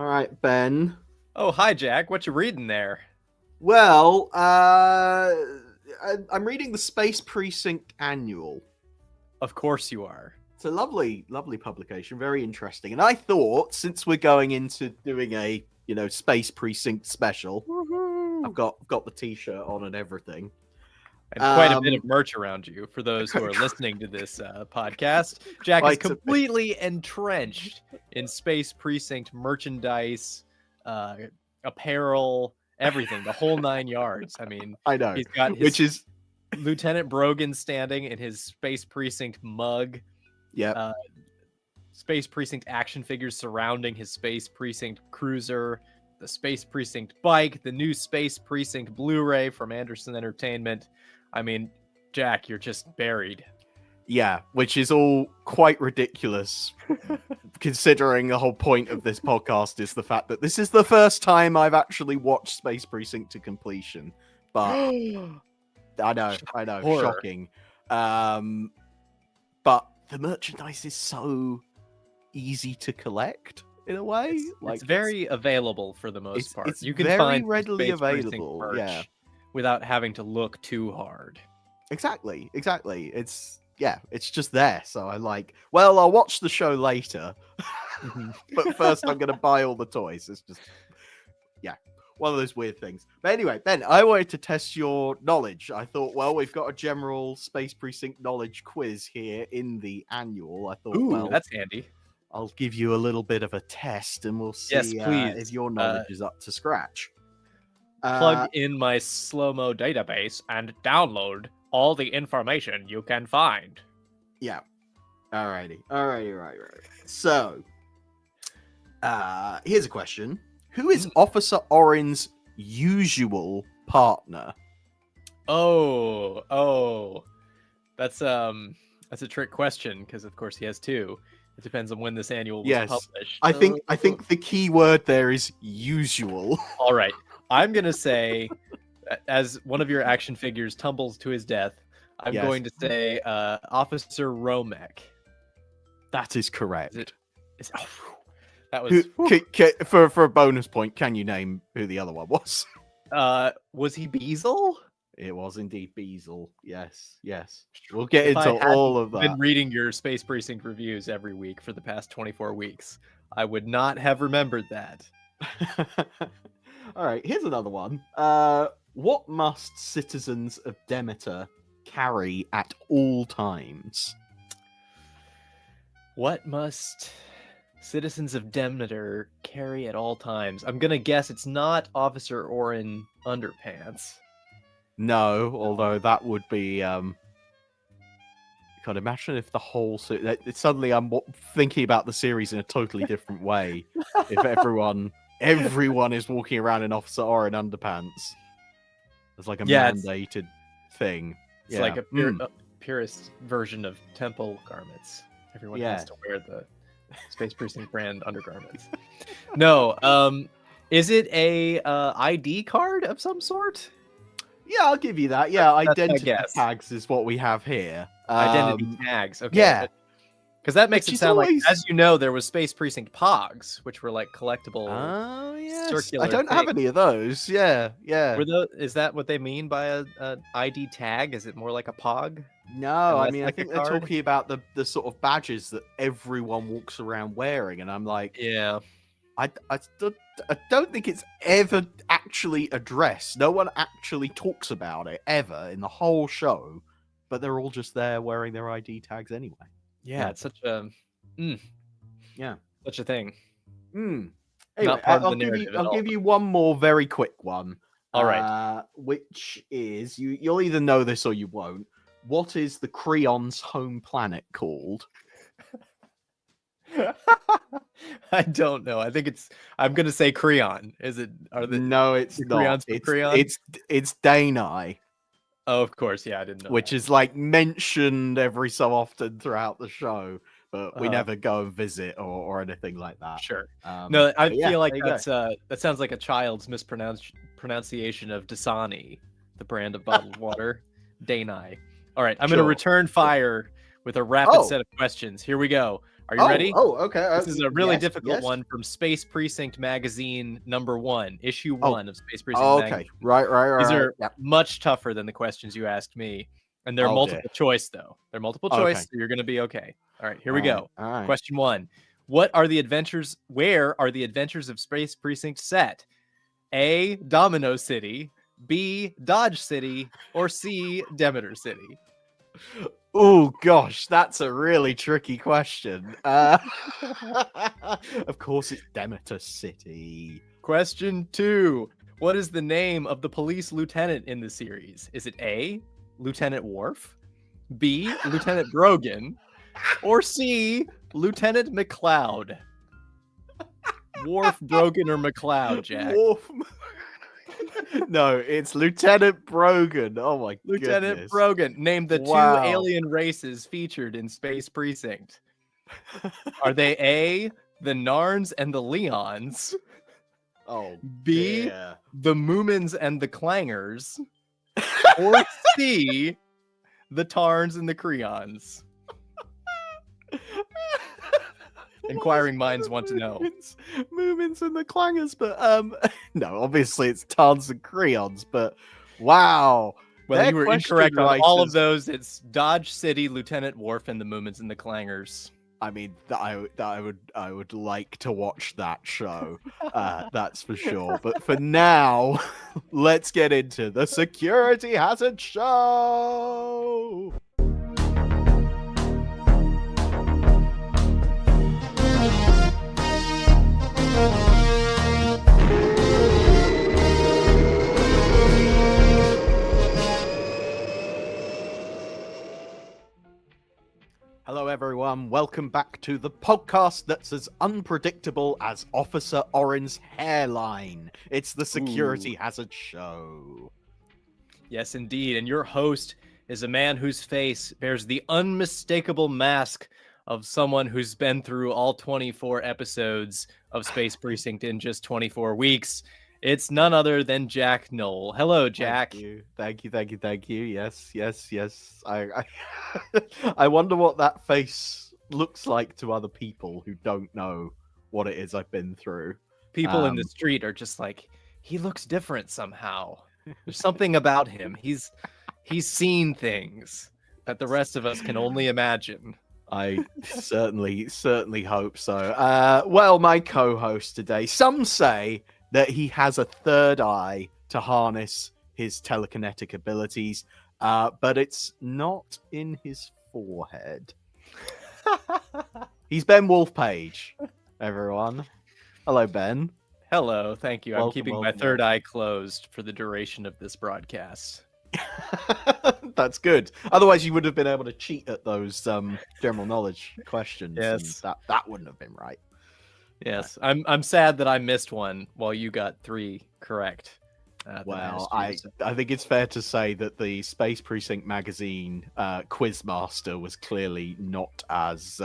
All right, Ben. Oh, hi, Jack. What you reading there? Well, I'm reading the Space Precinct Annual. Of course you are. It's a lovely, lovely publication, very interesting. And I thought, since we're going into doing a Space Precinct special, Woohoo! I've got the T-shirt on and everything. And quite a bit of merch around you for those who are listening to this podcast. Jack is completely entrenched in Space Precinct merchandise, apparel, everything, the whole 9 yards. I mean, I know, he's got his which is Lieutenant Brogan standing in his Space Precinct mug. Yeah. Space Precinct action figures surrounding his Space Precinct cruiser, the Space Precinct bike, the new Space Precinct Blu-ray from Anderson Entertainment. I mean, Jack, you're just buried. Yeah, which is all quite ridiculous, considering the whole point of this podcast is the fact that this is the first time I've actually watched Space Precinct to completion. But I know, Horror. shocking. But the merchandise is so easy to collect in a way. It's very available for the most part. It's you can very find readily Space Precinct available. merch Yeah, without having to look too hard. exactly. It's just there. So I'm like, well, I'll watch the show later, but first I'm gonna buy all the toys. It's just, one of those weird things. But anyway, Ben, I wanted to test your knowledge. I thought, well, we've got a general Space Precinct knowledge quiz here in the annual. I thought, well, that's handy. I'll give you a little bit of a test, and we'll see if your knowledge is up to scratch. Plug in my slow-mo database and download all the information you can find. Yeah. Alrighty. Right. So, here's a question. Who is Officer Orin's usual partner? Oh. That's a trick question, because of course he has two. It depends on when this annual was published. I think the key word there is usual. All right. I'm going to say, as one of your action figures tumbles to his death, I'm going to say Officer Romek. That is correct. That was... For a bonus point, can you name who the other one was? Was he Beazle? It was indeed Beazle. Yes. We'll get into all of that. I've been reading your Space Precinct reviews every week for the past 24 weeks. I would not have remembered that. All right, here's another one. What must citizens of Demeter carry at all times? What must citizens of Demeter carry at all times? I'm going to guess it's not Officer Orin underpants. No, although that would be... you can't imagine if the whole... Suddenly I'm thinking about the series in a totally different way. If everyone is walking around in Officer Orin underpants. It's like a mandated thing. It's like a purist version of temple garments. Everyone has to wear the Space Precinct brand undergarments. No, is it a ID card of some sort? Yeah, I'll give you that. Yeah, identity tags is what we have here. Identity tags. Okay. Yeah. Because that makes it sound like, as you know, there was Space Precinct Pogs, which were like collectible. Oh, yes. Circular I don't have any of those. Yeah. Is that what they mean by a ID tag? Is it more like a Pog? No, I mean, I think they're talking about the sort of badges that everyone walks around wearing, and I'm like, yeah. I don't think it's ever actually addressed. No one actually talks about it ever in the whole show, but they're all just there wearing their ID tags anyway. Yeah, it's such a such a thing. Anyway, I'll give you one more very quick one. All right. Which is you'll either know this or you won't. What is the Creon's home planet called? I don't know. I think I'm gonna say Creon. Is it? No, it's not. It's Dani. Oh, of course. Yeah, I didn't know. Which is like mentioned every so often throughout the show, but we never go and visit or anything like that. Sure. No, I feel like that sounds like a child's pronunciation of Dasani, the brand of bottled water. Dani. All right, I'm going to return fire with a rapid set of questions. Here we go. Are you ready? Okay. This is a really yes, difficult yes. one from Space Precinct Magazine #1, issue Oh. 1 of Space Precinct Oh, Magazine. okay. Right. These are Yep. much tougher than the questions you asked me. And they're Oh, multiple dear. choice, though. They're multiple Okay. choice, so you're going to be okay. All right, here we All right, go. all right. Question 1. Where are the adventures of Space Precinct set? A, Domino City, B, Dodge City, or C, Demeter City? Oh gosh, that's a really tricky question. Of course, it's Demeter City. Question 2. What is the name of the police lieutenant in the series? Is it A, Lieutenant Worf, B, Lieutenant Brogan, or C, Lieutenant McLeod? Worf, Brogan, or McLeod, Jack? Wolf. No, it's Lieutenant Brogan. Oh my Lieutenant goodness. Brogan. Name the Wow. 2 alien races featured in Space Precinct. Are they A, the Narns and the Leons? Oh, B, dear. the Moomins and the Clangers? Or C, the Tarns and the Creons? Inquiring minds want to know. Moomins and the Clangers, but no, obviously it's Tarns and Creons, but wow. Well, Their you were question incorrect on all of writers- those. It's Dodge City, Lieutenant Worf, and the Moomins and the Clangers. I mean, I would like to watch that show. That's for sure. But for now, let's get into the Security Hazard Show. Hello, everyone. Welcome back to the podcast that's as unpredictable as Officer Oren's hairline. It's the Security Hazard Show. Yes, indeed. And your host is a man whose face bears the unmistakable mask of someone who's been through all 24 episodes of Space Precinct in just 24 weeks. It's none other than Jack Knoll. Hello, Jack. Thank you. Yes. I wonder what that face looks like to other people who don't know what it is I've been through. People in the street are just like, he looks different somehow. There's something about him. He's seen things that the rest of us can only imagine. I certainly hope so. Well, my co-host today, some say that he has a third eye to harness his telekinetic abilities, but it's not in his forehead. He's Ben Wolfpage, everyone. Hello, Ben. Hello, thank you. I'm Welcome, keeping my welcome, third welcome. eye closed for the duration of this broadcast. That's good. Otherwise, you would have been able to cheat at those general knowledge questions. Yes. and that wouldn't have been right. Yes, I'm sad that I missed one while you got 3 correct. Well, I think it's fair to say that the Space Precinct magazine quizmaster was clearly not as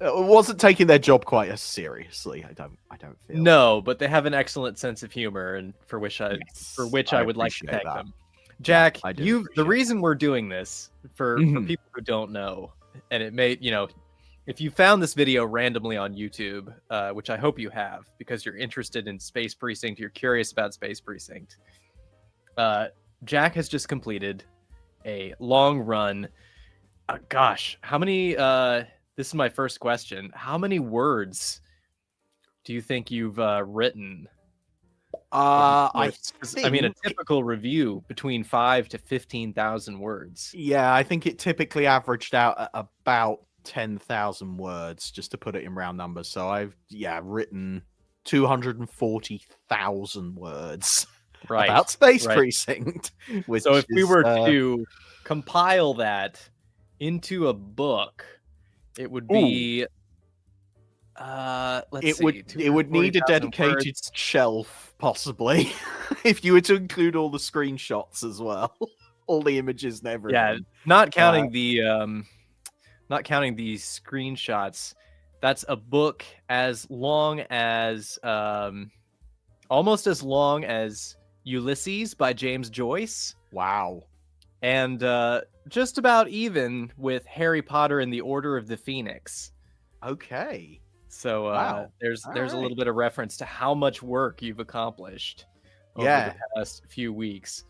wasn't taking their job quite as seriously. I don't feel. No, but they have an excellent sense of humor, and for which I would like to appreciate thank that. them. Jack, I do the appreciate reason we're doing this for Mhm. people who don't know, and it may, if you found this video randomly on YouTube, which I hope you have, because you're interested in Space Precinct, you're curious about Space Precinct. Jack has just completed a long run. Gosh, how many? This is my first question. How many words do you think you've written? I mean, a think- typical review between 5 to 15,000 words. Yeah, I think it typically averaged out at about 10,000 words, just to put it in round numbers. So I've written 240,000 words Right. about Space right. Precinct. Which So if we is, were to compile that into a book, it would be let's see. it would need a 240,000 dedicated words. shelf, possibly, if you were to include all the screenshots as well, all the images and everything. Yeah, not counting the screenshots. That's a book as long as almost as long as Ulysses by James Joyce. Wow. and just about even with Harry Potter and the Order of the Phoenix. Okay. So Wow. there's All a right. little bit of reference to how much work you've accomplished over Yeah. the past few weeks.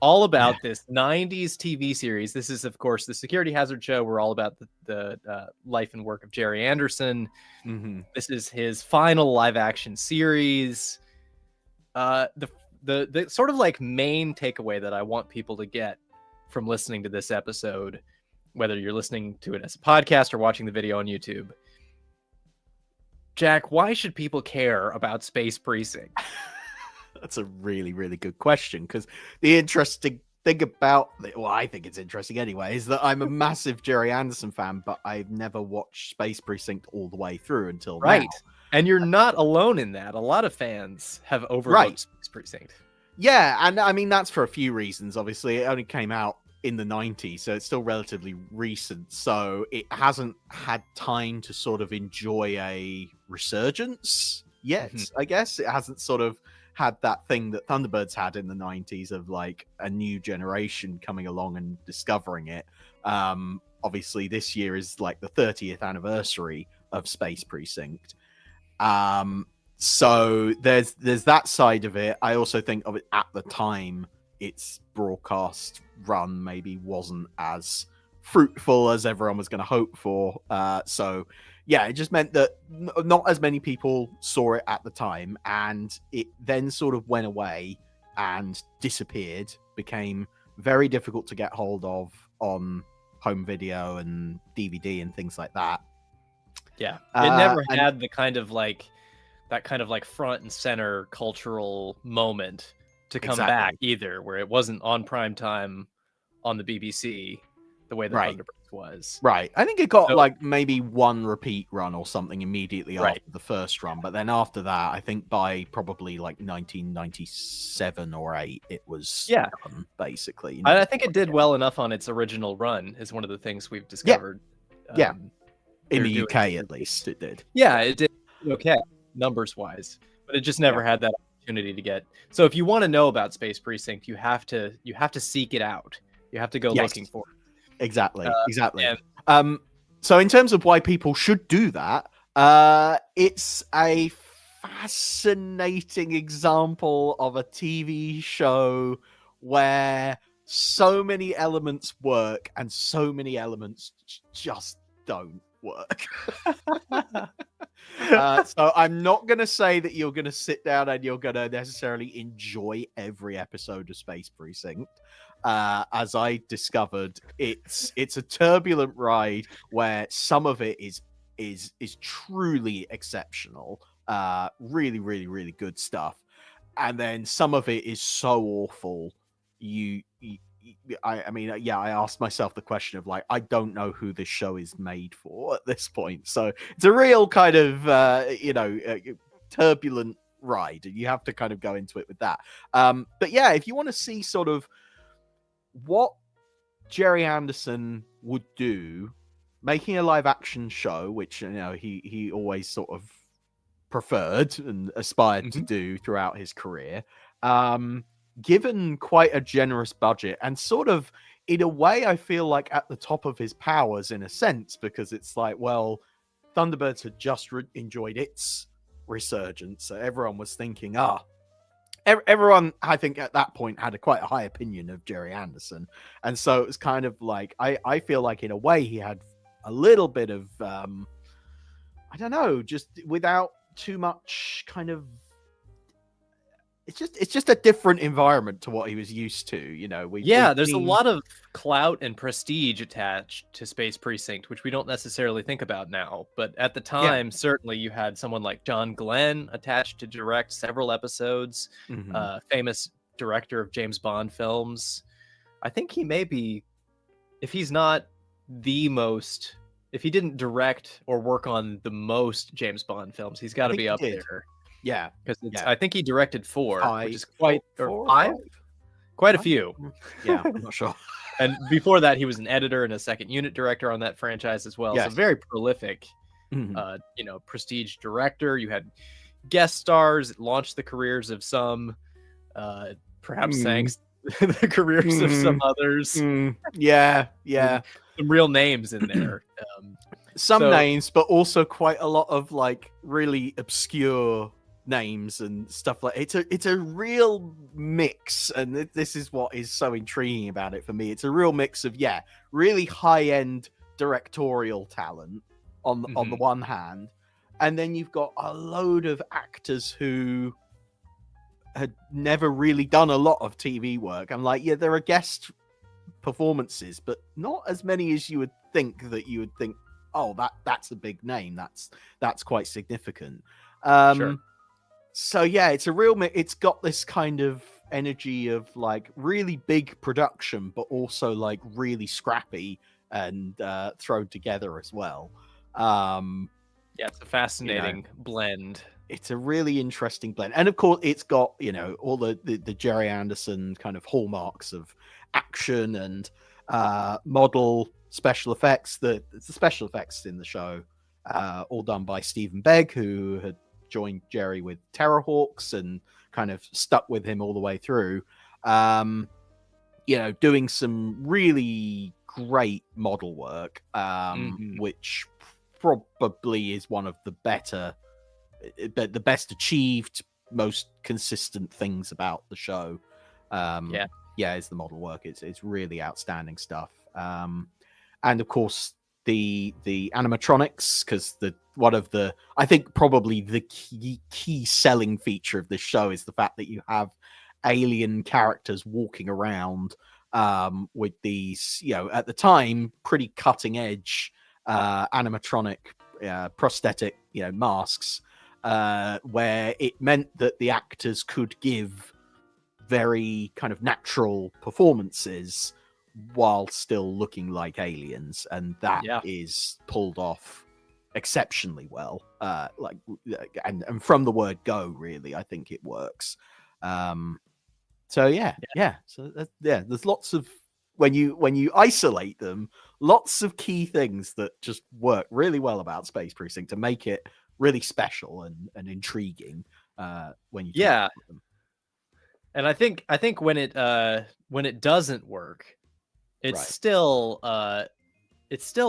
All about this 90s TV series. This is, of course, the Security Hazard Show. We're all about the life and work of Gerry Anderson. Mm-hmm. This is his final live action series. The sort of like main takeaway that I want people to get from listening to this episode, whether you're listening to it as a podcast or watching the video on YouTube. Jack, why should people care about Space Precinct? That's a really, really good question, because the interesting thing about it, well, I think it's interesting anyway, is that I'm a massive Gerry Anderson fan, but I've never watched Space Precinct all the way through until now. And you're not alone in that. A lot of fans have overlooked Space Precinct. Yeah, and I mean, that's for a few reasons. Obviously, it only came out in the 90s, so it's still relatively recent, so it hasn't had time to sort of enjoy a resurgence yet. I guess it hasn't sort of had that thing that Thunderbirds had in the 90s of like a new generation coming along and discovering it. Obviously this year is like the 30th anniversary of Space Precinct, so there's that side of it. I also think of it at the time, its broadcast run maybe wasn't as fruitful as everyone was going to hope for. So yeah, it just meant that not as many people saw it at the time, and it then sort of went away and disappeared, became very difficult to get hold of on home video and DVD and things like that. Yeah, it never had the kind of like that kind of like front and center cultural moment to come back either, where it wasn't on prime time on the BBC the way the Thunderbirds was. Right. I think it got like maybe one repeat run or something immediately after the first run, but then after that, I think by probably like 1997 or 8, it was done, basically. I think it did well enough on its original run, is one of the things we've discovered. In the UK, at least, it did. Yeah, it did okay, numbers wise, but it just never had that opportunity to get. So if you want to know about Space Precinct, you have to seek it out. You have to go looking for it. Exactly. So in terms of why people should do that, it's a fascinating example of a TV show where so many elements work and so many elements just don't work. So I'm not going to say that you're going to sit down and you're going to necessarily enjoy every episode of Space Precinct. As I discovered, it's a turbulent ride where some of it is truly exceptional, really, really, really good stuff, and then some of it is so awful. I asked myself the question of like, I don't know who this show is made for at this point. So it's a real kind of turbulent ride, and you have to kind of go into it with that. But yeah, if you want to see sort of what Gerry Anderson would do making a live action show, which he always sort of preferred and aspired to do throughout his career, given quite a generous budget and sort of in a way I feel like at the top of his powers in a sense, because it's like, well, Thunderbirds had just enjoyed its resurgence, so everyone was thinking, everyone, I think, at that point had quite a high opinion of Gerry Anderson. And so it was kind of like, I feel like in a way he had a little bit of, I don't know, just without too much kind of, it's just a different environment to what he was used to. There's a lot of clout and prestige attached to Space Precinct, which we don't necessarily think about now. But at the time, certainly you had someone like John Glenn attached to direct several episodes, famous director of James Bond films. I think he may be, if he's not the most, if he didn't direct or work on the most James Bond films, he's got to be up there. Yeah, because I think he directed 4, which is quite or 5, quite a few. Yeah, I'm not sure. And before that, he was an editor and a second unit director on that franchise as well. Yes. So very prolific, prestige director. You had guest stars. It launched the careers of some, perhaps the careers of some others. Yeah. Some real names in there. Some names, but also quite a lot of like really obscure names and stuff like it's a real mix, and this is what is so intriguing about it for me. It's a real mix of really high-end directorial talent on the one hand, and then you've got a load of actors who had never really done a lot of TV work. I'm like, there are guest performances, but not as many as you would think oh, that's a big name. That's quite significant. Sure. So it's a real. It's got this kind of energy of like really big production, but also like really scrappy and thrown together as well. It's a fascinating blend. It's a really interesting blend, and of course, it's got all the Gerry Anderson kind of hallmarks of action and model special effects. The special effects in the show, all done by Stephen Begg, who had joined Gerry with Terrorhawks and kind of stuck with him all the way through. Doing some really great model work, which probably is one of the best achieved, most consistent things about the show. Is the model work. It's really outstanding stuff. And of course the animatronics, because I think probably the key selling feature of this show is the fact that you have alien characters walking around with these, at the time, pretty cutting edge animatronic prosthetic masks, where it meant that the actors could give very kind of natural performances while still looking like aliens, and that is pulled off exceptionally well. And from the word go, really, I think it works. So there's lots of, when you isolate them, lots of key things that just work really well about Space Precinct to make it really special and intriguing when you talk about them. And I think when it doesn't work, it's still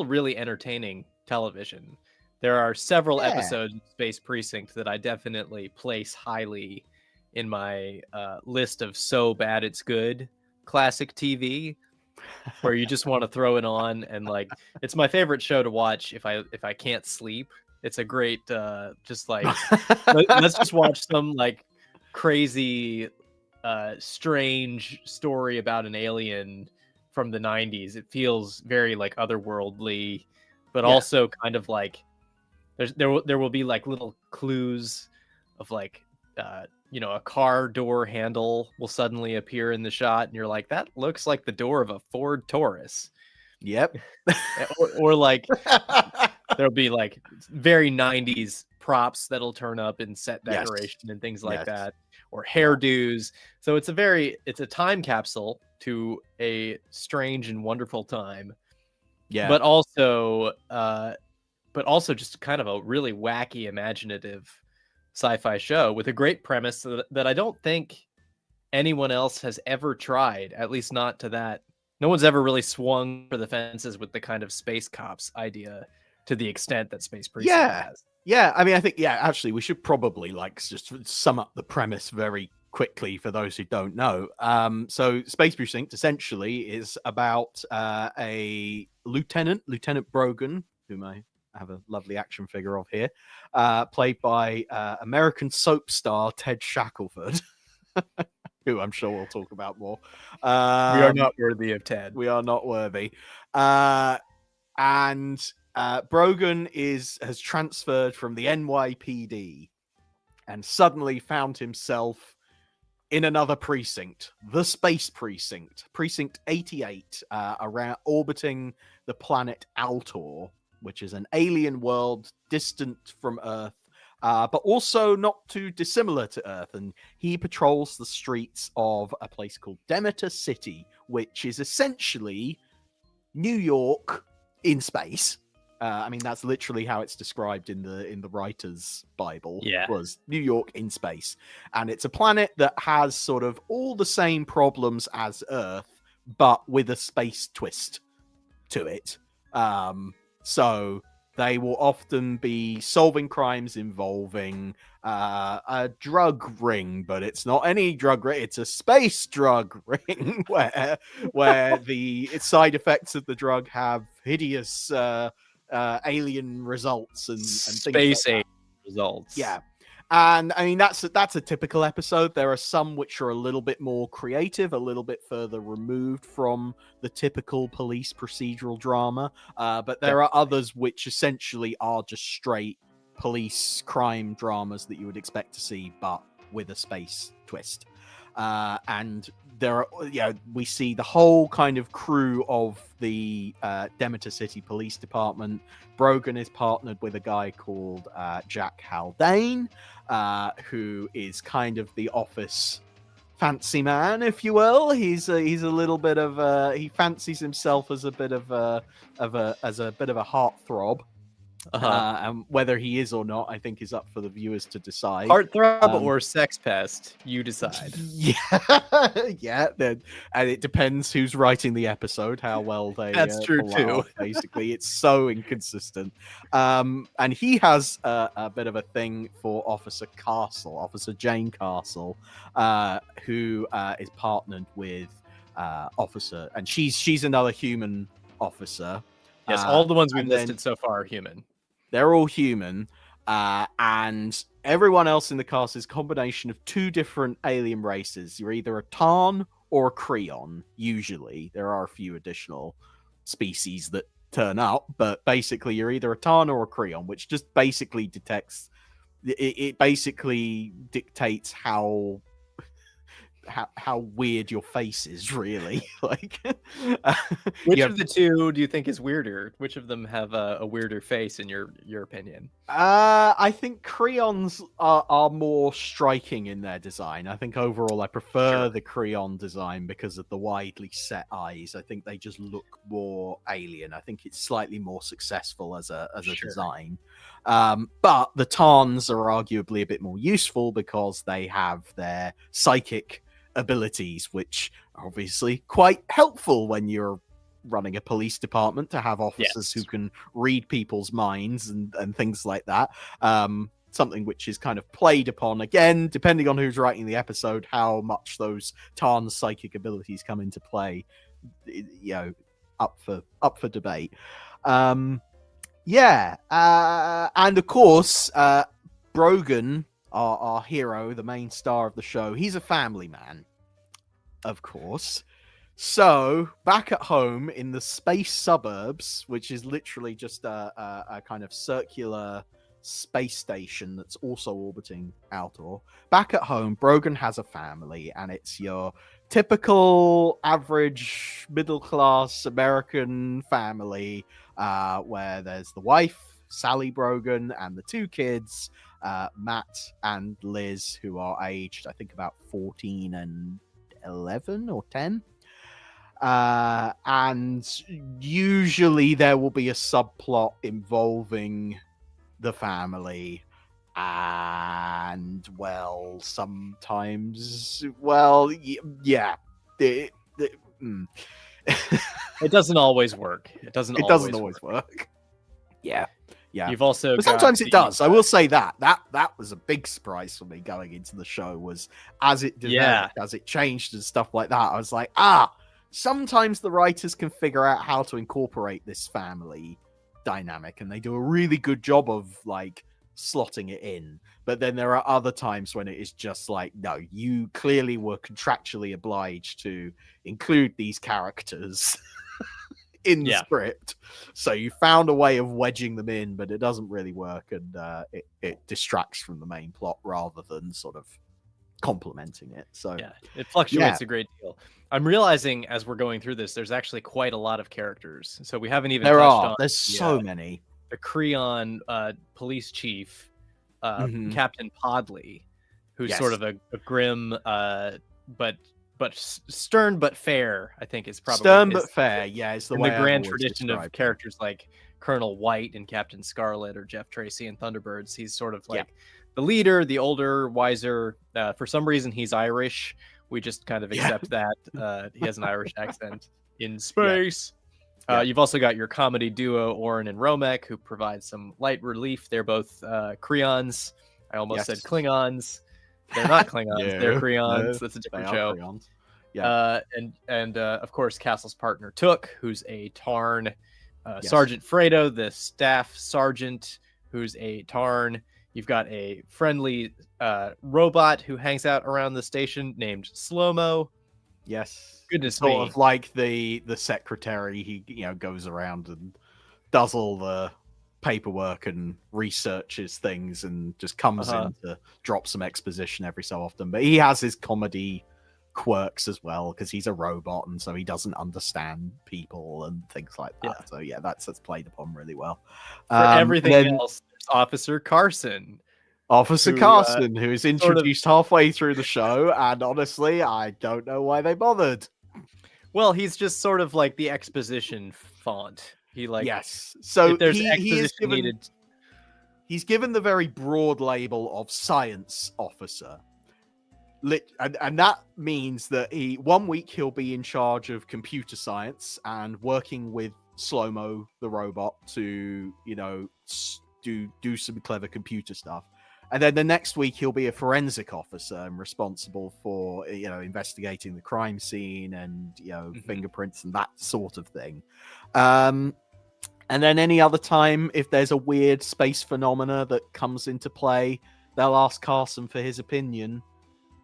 really entertaining television. There are several episodes of Space Precinct that I definitely place highly in my list of so bad it's good classic TV, where you just want to throw it on, and like it's my favorite show to watch if I can't sleep. It's a great just like let's just watch some like crazy strange story about an alien from the 90s. It feels very like otherworldly, but also kind of like there will be like little clues of like a car door handle will suddenly appear in the shot, and you're like, that looks like the door of a Ford Taurus. Yep. or like there'll be like very 90s props that'll turn up in set decoration and things like that, or hairdos. So it's a time capsule to a strange and wonderful time. But also just kind of a really wacky, imaginative sci-fi show with a great premise that I don't think anyone else has ever tried, at least not to that. No one's ever really swung for the fences with the kind of space cops idea to the extent that Space Precinct has. Yeah, I mean, I think, actually, we should probably like just sum up the premise very quickly for those who don't know. So Space Precinct essentially is about a Lieutenant Brogan, whom I have a lovely action figure of here, played by American soap star Ted Shackelford, who I'm sure we'll talk about more. We are not worthy of Ted. We are not worthy. And Brogan has transferred from the NYPD and suddenly found himself in another precinct, the Space Precinct, Precinct 88, around orbiting the planet Altor, which is an alien world distant from Earth, but also not too dissimilar to Earth. And he patrols the streets of a place called Demeter City, which is essentially New York in space. I mean, that's literally how it's described in the writer's Bible. Yeah. Was New York in space, and it's a planet that has sort of all the same problems as Earth, but with a space twist to it. So they will often be solving crimes involving a drug ring, but it's not any drug ring; it's a space drug ring, where the side effects of the drug have hideous alien results and things Space like that. results. Yeah. And I mean that's a typical episode. There are some which are a little bit more creative, a little bit further removed from the typical police procedural drama, but there are others which essentially are just straight police crime dramas that you would expect to see, but with a space twist. And there are, we see the whole kind of crew of the Demeter City Police Department. Brogan is partnered with a guy called Jack Haldane, who is kind of the office fancy man, if you will. He's a little bit of he fancies himself as a bit of a heartthrob. And whether he is or not, I think is up for the viewers to decide. Heartthrob or sex pest, you decide. Yeah. And it depends who's writing the episode, how well they. That's true too. Off, basically, it's so inconsistent. And he has a bit of a thing for Officer Jane Castle, who is partnered with Officer, and she's another human officer. Yes, all the ones we've listed so far are human. They're all human, and everyone else in the cast is a combination of two different alien races. You're either a Tarn or a Kreon, usually. There are a few additional species that turn up, but basically you're either a Tarn or a Kreon, which just basically detects... It basically dictates how weird your face is, really. Like, which of the two do you think is weirder? Which of them have a weirder face, in your opinion? I think Kreons are more striking in their design. I think overall I prefer the Kreon design because of the widely set eyes. I think they just look more alien. I think it's slightly more successful as a design. But the Tarns are arguably a bit more useful because they have their psychic abilities, which are obviously quite helpful when you're running a police department, to have officers who can read people's minds and things like that. Something which is kind of played upon, again, depending on who's writing the episode, how much those Tarn's psychic abilities come into play, up for debate. And of course, Brogan, our hero, the main star of the show, he's a family man, of course. So back at home in the space suburbs, which is literally just a kind of circular space station that's also orbiting Altor, back at home, Brogan has a family, and it's your typical average middle-class American family, where there's the wife, Sally Brogan, and the two kids, Matt and Liz, who are aged, I think, about 14 and 11 or 10. And usually there will be a subplot involving the family, and sometimes, it doesn't always work. It doesn't always work. Yeah. You've also but sometimes it does. I will say that was a big surprise for me going into the show, was as it developed, as it changed and stuff like that. I was like, sometimes the writers can figure out how to incorporate this family dynamic, and they do a really good job of like slotting it in. But then there are other times when it is just like, no, you clearly were contractually obliged to include these characters in the script, so you found a way of wedging them in, but it doesn't really work, and it distracts from the main plot rather than sort of complementing it. So it fluctuates a great deal. I'm realizing as we're going through this, there's actually quite a lot of characters, so we haven't even touched on there's so many. The Kreon police chief, Captain Podley, who's sort of a grim but stern but fair, I think, is probably stern but fair. Yeah, it's the way the grand tradition of characters like Colonel White in Captain Scarlet or Jeff Tracy in Thunderbirds. He's sort of like the leader, the older, wiser. For some reason, he's Irish. We just kind of accept that. He has an Irish accent in space. You've also got your comedy duo, Oren and Romek, who provide some light relief. They're both Kreons. I almost said Klingons. They're not Klingons. They're Kreons. No, that's a different show. Kreons. Yeah. And of course, Castle's partner, Took, who's a Tarn. Sergeant Fredo, the staff sergeant, who's a Tarn. You've got a friendly robot who hangs out around the station named Slow-Mo. Yes. Goodness me. Sort of like the secretary. He goes around and does all the paperwork and researches things and just comes in to drop some exposition every so often. But he has his comedy quirks as well because he's a robot and so he doesn't understand people and things like that. So that's played upon really well. For everything else, there's Officer Carson. Who is introduced halfway through the show, and honestly, I don't know why they bothered. Well, he's just sort of like the exposition font. So if there's exposition needed. He's given the very broad label of science officer. And that means that 1 week he'll be in charge of computer science and working with Slow-Mo, the robot, to, do some clever computer stuff. And then the next week he'll be a forensic officer and responsible for, investigating the crime scene and, fingerprints and that sort of thing. And then any other time, if there's a weird space phenomena that comes into play, they'll ask Carson for his opinion.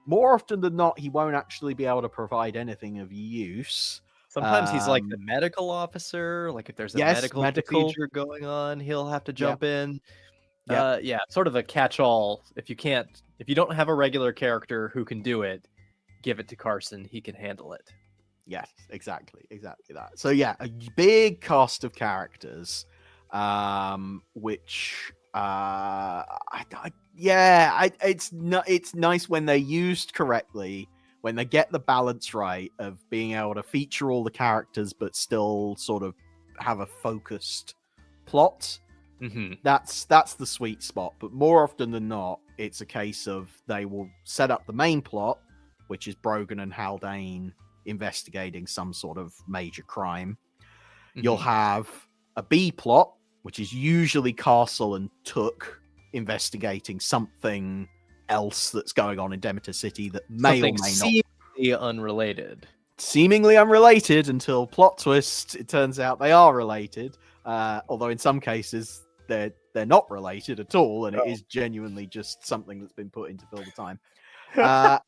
More often than not, he won't actually be able to provide anything of use. Sometimes he's like the medical officer. Like if there's a medical procedure going on, he'll have to jump in. Sort of a catch-all. If you don't have a regular character who can do it, give it to Carson. He can handle it. Yes, exactly that. So a big cast of characters, which it's nice when they're used correctly, when they get the balance right of being able to feature all the characters but still sort of have a focused plot. That's the sweet spot. But more often than not, it's a case of they will set up the main plot, which is Brogan and Haldane investigating some sort of major crime. You'll have a B plot, which is usually Castle and Took investigating something else that's going on in Demeter City that may or may not seemingly unrelated. Seemingly unrelated until plot twist. It turns out they are related, although in some cases they're not related at all, and it is genuinely just something that's been put in to fill the time.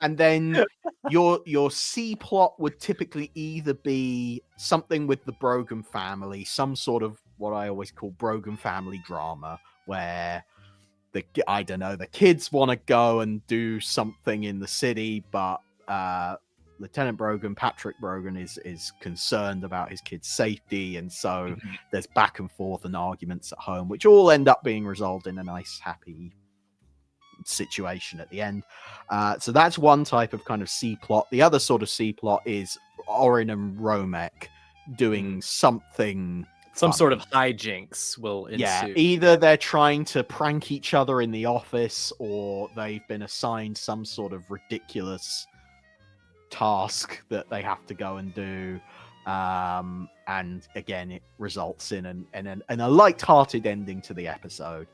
And then your C plot would typically either be something with the Brogan family, some sort of what I always call Brogan family drama, where the kids want to go and do something in the city, but Lieutenant Brogan, Patrick Brogan, is concerned about his kid's safety, and so there's back and forth and arguments at home, which all end up being resolved in a nice, happy situation at the end. So that's one type of kind of C plot. The other sort of C plot is Oren and Romek doing something. Some sort of hijinks will ensue. Either they're trying to prank each other in the office, or they've been assigned some sort of ridiculous task that they have to go and do. And again, it results in a light-hearted ending to the episode.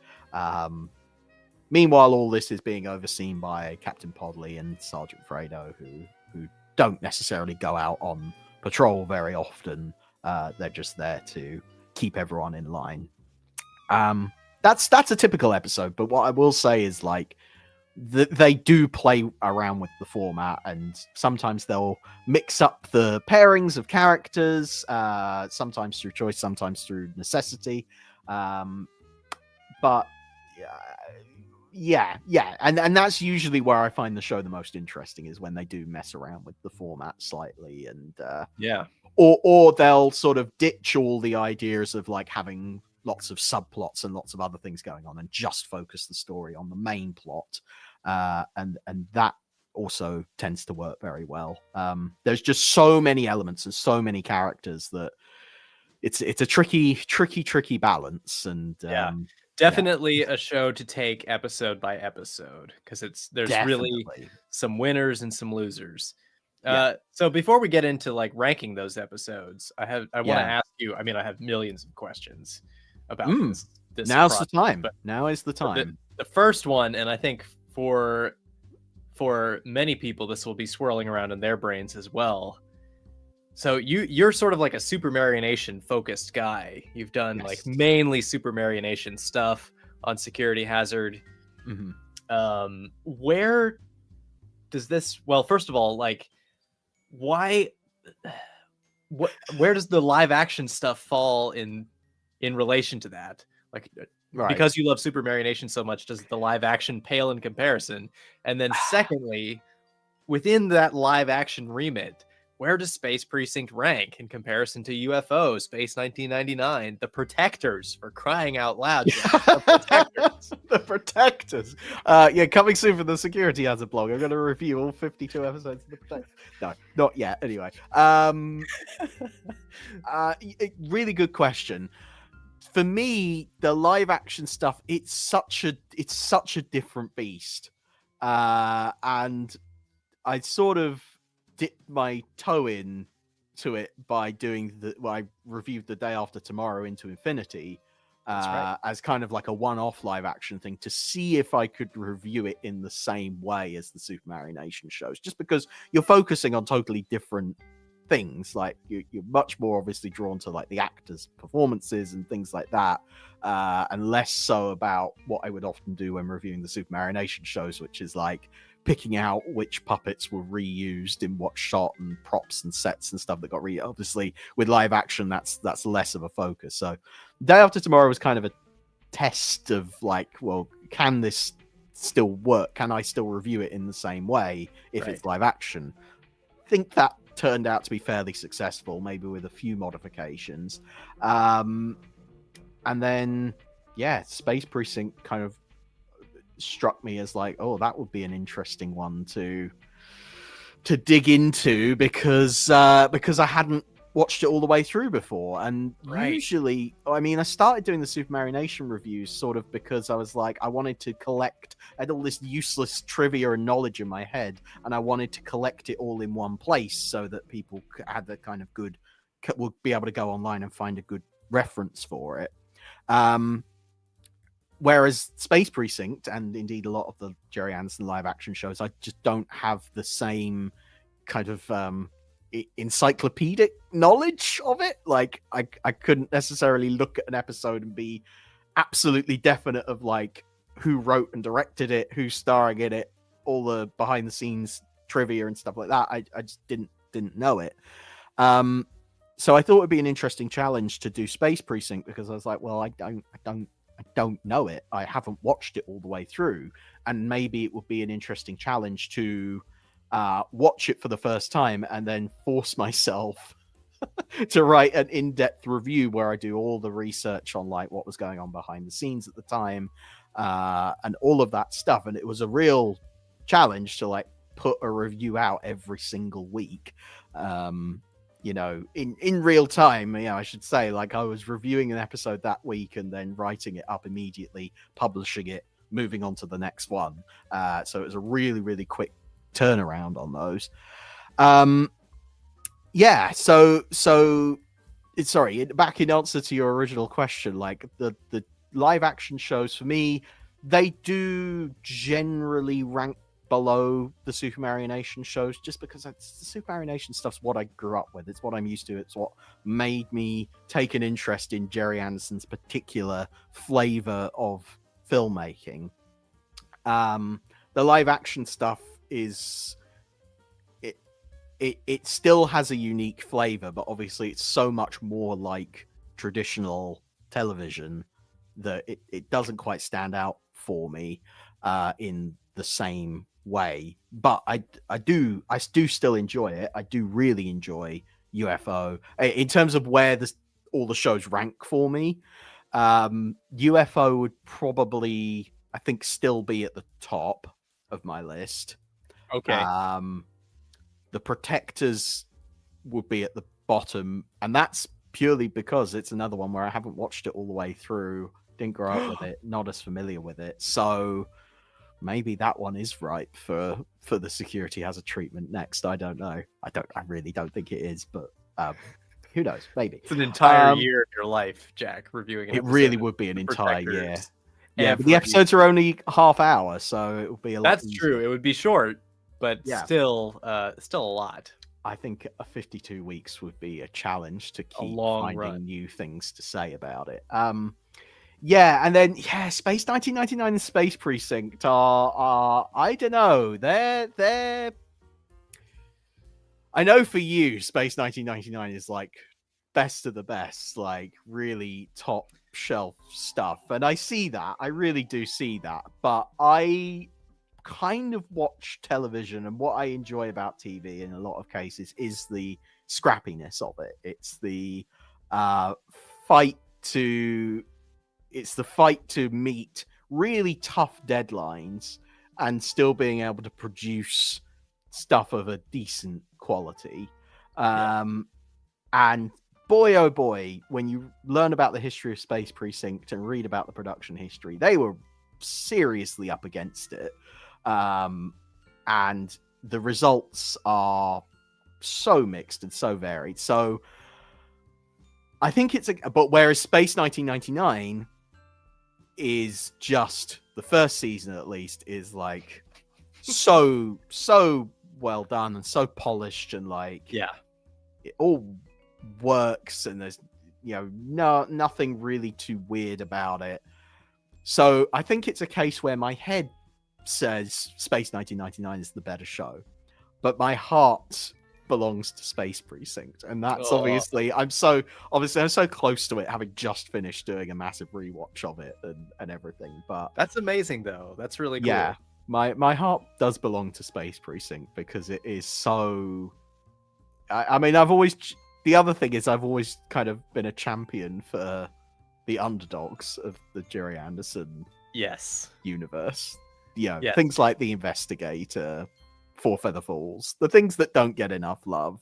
Meanwhile, all this is being overseen by Captain Podley and Sergeant Fredo, who don't necessarily go out on patrol very often. They're just there to keep everyone in line. That's a typical episode, but what I will say is they do play around with the format, and sometimes they'll mix up the pairings of characters, sometimes through choice, sometimes through necessity. But and that's usually where I find the show the most interesting, is when they do mess around with the format slightly, and or they'll sort of ditch all the ideas of having lots of subplots and lots of other things going on and just focus the story on the main plot, and that also tends to work very well. There's just so many elements and so many characters that it's a tricky balance, and definitely a show to take episode by episode, because there's really some winners and some losers. So before we get into like ranking those episodes, I want to ask you. I mean, I have millions of questions about this. Now's the time. Now is the time. The first one, and I think for many people, this will be swirling around in their brains as well. So you're sort of like a Super Mario Nation focused guy. You've done like mainly Super Mario Nation stuff on Security Hazard. Where does this? Well, first of all, like, why? Where does the live action stuff fall in relation to that? Like, because you love Super Mario Nation so much, does the live action pale in comparison? And then secondly, within that live action remit, where does Space Precinct rank in comparison to UFO, Space 1999, The Protectors, for crying out loud? The Protectors. The Protectors. Coming soon for the Security Hazard blog. I'm going to review all 52 episodes of The Protectors. No, not yet. Anyway. Really good question. For me, the live action stuff, it's such a different beast. And I sort of dipped my toe in to it by doing I reviewed The Day After Tomorrow Into Infinity as kind of like a one-off live action thing to see if I could review it in the same way as the Super Mario Nation shows, just because you're focusing on totally different things. Like you're much more obviously drawn to like the actors' performances and things like that, and less so about what I would often do when reviewing the Super Mario Nation shows, which is like picking out which puppets were reused in what shot and props and sets and stuff that got obviously with live action that's less of a focus. So Day After Tomorrow was kind of a test of like, well, can this still work? Can I still review it in the same way if it's live action? I think that turned out to be fairly successful, maybe with a few modifications. And then Space Precinct kind of struck me as like, oh, that would be an interesting one to dig into, because I hadn't watched it all the way through before. And usually, I mean, I started doing the Super Mario Nation reviews sort of because I was like, I wanted to collect, I had all this useless trivia and knowledge in my head, and I wanted to collect it all in one place so that people had the kind of good, would be able to go online and find a good reference for it. Whereas Space Precinct, and indeed a lot of the Gerry Anderson live action shows, I just don't have the same kind of encyclopedic knowledge of it. Like I couldn't necessarily look at an episode and be absolutely definite of like who wrote and directed it, who's starring in it, all the behind the scenes trivia and stuff like that. I just didn't know it. So I thought it would be an interesting challenge to do Space Precinct, because I was like, well, I don't know it. I haven't watched it all the way through, and maybe it would be an interesting challenge to watch it for the first time and then force myself to write an in-depth review where I do all the research on like what was going on behind the scenes at the time, and all of that stuff. And it was a real challenge to like put a review out every single week. In real time, I should say, like I was reviewing an episode that week and then writing it up immediately, publishing it, moving on to the next one. So it was a really, really quick turnaround on those. Sorry, back in answer to your original question, like the live action shows for me, they do generally rank below the Super Mario Nation shows, just because the Super Mario Nation stuff's what I grew up with. It's what I'm used to. It's what made me take an interest in Gerry Anderson's particular flavor of filmmaking. The live action stuff is it still has a unique flavor, but obviously it's so much more like traditional television that it doesn't quite stand out for me in the same way. But I do still enjoy it. I do really enjoy UFO in terms of where all the shows rank for me. UFO would probably, I think, still be at the top of my list. Okay. The Protectors would be at the bottom, and that's purely because it's another one where I haven't watched it all the way through, didn't grow up with it, not as familiar with it. So maybe that one is ripe for the security has a treatment next. I don't know. I really don't think it is, but who knows? Maybe. It's an entire year of your life, Jack, reviewing an it episode. Really would be an entire year. Protectors Yeah, but the episodes are only half hour, so it would be a lot. That's true. It would be short, but still a lot. I think 52 weeks would be a challenge to keep finding new things to say about it. Yeah, and then Space 1999 and Space Precinct are I don't know. They're I know for you, Space 1999 is like best of the best, like really top shelf stuff. And I see that. I really do see that. But I kind of watch television, and what I enjoy about TV in a lot of cases is the scrappiness of it. It's the fight to meet really tough deadlines and still being able to produce stuff of a decent quality. And boy, oh boy, when you learn about the history of Space Precinct and read about the production history, they were seriously up against it. And the results are so mixed and so varied. So I think but whereas Space 1999 is just, the first season at least is like so well done and so polished, and like it all works, and there's nothing really too weird about it. So I think it's a case where my head says Space 1999 is the better show, but my heart belongs to Space Precinct, and that's obviously I'm so close to it, having just finished doing a massive rewatch of it and everything. But that's amazing, though. That's really cool. Yeah, my heart does belong to Space Precinct because it is so. I mean, the other thing is I've always kind of been a champion for the underdogs of the Gerry Anderson universe. Things like The Investigator, Four Feather Falls, the things that don't get enough love,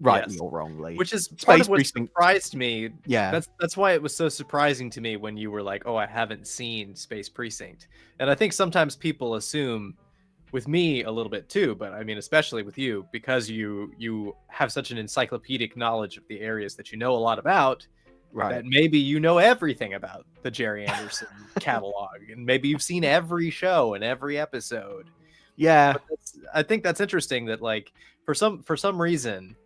rightly or wrongly. Which is part of what surprised me. Yeah, that's why it was so surprising to me when you were like, "Oh, I haven't seen Space Precinct," and I think sometimes people assume, with me a little bit too, but I mean especially with you, because you have such an encyclopedic knowledge of the areas that you know a lot about. Right. That maybe you know everything about the Gerry Anderson catalog, and maybe you've seen every show and every episode. Yeah, I think that's interesting. That like for some reason,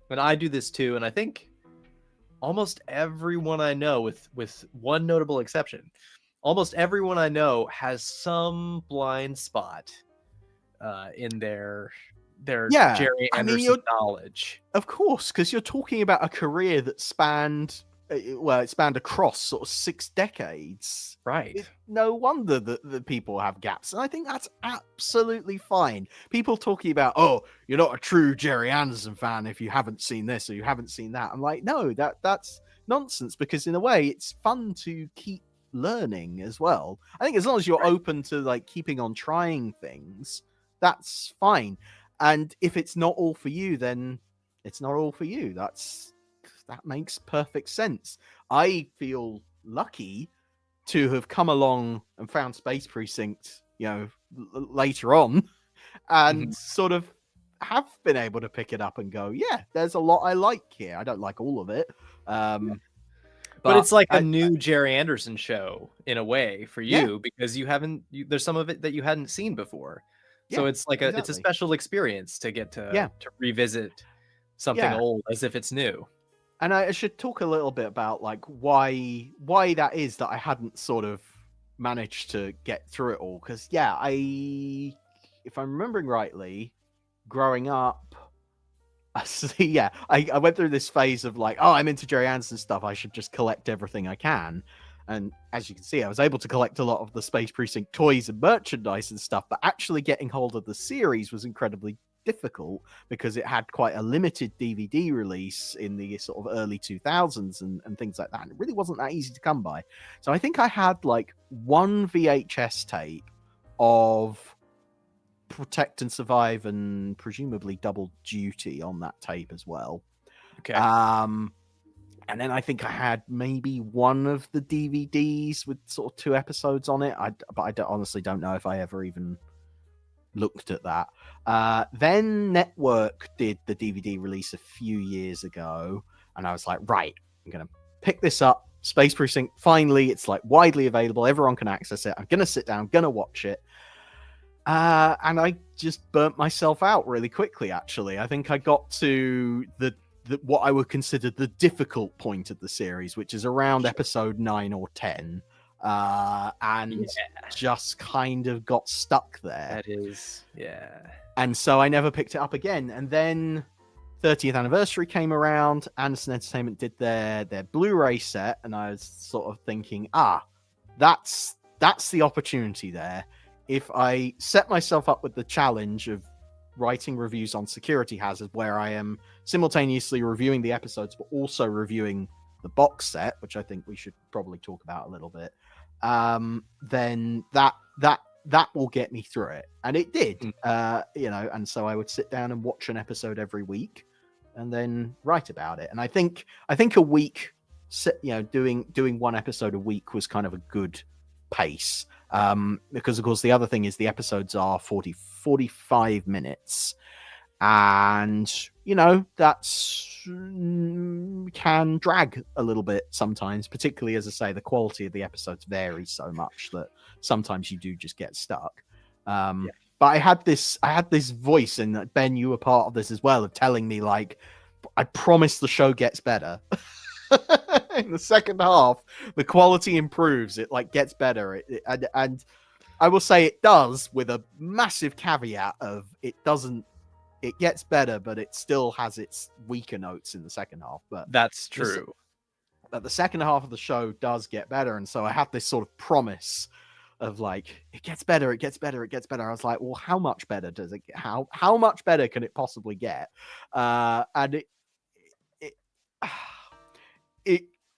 and I do this too, and I think almost everyone I know, with one notable exception, almost everyone I know has some blind spot in their Gerry Anderson knowledge. Of course, because you're talking about a career that spanned. It spanned across sort of 6 decades. Right. No wonder that people have gaps. And I think that's absolutely fine. People talking about, oh, you're not a true Gerry Anderson fan if you haven't seen this or you haven't seen that. I'm like, no, that's nonsense, because in a way it's fun to keep learning as well. I think as long as you're open to like keeping on trying things, that's fine. And if it's not all for you, then it's not all for you. That makes perfect sense. I feel lucky to have come along and found Space Precinct, later on, and sort of have been able to pick it up and go, yeah, there's a lot I like here. I don't like all of it. But it's like a new Gerry Anderson show in a way for you, because there's some of it that you hadn't seen before. So it's like it's a special experience to get to revisit something old as if it's new. And I should talk a little bit about like why that is that I hadn't sort of managed to get through it all. Because if I'm remembering rightly, growing up, I went through this phase of like, oh, I'm into Gerry Anderson stuff, I should just collect everything I can. And as you can see, I was able to collect a lot of the Space Precinct toys and merchandise and stuff, but actually getting hold of the series was incredibly difficult because it had quite a limited DVD release in the sort of early 2000s and things like that. And it really wasn't that easy to come by. So I think I had like one VHS tape of Protect and Survive and presumably Double Duty on that tape as well. Okay. And then I think I had maybe one of the DVDs with sort of 2 episodes on it. But I honestly don't know if I ever even looked at that. Then Network did the DVD release a few years ago, and I was like, right, I'm gonna pick this up. Space Precinct, finally, it's like widely available. Everyone can access it. I'm gonna sit down, gonna watch it. And I just burnt myself out really quickly. Actually, I think I got to the what I would consider the difficult point of the series, which is around episode 9 or 10. And just kind of got stuck there. That is, yeah. And so I never picked it up again. And then 30th anniversary came around, Anderson Entertainment did their Blu-ray set, and I was sort of thinking, that's the opportunity there. If I set myself up with the challenge of writing reviews on Security Hazard, where I am simultaneously reviewing the episodes but also reviewing the box set, which I think we should probably talk about a little bit, then that will get me through it. And it did. And so I would sit down and watch an episode every week and then write about it. And I think a week, doing one episode a week was kind of a good pace, because of course the other thing is the episodes are 45 minutes, and that's can drag a little bit sometimes, particularly, as I say, the quality of the episodes varies so much that sometimes you do just get stuck. But I had this voice, and Ben, you were part of this as well, of telling me, like, I promise the show gets better. In the second half, the quality improves. It like gets better. And I will say it does, with a massive caveat of it doesn't. It gets better, but it still has its weaker notes in the second half. But that's true. But the second half of the show does get better, and so I have this sort of promise of like, it gets better, it gets better, it gets better. I was like, well, how much better does it get? How much better can it possibly get? And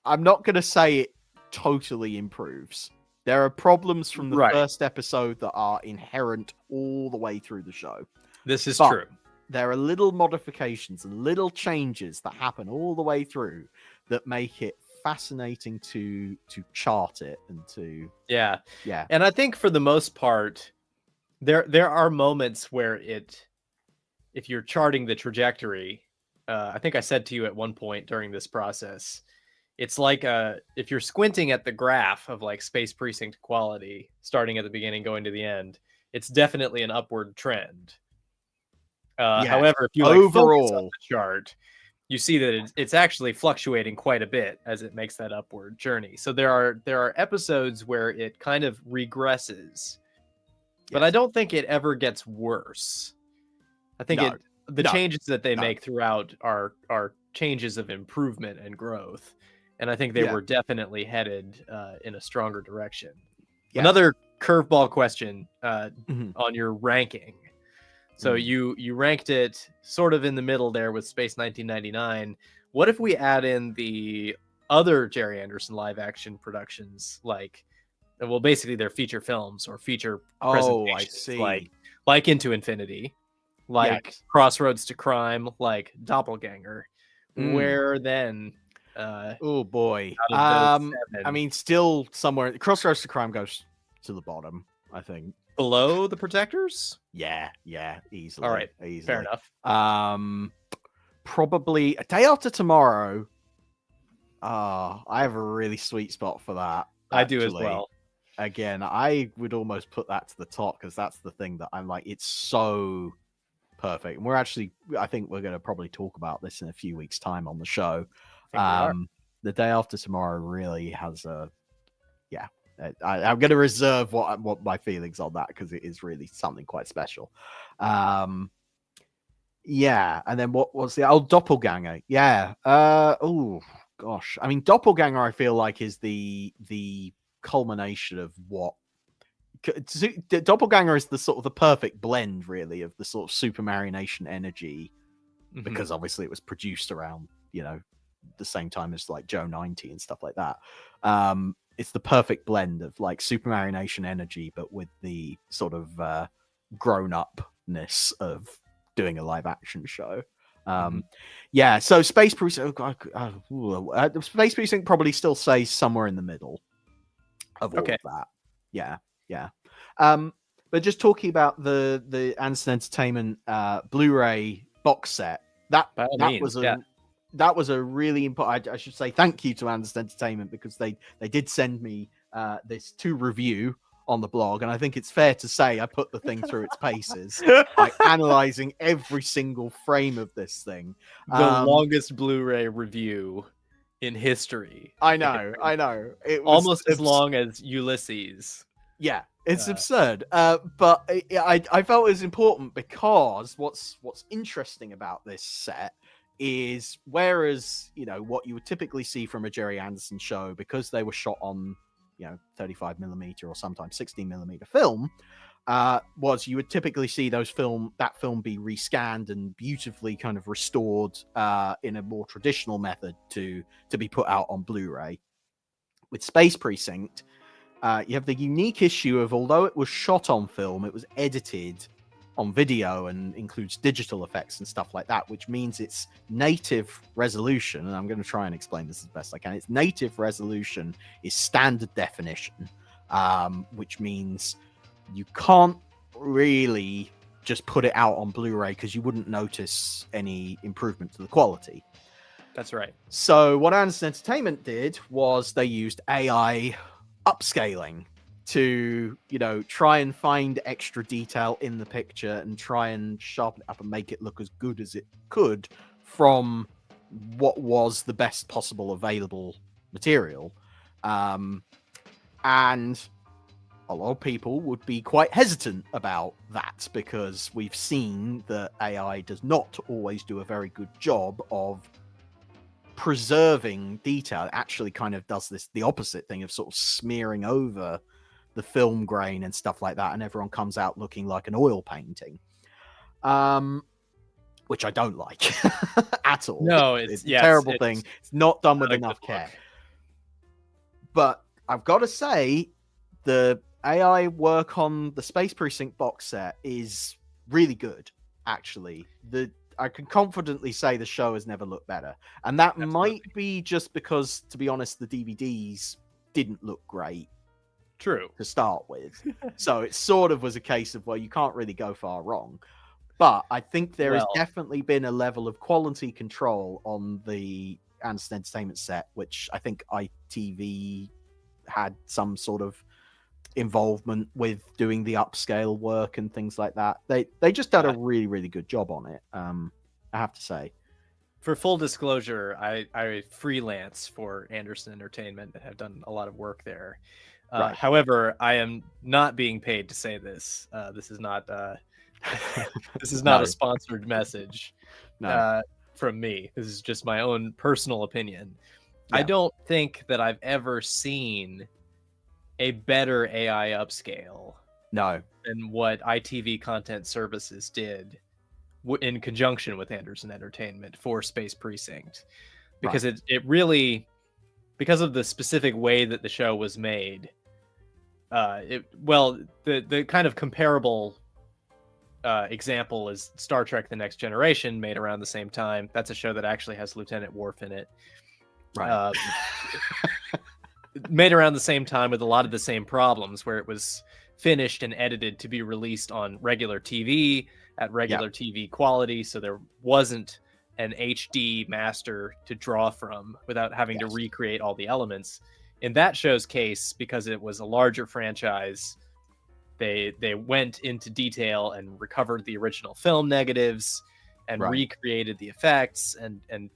I'm not going to say it totally improves. There are problems from the first episode that are inherent all the way through the show. This is true. There are little modifications and little changes that happen all the way through that make it fascinating to chart it and to yeah. And I think for the most part, there are moments where if you're charting the trajectory, I think I said to you at one point during this process, it's like if you're squinting at the graph of like Space Precinct quality, starting at the beginning, going to the end, it's definitely an upward trend. However, if you focus on the chart, you see that it's actually fluctuating quite a bit as it makes that upward journey. So there are episodes where it kind of regresses, but I don't think it ever gets worse. I think the changes that they make throughout are changes of improvement and growth. And I think they were definitely headed in a stronger direction. Yeah. Another curveball question on your ranking. So you ranked it sort of in the middle there with Space 1999. What if we add in the other Gerry Anderson live action productions, like, well, basically they're feature films or feature presentations, I see. like Into Infinity, like Crossroads to Crime, like Doppelganger. Where then? Oh boy. I mean, still somewhere. Crossroads to Crime goes to the bottom, I think. Below The Protectors? Yeah, easily. All right, easily. Fair enough. Probably A Day After Tomorrow. I have a really sweet spot for that. I do as well. Again, I would almost put that to the top, because that's the thing that I'm like, it's so perfect. And I think we're going to probably talk about this in a few weeks' time on the show. The Day After Tomorrow really has I'm going to reserve what my feelings on that, because it is really something quite special. And then what was the Doppelganger? Oh gosh, I mean, Doppelganger I feel like is the culmination of what Doppelganger is, the sort of the perfect blend really of the sort of Super Mario Nation energy, because obviously it was produced around the same time as like Joe 90 and stuff like that. It's the perfect blend of like Super Mario Nation energy, but with the sort of grown-upness of doing a live action show. Yeah, so Space Precinct, Space Precinct probably still stays somewhere in the middle of all of that. Yeah. But just talking about the Anderson Entertainment Blu-ray box set, that was a really important. I should say thank you to Anderson Entertainment, because they did send me this to review on the blog, and I think it's fair to say I put the thing through its paces by analyzing every single frame of this thing. The longest Blu-ray review in history. I know. It was almost as long as Ulysses. Yeah, it's absurd. But I felt it was important, because what's interesting about this set is, whereas, what you would typically see from a Gerry Anderson show, because they were shot on 35mm or sometimes 16mm film, was you would typically see that film be rescanned and beautifully kind of restored in a more traditional method to be put out on Blu-ray. With Space Precinct, you have the unique issue of, although it was shot on film, it was edited on video and includes digital effects and stuff like that, which means its native resolution, and I'm going to try and explain this as best I can, its native resolution is standard definition, which means you can't really just put it out on Blu-ray because you wouldn't notice any improvement to the quality. That's right. So what Anderson Entertainment did was they used AI upscaling to, try and find extra detail in the picture and try and sharpen it up and make it look as good as it could from what was the best possible available material. And a lot of people would be quite hesitant about that, because we've seen that AI does not always do a very good job of preserving detail. It actually kind of does the opposite thing of sort of smearing over the film grain and stuff like that, and everyone comes out looking like an oil painting, which I don't like at all. No, it's a terrible thing. It's not done with enough care. But I've got to say, the AI work on the Space Precinct box set is really good, actually. I can confidently say the show has never looked better. And that might be just because, to be honest, the DVDs didn't look great. True. To start with. So it sort of was a case of, well, you can't really go far wrong. But I think there has definitely been a level of quality control on the Anderson Entertainment set, which I think ITV had some sort of involvement with doing the upscale work and things like that. They just did a really, really good job on it, I have to say. For full disclosure, I freelance for Anderson Entertainment and have done a lot of work there. Right. However, I am not being paid to say this. This is not this is not a sponsored message from me. This is just my own personal opinion. Yeah. I don't think that I've ever seen a better AI upscale than what ITV Content Services did in conjunction with Anderson Entertainment for Space Precinct, because it really, because of the specific way that the show was made, the kind of comparable example is Star Trek: The Next Generation, made around the same time. That's a show that actually has Lieutenant Worf in it. Right. Made around the same time with a lot of the same problems, where it was finished and edited to be released on regular TV at regular TV quality. So there wasn't an HD master to draw from without having to recreate all the elements. In that show's case, because it was a larger franchise, they went into detail and recovered the original film negatives and recreated the effects and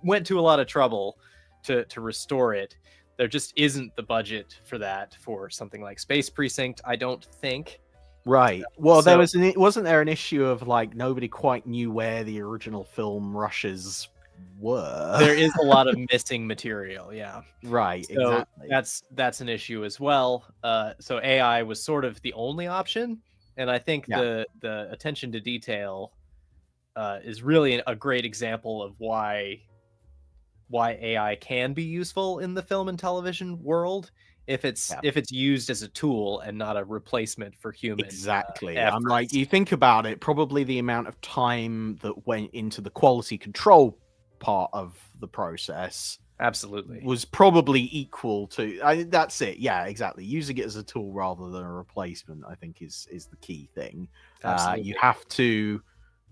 went to a lot of trouble to restore it. There just isn't the budget for that for something like Space Precinct, I don't think. Right. Well, wasn't there an issue of like nobody quite knew where the original film rushes were? There is a lot of missing material, yeah. Right, so exactly. That's an issue as well. So AI was sort of the only option, and I think the attention to detail is really a great example of why AI can be useful in the film and television world. if it's used as a tool and not a replacement for human. Exactly. Efforts. I'm like, you think about it, probably the amount of time that went into the quality control part of the process absolutely was probably equal to. That's it. Yeah, exactly. Using it as a tool rather than a replacement, I think, is the key thing. You have to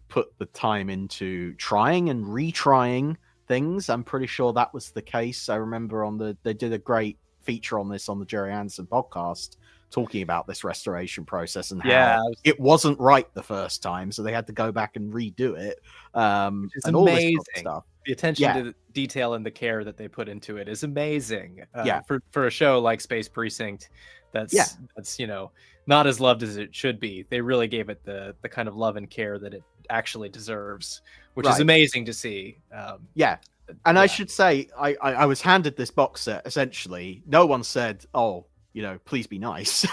put the time into trying and retrying things. I'm pretty sure that was the case. I remember they did a great feature on this on the Gerry Anderson podcast, talking about this restoration process and how it wasn't right the first time, so they had to go back and redo it. It's and amazing. All this sort of stuff. The attention to the detail and the care that they put into it is amazing. For a show like Space Precinct, that's not as loved as it should be. They really gave it the kind of love and care that it actually deserves, which is amazing to see. I should say, I was handed this box set. Essentially, no one said, "Oh, please be nice."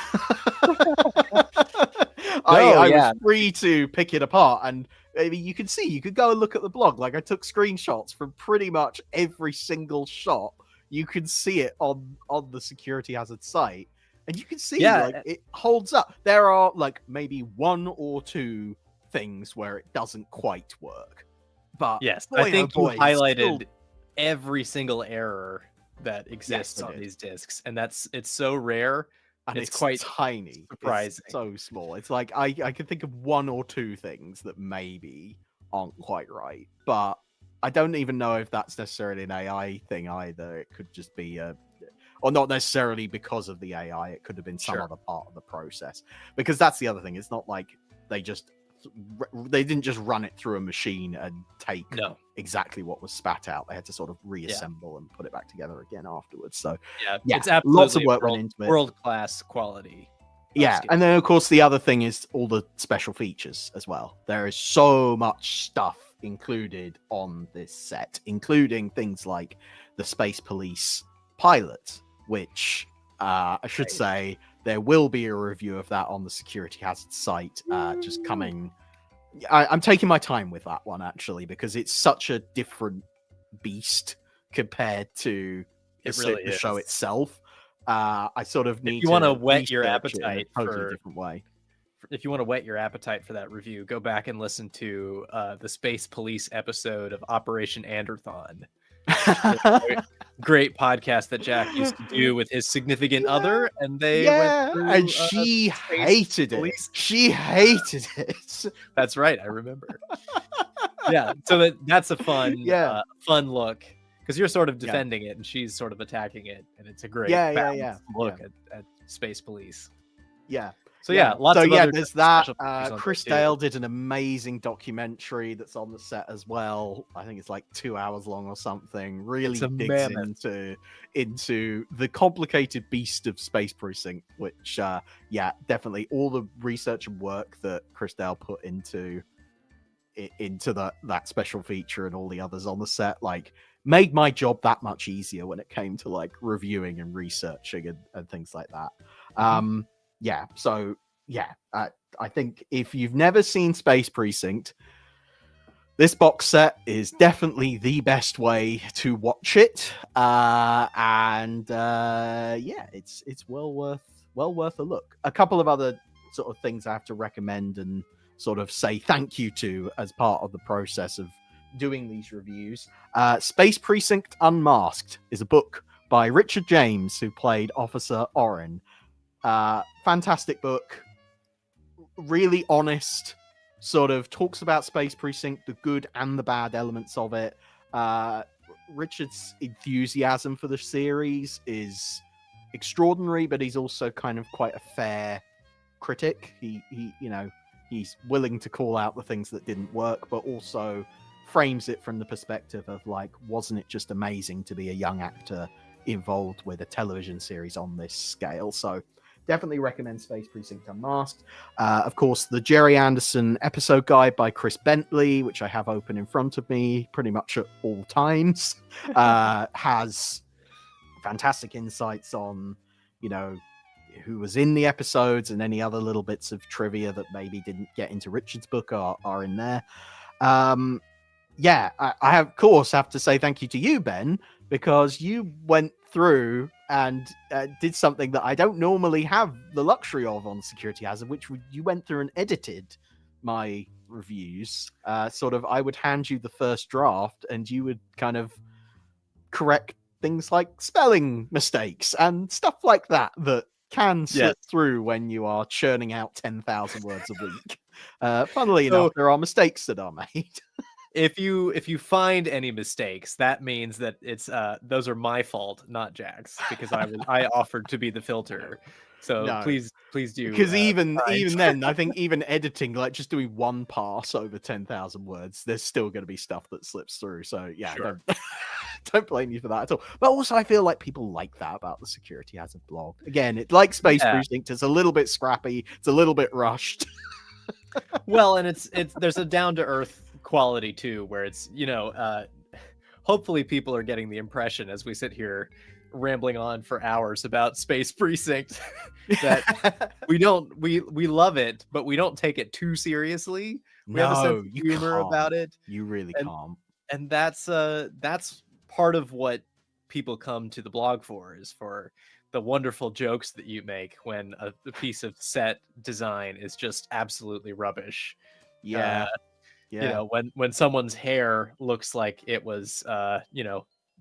I was free to pick it apart, and you could see, you could go and look at the blog. Like, I took screenshots from pretty much every single shot. You can see it on the Security Hazard site, and you can see it holds up. There are like maybe one or two things where it doesn't quite work, but I think you highlighted every single error that exists on these discs, and it's so rare. And it's quite tiny. Surprising. It's so small. It's like I can think of one or two things that maybe aren't quite right, but I don't even know if that's necessarily an AI thing either. It could just be or not necessarily because of the AI. It could have been some other part of the process. Because that's the other thing. It's not like they didn't just run it through a machine and take exactly what was spat out. They had to sort of reassemble and put it back together again afterwards. So it's absolutely lots of work went into it. World-class quality. And then of course the other thing is all the special features as well. There is so much stuff included on this set, including things like the Space Police pilot, which I should say there will be a review of that on the Security Hazard site, just coming. I'm taking my time with that one, actually, because it's such a different beast compared to the show itself. I sort of need to want to whet your appetite for a different way. If you want to whet your appetite for that review, go back and listen to the Space Police episode of Operation Anderthon. Great podcast that Jack used to do with his significant other, and they went through, and she hated it. She hated it. That's right, I remember. So that's a fun look, because you're sort of defending it and she's sort of attacking it, and it's a great look at Space Police. Lots of other there's that. Chris Dale did an amazing documentary that's on the set as well. I think it's like 2 hours long or something. Really digs into the complicated beast of Space Precinct, which definitely all the research and work that Chris Dale put into that special feature and all the others on the set, like, made my job that much easier when it came to like reviewing and researching and things like that. I think if you've never seen Space Precinct, this box set is definitely the best way to watch it. It's well worth a look. A couple of other sort of things I have to recommend and sort of say thank you to as part of the process of doing these reviews. Space Precinct Unmasked is a book by Richard James, who played Officer Oren. Fantastic book, really honest, sort of talks about Space Precinct, the good and the bad elements of it. Richard's enthusiasm for the series is extraordinary, but he's also kind of quite a fair critic. He's willing to call out the things that didn't work, but also frames it from the perspective of like, wasn't it just amazing to be a young actor involved with a television series on this scale? So definitely recommend Space Precinct Unmasked. Of course, the Gerry Anderson episode guide by Chris Bentley, which I have open in front of me pretty much at all times, has fantastic insights on, who was in the episodes, and any other little bits of trivia that maybe didn't get into Richard's book are in there. I of course have to say thank you to you, Ben, because you went through and did something that I don't normally have the luxury of on Security Hazard, which you went through and edited my reviews. Sort of, I would hand you the first draft, and you would kind of correct things like spelling mistakes and stuff like that can slip through when you are churning out 10,000 words a week. Funnily enough, there are mistakes that are made. If you find any mistakes, that means that it's those are my fault, not Jack's, because I offered to be the filter. So No. please do. Because even then, I think even editing, like just doing one pass over 10,000 words, there's still going to be stuff that slips through. So yeah, Sure. don't blame you for that at all. But also, I feel like people like that about the Security Hazard blog. Again, it's like Space Precinct. It's a little bit scrappy. It's a little bit rushed. Well, and it's there's a down to earth quality too, where it's hopefully people are getting the impression as we sit here rambling on for hours about Space Precinct that we love it, but we don't take it too seriously. We have a sense of humor about it. You really can't. And that's part of what people come to the blog for, is for the wonderful jokes that you make when a piece of set design is just absolutely rubbish. Yeah. When someone's hair looks like it was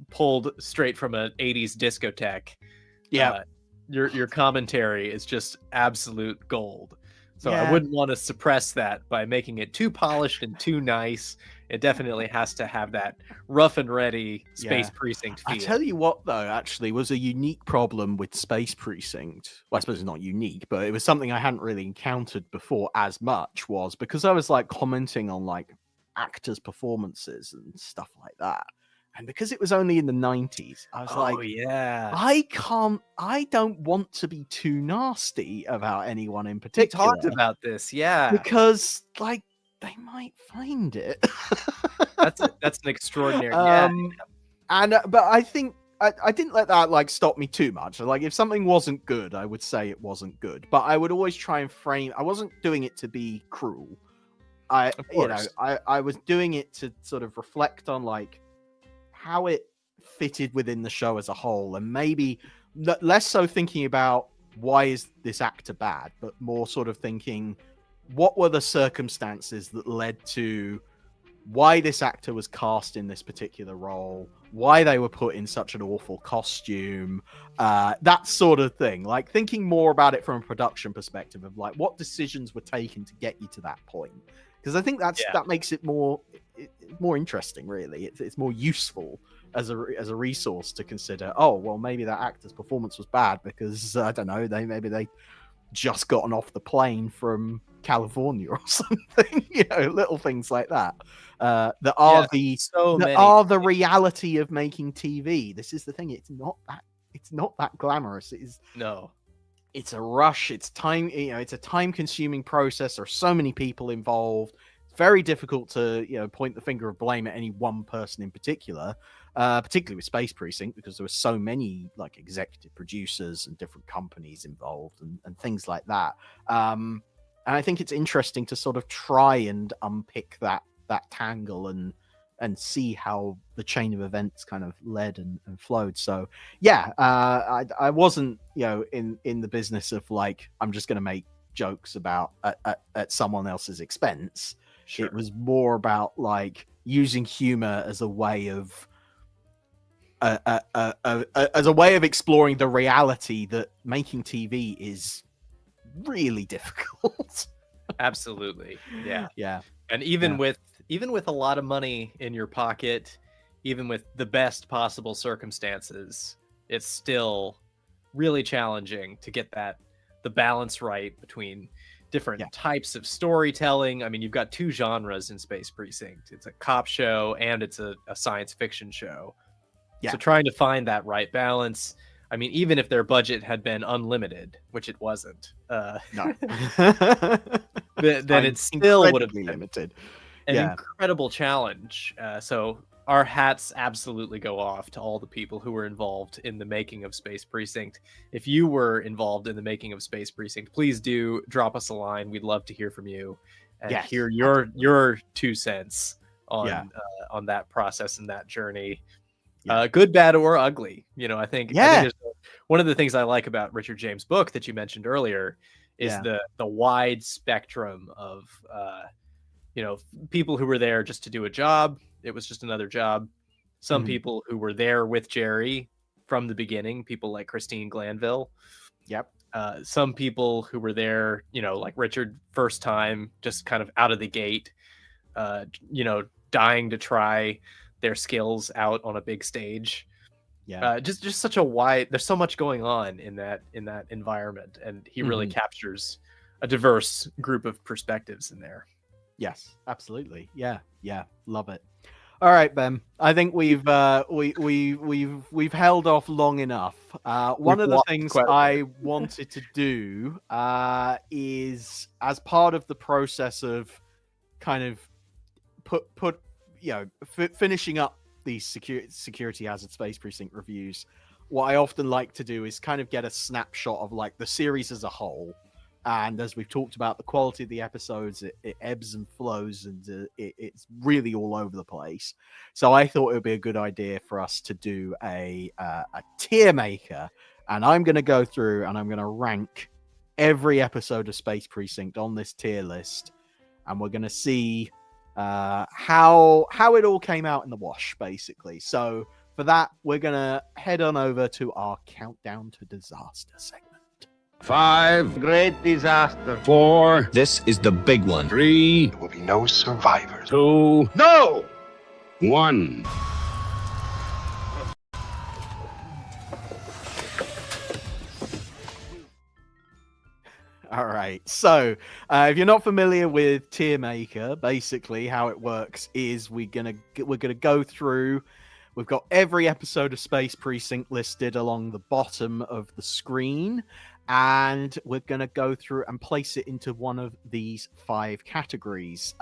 pulled straight from an 80s discotheque. Your commentary is just absolute gold. So I wouldn't want to suppress that by making it too polished and too nice. It definitely has to have that rough and ready Space Precinct feel. I tell you what, though, actually was a unique problem with Space Precinct. Well, I suppose it's not unique, but it was something I hadn't really encountered before as much, was because I was like commenting on like actors' performances and stuff like that. And because it was only in the 90s, I was I don't want to be too nasty about anyone in particular. We talked about this, because like they might find it. That's an extraordinary. But I think I didn't let that like stop me too much. Like if something wasn't good, I would say it wasn't good. But I would always try and frame. I wasn't doing it to be cruel. I was doing it to sort of reflect on like how it fitted within the show as a whole, and maybe less so thinking about why is this actor bad, but more sort of thinking what were the circumstances that led to why this actor was cast in this particular role, why they were put in such an awful costume, that sort of thing. Like thinking more about it from a production perspective of like what decisions were taken to get you to that point. Because I think that makes it more interesting, really. It's more useful as a resource to consider. Oh, well, maybe that actor's performance was bad because I don't know. Maybe they just gotten off the plane from California or something. Little things like that. That are the reality of making TV. This is the thing. It's not that glamorous. It is no. It's a rush. It's time. It's a time-consuming process. There are so many people involved. It's very difficult to point the finger of blame at any one person in particular. Particularly with Space Precinct, because there were so many like executive producers and different companies involved and things like that. And I think it's interesting to sort of try and unpick that tangle and see how the chain of events kind of led and flowed. So I wasn't in the business of like I'm just going to make jokes about at someone else's expense. Sure. It was more about like using humor as a way of exploring the reality that making TV is really difficult. Absolutely. Yeah. And even with a lot of money in your pocket, even with the best possible circumstances, it's still really challenging to get the balance right between different types of storytelling. I mean, you've got two genres in Space Precinct. It's a cop show and it's a science fiction show. Yeah. So trying to find that right balance. I mean, even if their budget had been unlimited, which it wasn't, no, then it still would have been limited. An incredible challenge. So our hats absolutely go off to all the people who were involved in the making of Space Precinct. If you were involved in the making of Space Precinct, please do drop us a line. We'd love to hear from you and hear your 2 cents on that process and that journey. Good, bad, or ugly. I think there's one of the things I like about Richard James' book that you mentioned earlier is the wide spectrum of people who were there just to do a job. It was just another job. Some people who were there with Gerry from the beginning, people like Christine Glanville. Yep. Some people who were there, like Richard, first time, just kind of out of the gate, dying to try their skills out on a big stage. Yeah. Just such a wide. There's so much going on in that environment, and he really captures a diverse group of perspectives in there. Yes, absolutely. Yeah, love it. All right, Ben. I think we've held off long enough. One of the things I wanted to do is, as part of the process of kind of finishing up these security hazard space precinct reviews, what I often like to do is kind of get a snapshot of like the series as a whole. And as we've talked about, the quality of the episodes, it ebbs and flows, and it's really all over the place. So I thought it would be a good idea for us to do a tier maker. And I'm going to go through and I'm going to rank every episode of Space Precinct on this tier list. And we're going to see how it all came out in the wash, basically. So for that, we're going to head on over to our Countdown to Disaster segment. 5, great disaster. 4, this is the big one. 3, there will be no survivors. 2, no! 1. All right. So, if you're not familiar with Tier Maker, basically how it works is we're gonna go through. We've got every episode of Space Precinct listed along the bottom of the screen, and we're going to go through and place it into one of these 5 categories,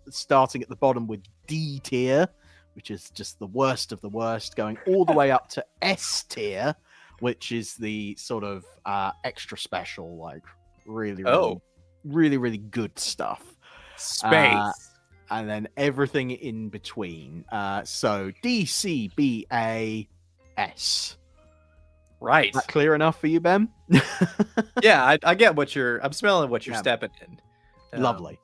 starting at the bottom with D tier, which is just the worst of the worst, going all the way up to S tier, which is the sort of extra special, like really good stuff. Space. And then everything in between. So D, C, B, A, S. Right. Is that clear enough for you, Ben? Yeah, I get I'm smelling what you're stepping in. Lovely.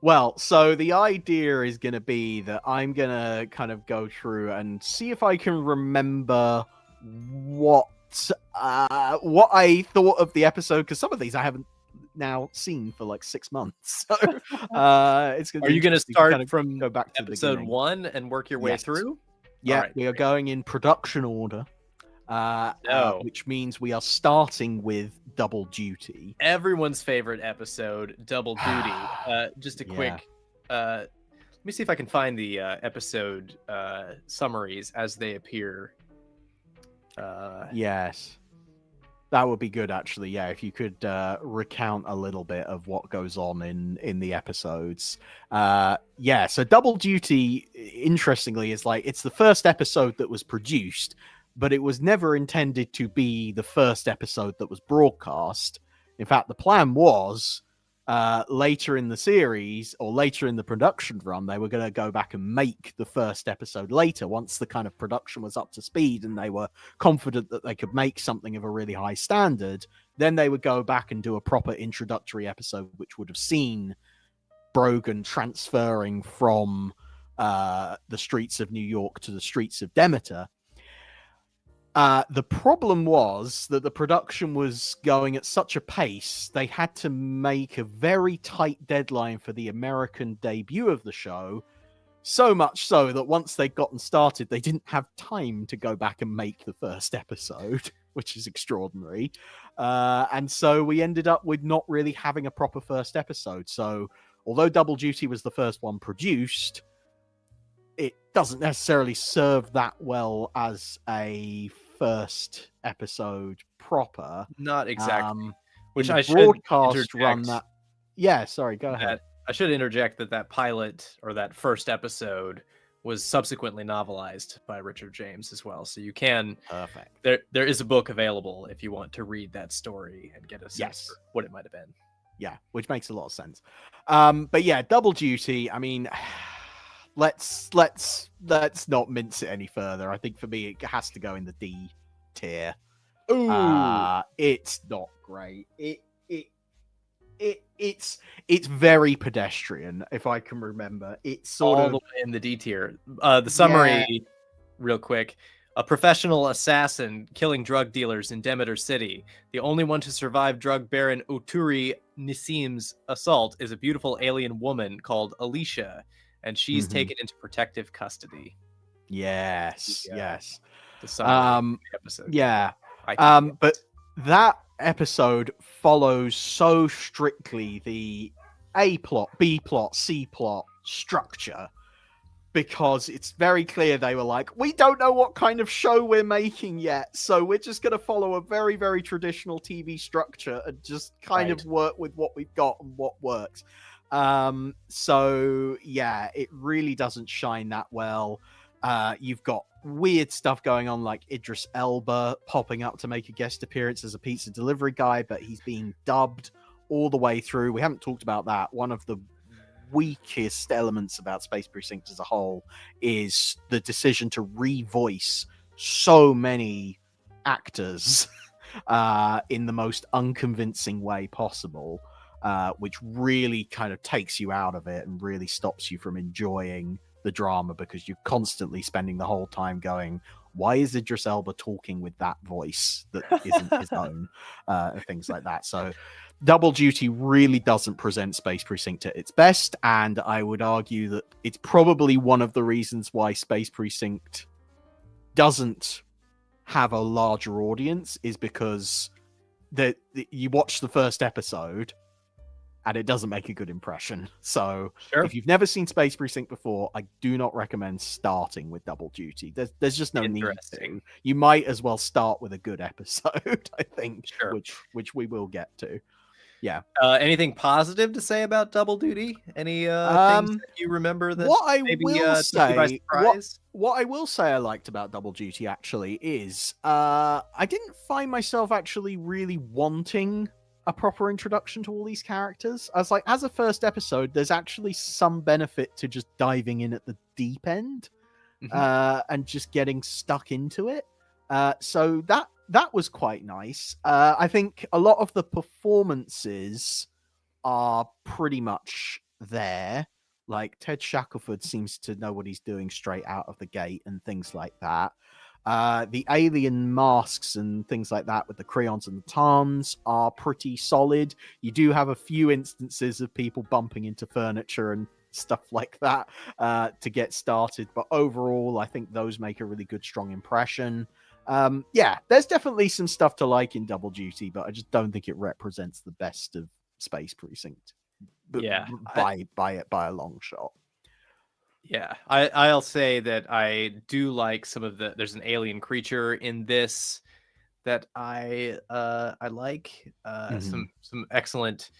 Well, so the idea is going to be that I'm going to kind of go through and see if I can remember what I thought of the episode, because some of these I haven't now seen for like 6 months. So it's going to Are you going to start kind of from go back to episode 1 and work your way through? Yeah, right, we are going in production order. Which means we are starting with Double Duty. Everyone's favorite episode, Double Duty. Just a quick let me see if I can find the episode summaries as they appear. Yes, that would be good, actually. Yeah, if you could recount a little bit of what goes on in the episodes. So Double Duty, interestingly, is like it's the first episode that was produced, but it was never intended to be the first episode that was broadcast. In fact, the plan was later in the series or later in the production run, they were going to go back and make the first episode later once the kind of production was up to speed and they were confident that they could make something of a really high standard. Then they would go back and do a proper introductory episode, which would have seen Brogan transferring from the streets of New York to the streets of Demeter. The problem was that the production was going at such a pace, they had to make a very tight deadline for the American debut of the show, so much so that once they'd gotten started, they didn't have time to go back and make the first episode, which is extraordinary. And so we ended up with not really having a proper first episode. So although Double Duty was the first one produced, it doesn't necessarily serve that well as a first episode proper. Not exactly. Which I should broadcast run that. Yeah, sorry, go ahead. I should interject that pilot or that first episode was subsequently novelized by Richard James as well. So you can perfect. There is a book available if you want to read that story and get a sense for what it might have been. Yeah, which makes a lot of sense. But yeah, Double Duty, I mean, let's not mince it any further. I think for me it has to go in the D tier. Ooh. It's not great. It's very pedestrian, if I can remember. It's sort All of the way in the D tier. The summary, real quick. A professional assassin killing drug dealers in Demeter City. The only one to survive drug baron Oturi Nissim's assault is a beautiful alien woman called Alicia, and she's taken into protective custody. yes. The summary of the episode. Yeah. ITV. But that episode follows so strictly the A plot, B plot, C plot structure, because it's very clear they were like, we don't know what kind of show we're making yet, so we're just going to follow a very, very traditional TV structure and just kind of work with what we've got and what works. So yeah, it really doesn't shine that well. You've got weird stuff going on, like Idris Elba popping up to make a guest appearance as a pizza delivery guy, but he's being dubbed all the way through. We haven't talked about that. One of the weakest elements about Space Precinct as a whole is the decision to revoice so many actors in the most unconvincing way possible, which really kind of takes you out of it and really stops you from enjoying the drama, because you're constantly spending the whole time going, why is Idris Elba talking with that voice that isn't his own, and things like that. So Double Duty really doesn't present Space Precinct at its best, and I would argue that it's probably one of the reasons why Space Precinct doesn't have a larger audience, is because you watch the first episode and it doesn't make a good impression. So if you've never seen Space Precinct before, I do not recommend starting with Double Duty. There's just no need to. You might as well start with a good episode, I think, which we will get to. Yeah. Anything positive to say about Double Duty? Any things that you remember that what I maybe will say, by surprise? What I will say I liked about Double Duty actually is I didn't find myself actually really wanting a proper introduction to all these characters. I was like, as a first episode, there's actually some benefit to just diving in at the deep end and just getting stuck into it. So that was quite nice. I think a lot of the performances are pretty much there. Like Ted Shackelford seems to know what he's doing straight out of the gate and things like that. The alien masks and things like that with the crayons and the tarns are pretty solid. You do have a few instances of people bumping into furniture and stuff like that to get started. But overall, I think those make a really good, strong impression. Yeah, there's definitely some stuff to like in Double Duty, but I just don't think it represents the best of Space Precinct. By a long shot. Yeah, I'll say that I do like some of there's an alien creature in this that I like. Some excellent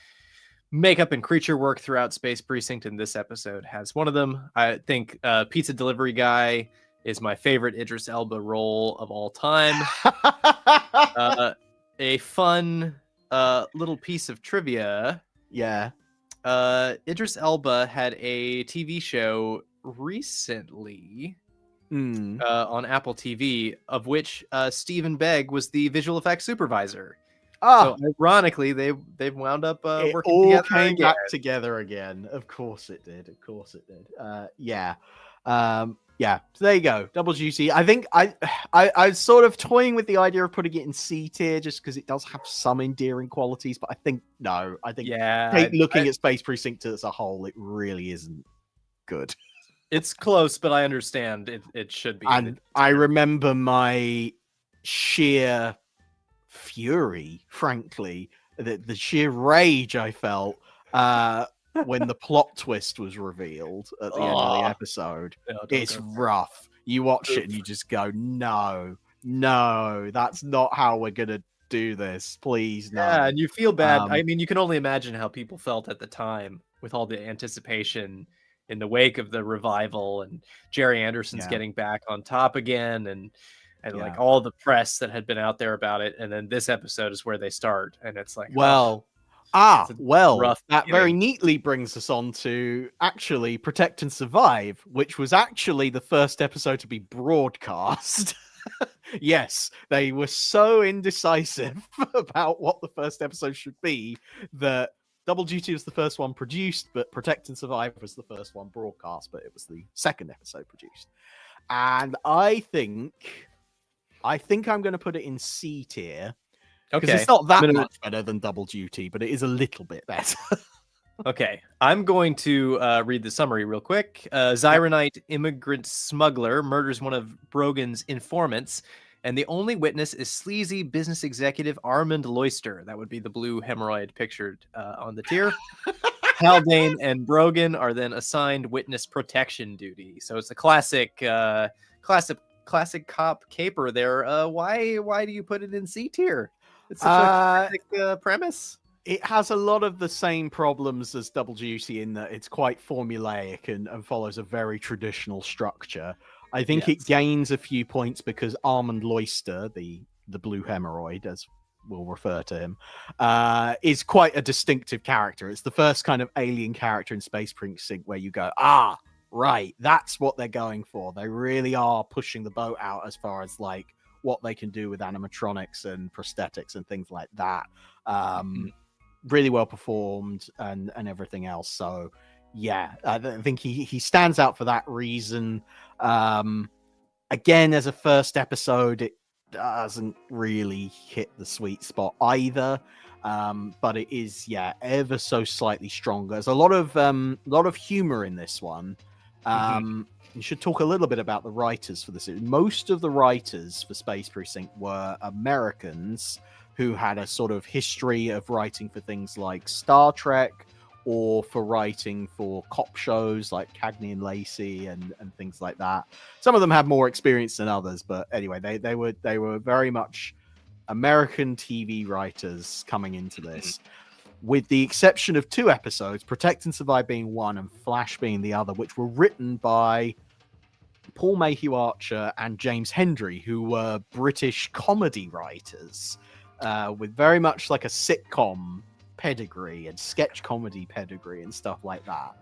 makeup and creature work throughout Space Precinct, and this episode has one of them. I think Pizza Delivery Guy is my favorite Idris Elba role of all time. A fun little piece of trivia. Yeah. Idris Elba had a TV show recently on Apple TV, of which Stephen Begg was the visual effects supervisor. So ironically, they've wound up working together. It all came back together again. Of course it did. Yeah. Yeah. So there you go. Double Duty. I think I was sort of toying with the idea of putting it in C tier just because it does have some endearing qualities, but I think looking at Space Precinct as a whole, it really isn't good. It's close, but I understand it should be. And I remember my sheer fury, frankly, the sheer rage I felt when the plot twist was revealed at the end of the episode. It's rough. You watch it and you just go, no, that's not how we're going to do this. Please, no. Yeah, and you feel bad. I mean, you can only imagine how people felt at the time with all the anticipation in the wake of the revival and Gerry Anderson's getting back on top again and like all the press that had been out there about it. And then this episode is where they start. And it's like, that very neatly brings us on to actually Protect and Survive, which was actually the first episode to be broadcast. Yes, they were so indecisive about what the first episode should be that Double Duty was the first one produced, but Protect and Survive was the first one broadcast, but it was the second episode produced. And I think I'm going to put it in C tier. Because Okay. it's not that much better than Double Duty, but it is a little bit better. Okay, I'm going to read the summary real quick. Zyronite immigrant smuggler murders one of Brogan's informants, and the only witness is sleazy business executive Armand Loyster. That would be the blue hemorrhoid pictured on the tier. Haldane and Brogan are then assigned witness protection duty. So it's a classic cop caper there. Why do you put it in C tier? It's such a classic premise. It has a lot of the same problems as Double Duty in that it's quite formulaic and follows a very traditional structure. I think it gains a few points because Armand Loyster, the blue hemorrhoid, as we'll refer to him, is quite a distinctive character. It's the first kind of alien character in Space Precinct where you go, right, that's what they're going for. They really are pushing the boat out as far as like what they can do with animatronics and prosthetics and things like that. Really well performed and everything else. So yeah, I think he stands out for that reason. Again, as a first episode, it doesn't really hit the sweet spot either. But it is, ever so slightly stronger. There's a lot of humor in this one. You should talk a little bit about the writers for this. Most of the writers for Space Precinct were Americans who had a sort of history of writing for things like Star Trek or for writing for cop shows like Cagney and Lacey and things like that. Some of them had more experience than others, but anyway, they were very much American TV writers coming into this. With the exception of 2 episodes, Protect and Survive being one and Flash being the other, which were written by Paul Mayhew Archer and James Hendry, who were British comedy writers with very much like a sitcom pedigree and sketch comedy pedigree and stuff like that.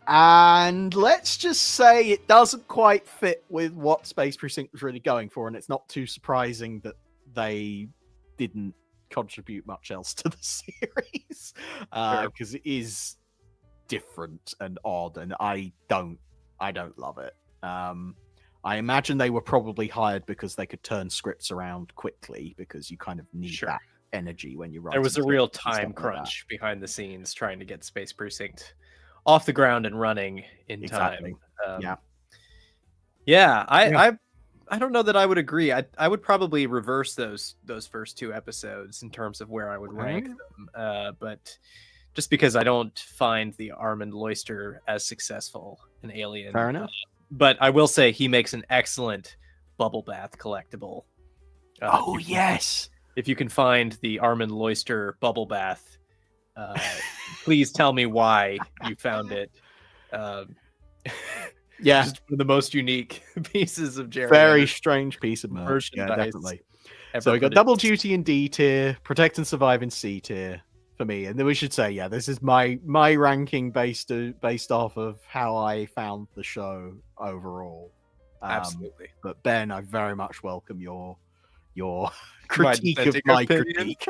And let's just say it doesn't quite fit with what Space Precinct was really going for, and it's not too surprising that they didn't contribute much else to the series because it is different and odd, and I don't love it. I imagine they were probably hired because they could turn scripts around quickly because you kind of need that energy when you write. There was a real time crunch behind the scenes trying to get Space Precinct off the ground and running in time. I don't know that I would agree. I would probably reverse those first 2 episodes in terms of where I would rank them. But just because I don't find the Armand Loyster as successful an alien. Fair enough. But I will say he makes an excellent bubble bath collectible. Yes. If you can find the Armand Loyster bubble bath, please tell me why you found it. Just one of the most unique pieces of Gerry. Very strange piece of merch. Yeah, definitely. So we got Double Duty in D tier, Protect and Survive in C tier for me. And then we should say, this is my ranking based off of how I found the show overall. Absolutely. But Ben, I very much welcome your critique of my critique.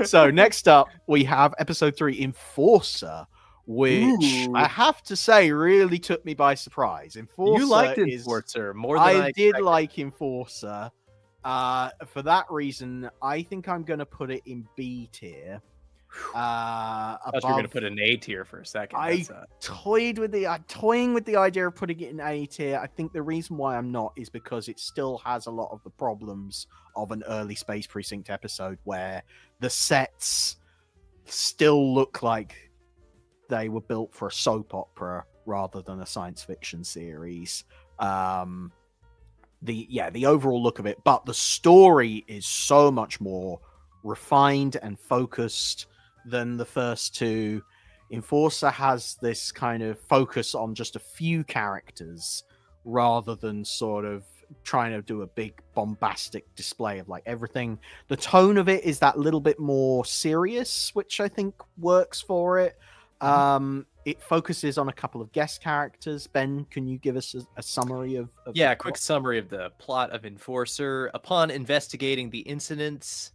So next up, we have episode 3, Enforcer, which I have to say really took me by surprise. Enforcer, you liked Enforcer more than I did like Enforcer. For that reason, I think I'm going to put it in B tier. I thought you were going to put it in A tier for a second. Toying with the idea of putting it in A tier. I think the reason why I'm not is because it still has a lot of the problems of an early Space Precinct episode where the sets still look like they were built for a soap opera rather than a science fiction series. The overall look of it, but the story is so much more refined and focused than the first 2. Enforcer has this kind of focus on just a few characters rather than sort of trying to do a big bombastic display of like everything. The tone of it is that little bit more serious, which I think works for it. it focuses on a couple of guest characters. Ben, can you give us a summary of Yeah, the a quick plot? summary of the plot of Enforcer. Upon investigating the incidents,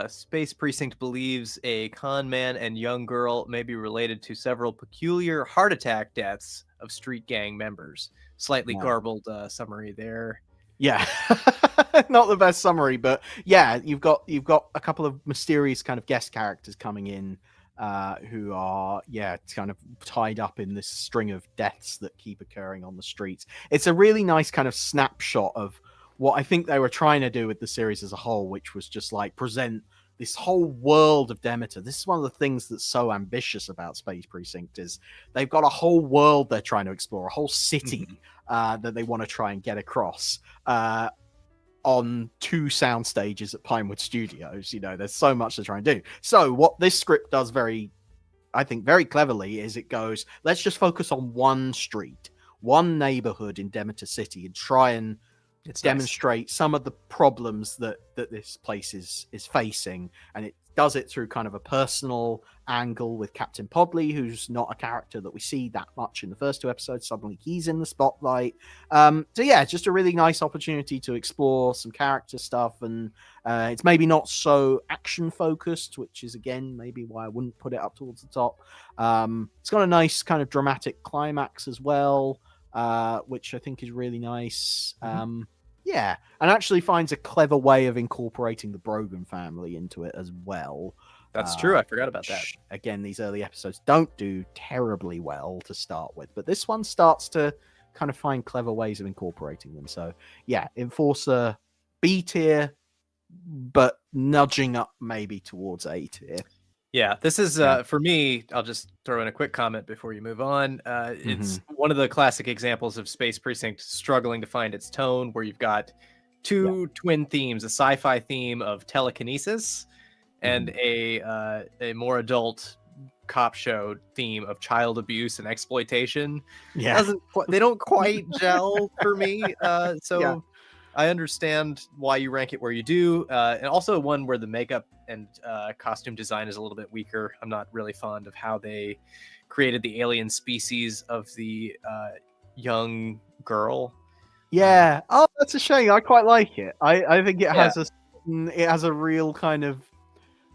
Space Precinct believes a con man and young girl may be related to several peculiar heart attack deaths of street gang members. Slightly Yeah. garbled summary there. Yeah, not the best summary, but yeah, you've got a couple of mysterious kind of guest characters coming in who are kind of tied up in this string of deaths that keep occurring on the streets. It's a really nice kind of snapshot of what I think they were trying to do with the series as a whole, which was just like present this whole world of Demeter. This is one of the things that's so ambitious about Space Precinct is they've got a whole world they're trying to explore, a whole city that they want to try and get across on 2 sound stages at Pinewood Studios. You know, there's so much they're trying to do. So what this script does very cleverly is it goes, let's just focus on one street, one neighborhood in Demeter City and try and demonstrate some of the problems that this place is facing. And it does it through kind of a personal angle with Captain Podley, who's not a character that we see that much in the first 2 episodes. Suddenly he's in the spotlight. So yeah, it's just a really nice opportunity to explore some character stuff, and it's maybe not so action focused, which is again maybe why I wouldn't put it up towards the top. It's got a nice kind of dramatic climax as well, which I think is really nice. Yeah, and actually finds a clever way of incorporating the Brogan family into it as well. That's true. I forgot about that. Again, these early episodes don't do terribly well to start with, but this one starts to kind of find clever ways of incorporating them. So yeah, Enforcer B tier, but nudging up maybe towards A tier. Yeah, this is for me. I'll just throw in a quick comment before you move on. It's one of the classic examples of Space Precinct struggling to find its tone, where you've got 2 twin themes: a sci-fi theme of telekinesis and a more adult cop show theme of child abuse and exploitation. Yeah, they don't quite gel for me. So I understand why you rank it where you do, and also one where the makeup and costume design is a little bit weaker. I'm not really fond of how they created the alien species of the young girl. Yeah. Oh, that's a shame. I quite like it. I think it has a real kind of.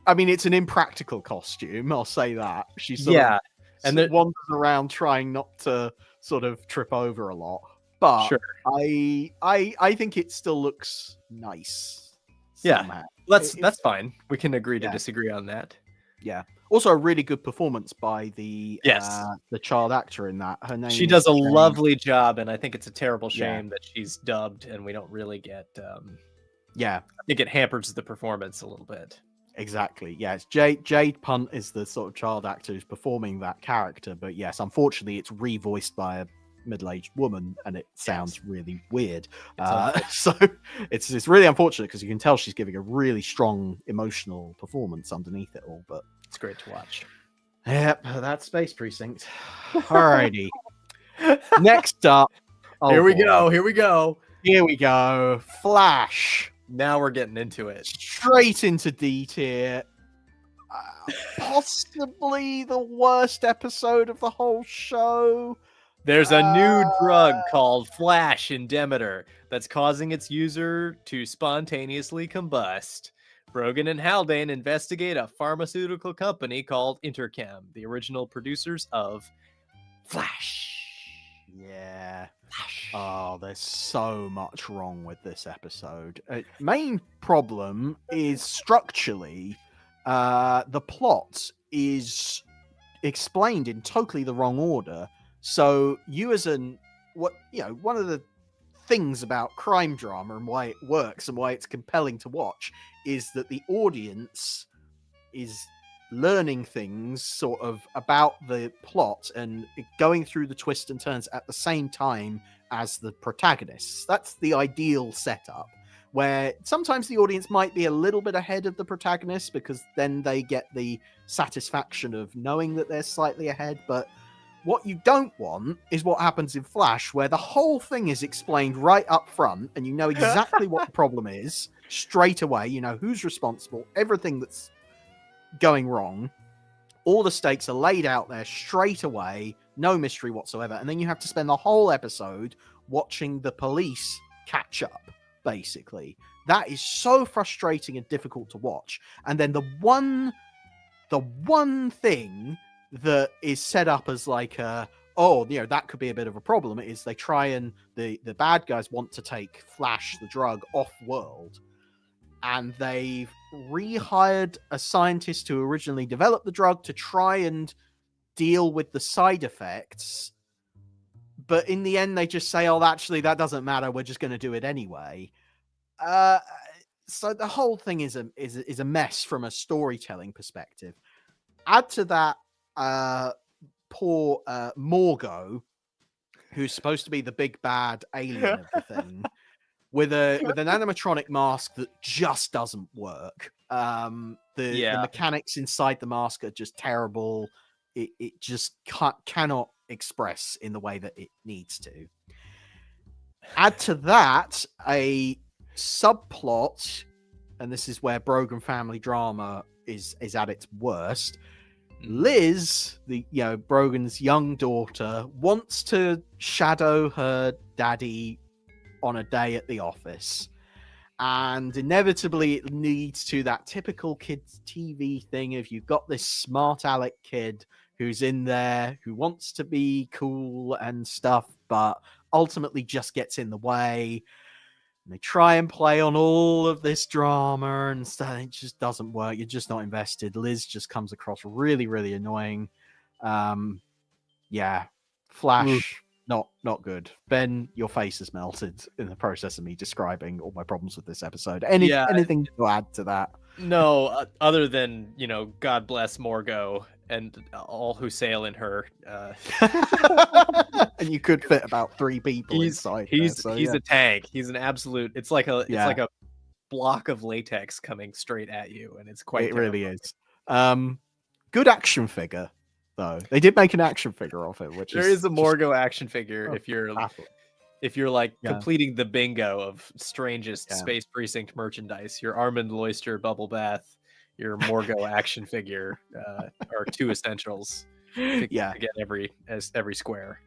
I mean, it's an impractical costume. I'll say that. She's and then wanders around trying not to sort of trip over a lot. But I think it still looks nice. Somehow. That's fine. We can agree to disagree on that. Yeah. Also, a really good performance by the child actor in that. Her name. She does a lovely job, and I think it's a terrible shame that she's dubbed, and we don't really get. I think it hampers the performance a little bit. Exactly. Yes, Jade Punt is the sort of child actor who's performing that character, but yes, unfortunately, it's revoiced by a middle-aged woman, and it sounds really weird. So it's really unfortunate because you can tell she's giving a really strong emotional performance underneath it all. But it's great to watch. Yep, that's Space Precinct. Alrighty. Next up, here we go. Flash. Now we're getting into it. Straight into D tier. Possibly the worst episode of the whole show. There's a new drug called Flash in Demeter that's causing its user to spontaneously combust. Brogan and Haldane investigate a pharmaceutical company called Interchem, the original producers of Flash. Yeah. Oh, there's so much wrong with this episode. Main problem is structurally, the plot is explained in totally the wrong order. So you as one of the things about crime drama and why it works and why it's compelling to watch is that the audience is learning things sort of about the plot and going through the twists and turns at the same time as the protagonists. That's the ideal setup, where sometimes the audience might be a little bit ahead of the protagonist because then they get the satisfaction of knowing that they're slightly ahead. But what you don't want is what happens in Flash, where the whole thing is explained right up front and you know exactly what the problem is straight away. You know who's responsible, everything that's going wrong, All the stakes are laid out there straight away, no mystery whatsoever. And then you have to spend the whole episode watching the police catch up, basically. That is so frustrating and difficult to watch. And then the one thing that is set up as like that could be a bit of a problem is they try and the bad guys want to take Flash, the drug, off world. And they've rehired a scientist who originally developed the drug to try and deal with the side effects. But in the end, they just say, oh, actually, that doesn't matter. We're just going to do it anyway. So the whole thing is a mess from a storytelling perspective. Add to that poor Morgo, who's supposed to be the big bad alien of the thing. With an animatronic mask that just doesn't work. The mechanics inside the mask are just terrible. It just cannot express in the way that it needs to. Add to that a subplot, and this is where Brogan family drama is at its worst. Liz, Brogan's young daughter, wants to shadow her daddy on a day at the office, and inevitably it leads to that typical kids TV thing of you've got this smart aleck kid who's in there who wants to be cool and stuff, but ultimately just gets in the way. And they try and play on all of this drama and stuff. It just doesn't work. You're just not invested. Liz just comes across really, really annoying. Flash, not good. Ben, your face has melted in the process of me describing all my problems with this episode. Anything to add to that? No, other than, God bless Morgo and all who sail in her. And you could fit about 3 people inside. He's a tank. He's an absolute. It's like a block of latex coming straight at you, and it's quite. It really is. Good action figure, though. They did make an action figure of it, which there is a Morgo action figure. Awful. If you're completing the bingo of strangest Space Precinct merchandise, your Armand Loister bubble bath, your Morgo action figure are 2 essentials. To get every square.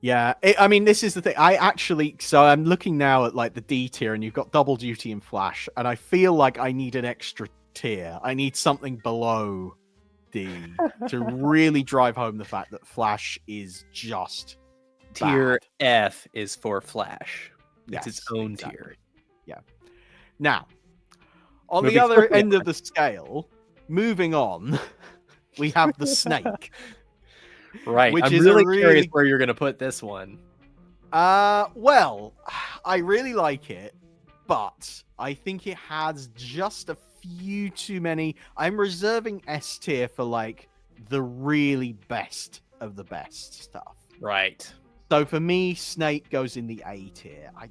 Yeah, this is the thing. I'm looking now at the D tier, and you've got Double Duty and Flash, and I feel like I need an extra tier. I need something below D to really drive home the fact that Flash is just tier bad. F is for Flash. It's its own tier. Yeah. Now, on the other end of the scale, moving on, we have the Snake. Right. Which I'm is really curious where you're going to put this one. Well, I really like it, but I think it has just a few too many. I'm reserving S tier for the really best of the best stuff. Right. So for me, Snake goes in the A tier. I'm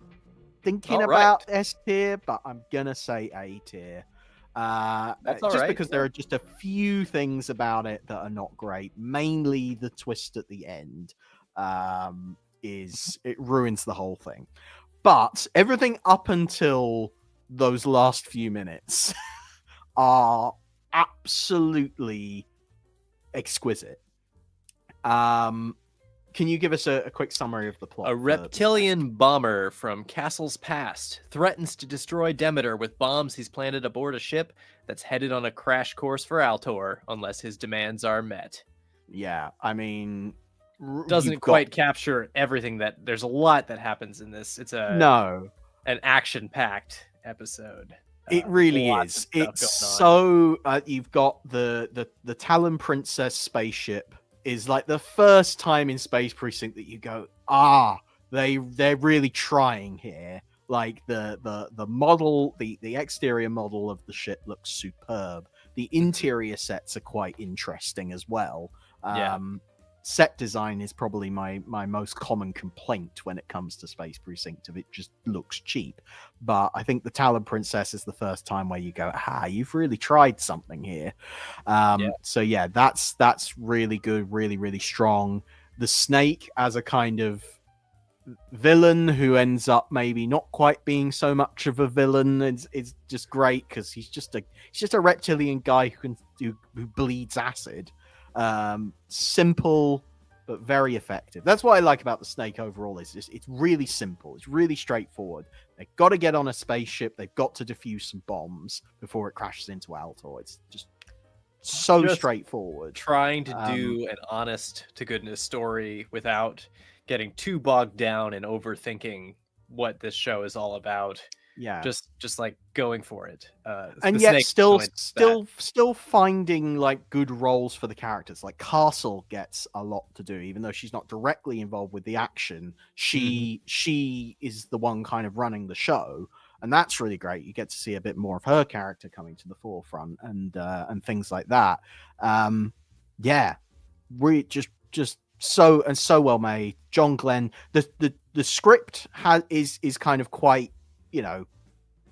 thinking about S tier, but I'm gonna say A tier. That's just because there are just a few things about it that are not great. Mainly the twist at the end it ruins the whole thing. But everything up until those last few minutes are absolutely exquisite. Can you give us a quick summary of the plot? A reptilian bomber from Castle's past threatens to destroy Demeter with bombs he's planted aboard a ship that's headed on a crash course for Altor unless his demands are met. Yeah, doesn't quite capture everything there's a lot that happens in this. It's an action-packed episode. It really is. It's so you've got the Talon Princess spaceship is the first time in Space Precinct that you go, they're really trying here. The model, the exterior model of the ship looks superb. The interior sets are quite interesting as well. Set design is probably my most common complaint when it comes to Space Precinct. It just looks cheap. But I think the Talon Princess is the first time where you go, you've really tried something here. So yeah, that's really good, really, really strong. The Snake as a kind of villain who ends up maybe not quite being so much of a villain is just great because he's just a reptilian guy who bleeds acid. Simple but very effective. That's what I like about the Snake overall. Is just it's really simple. It's really straightforward. They've got to get on a spaceship. They've got to defuse some bombs before it crashes into Altor. It's just so straightforward. Trying to do an honest to goodness story without getting too bogged down and overthinking what this show is all about. Yeah, just like going for it, and yet still finding like good roles for the characters. Like Castle gets a lot to do, even though she's not directly involved with the action. She is the one kind of running the show, and that's really great. You get to see a bit more of her character coming to the forefront, and things like that. We just so well made. John Glenn, the script is kind of quite,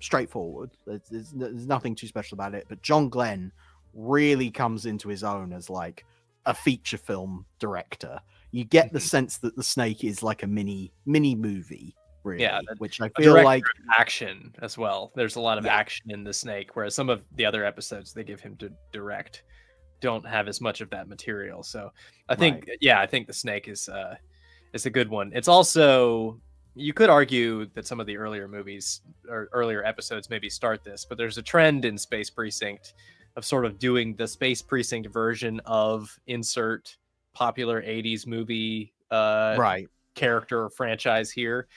straightforward. There's nothing too special about it, but John Glenn really comes into his own as like a feature film director. You get the sense that the Snake is like a mini movie, really, which I feel like action as well. There's a lot of action in the Snake, whereas some of the other episodes they give him to direct don't have as much of that material. So I think I think the Snake is a good one. It's also, you could argue that some of the earlier movies or earlier episodes maybe start this, but there's a trend in Space Precinct of sort of doing the Space Precinct version of insert popular 80s movie character or franchise here.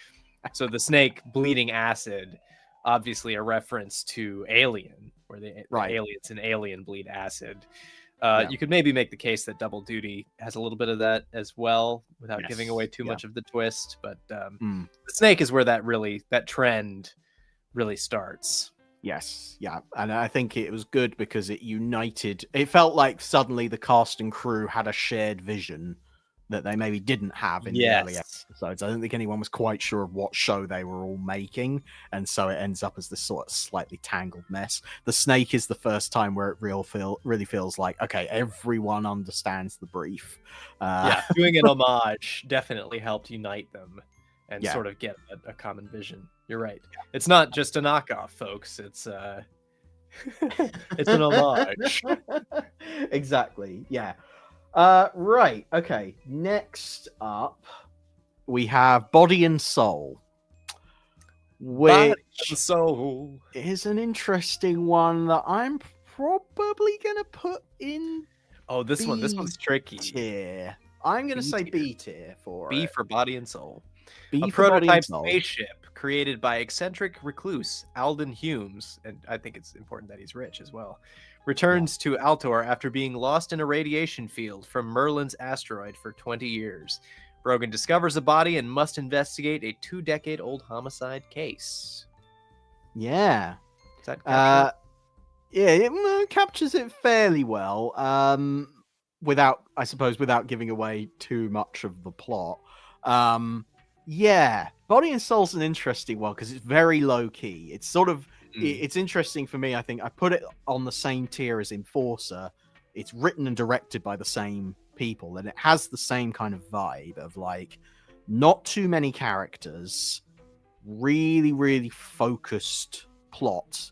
So the Snake bleeding acid, obviously a reference to Alien, where the aliens in Alien bleed acid. You could maybe make the case that Double Duty has a little bit of that as well, without giving away too much of the twist. But the Snake is where that trend really starts. Yes, yeah, and I think it was good because it united. It felt like suddenly the cast and crew had a shared vision that they maybe didn't have in the early episodes. I don't think anyone was quite sure of what show they were all making, and so it ends up as this sort of slightly tangled mess. The Snake is the first time where it really feels like, okay, everyone understands the brief. Doing an homage definitely helped unite them and sort of get a common vision. You're right. It's not just a knockoff, folks. It's it's an homage. Exactly. Yeah. Right. Okay. Next up, we have Body and Soul, which is an interesting one that I'm probably gonna put in. Oh, this one's tricky. Tier. I'm gonna say B tier for B for Body and Soul. A prototype spaceship created by eccentric recluse Alden Humes, and I think it's important that he's rich as well, returns to Altor after being lost in a radiation field from Merlin's asteroid for 20 years. Brogan discovers a body and must investigate a 2-decade-old homicide case. Yeah. Is that captured? It captures it fairly well, without giving away too much of the plot. Body and Soul's an interesting one because it's very low key. It's sort of it's interesting for me. I think I put it on the same tier as Enforcer. It's written and directed by the same people, and it has the same kind of vibe of like not too many characters, really, really focused plot.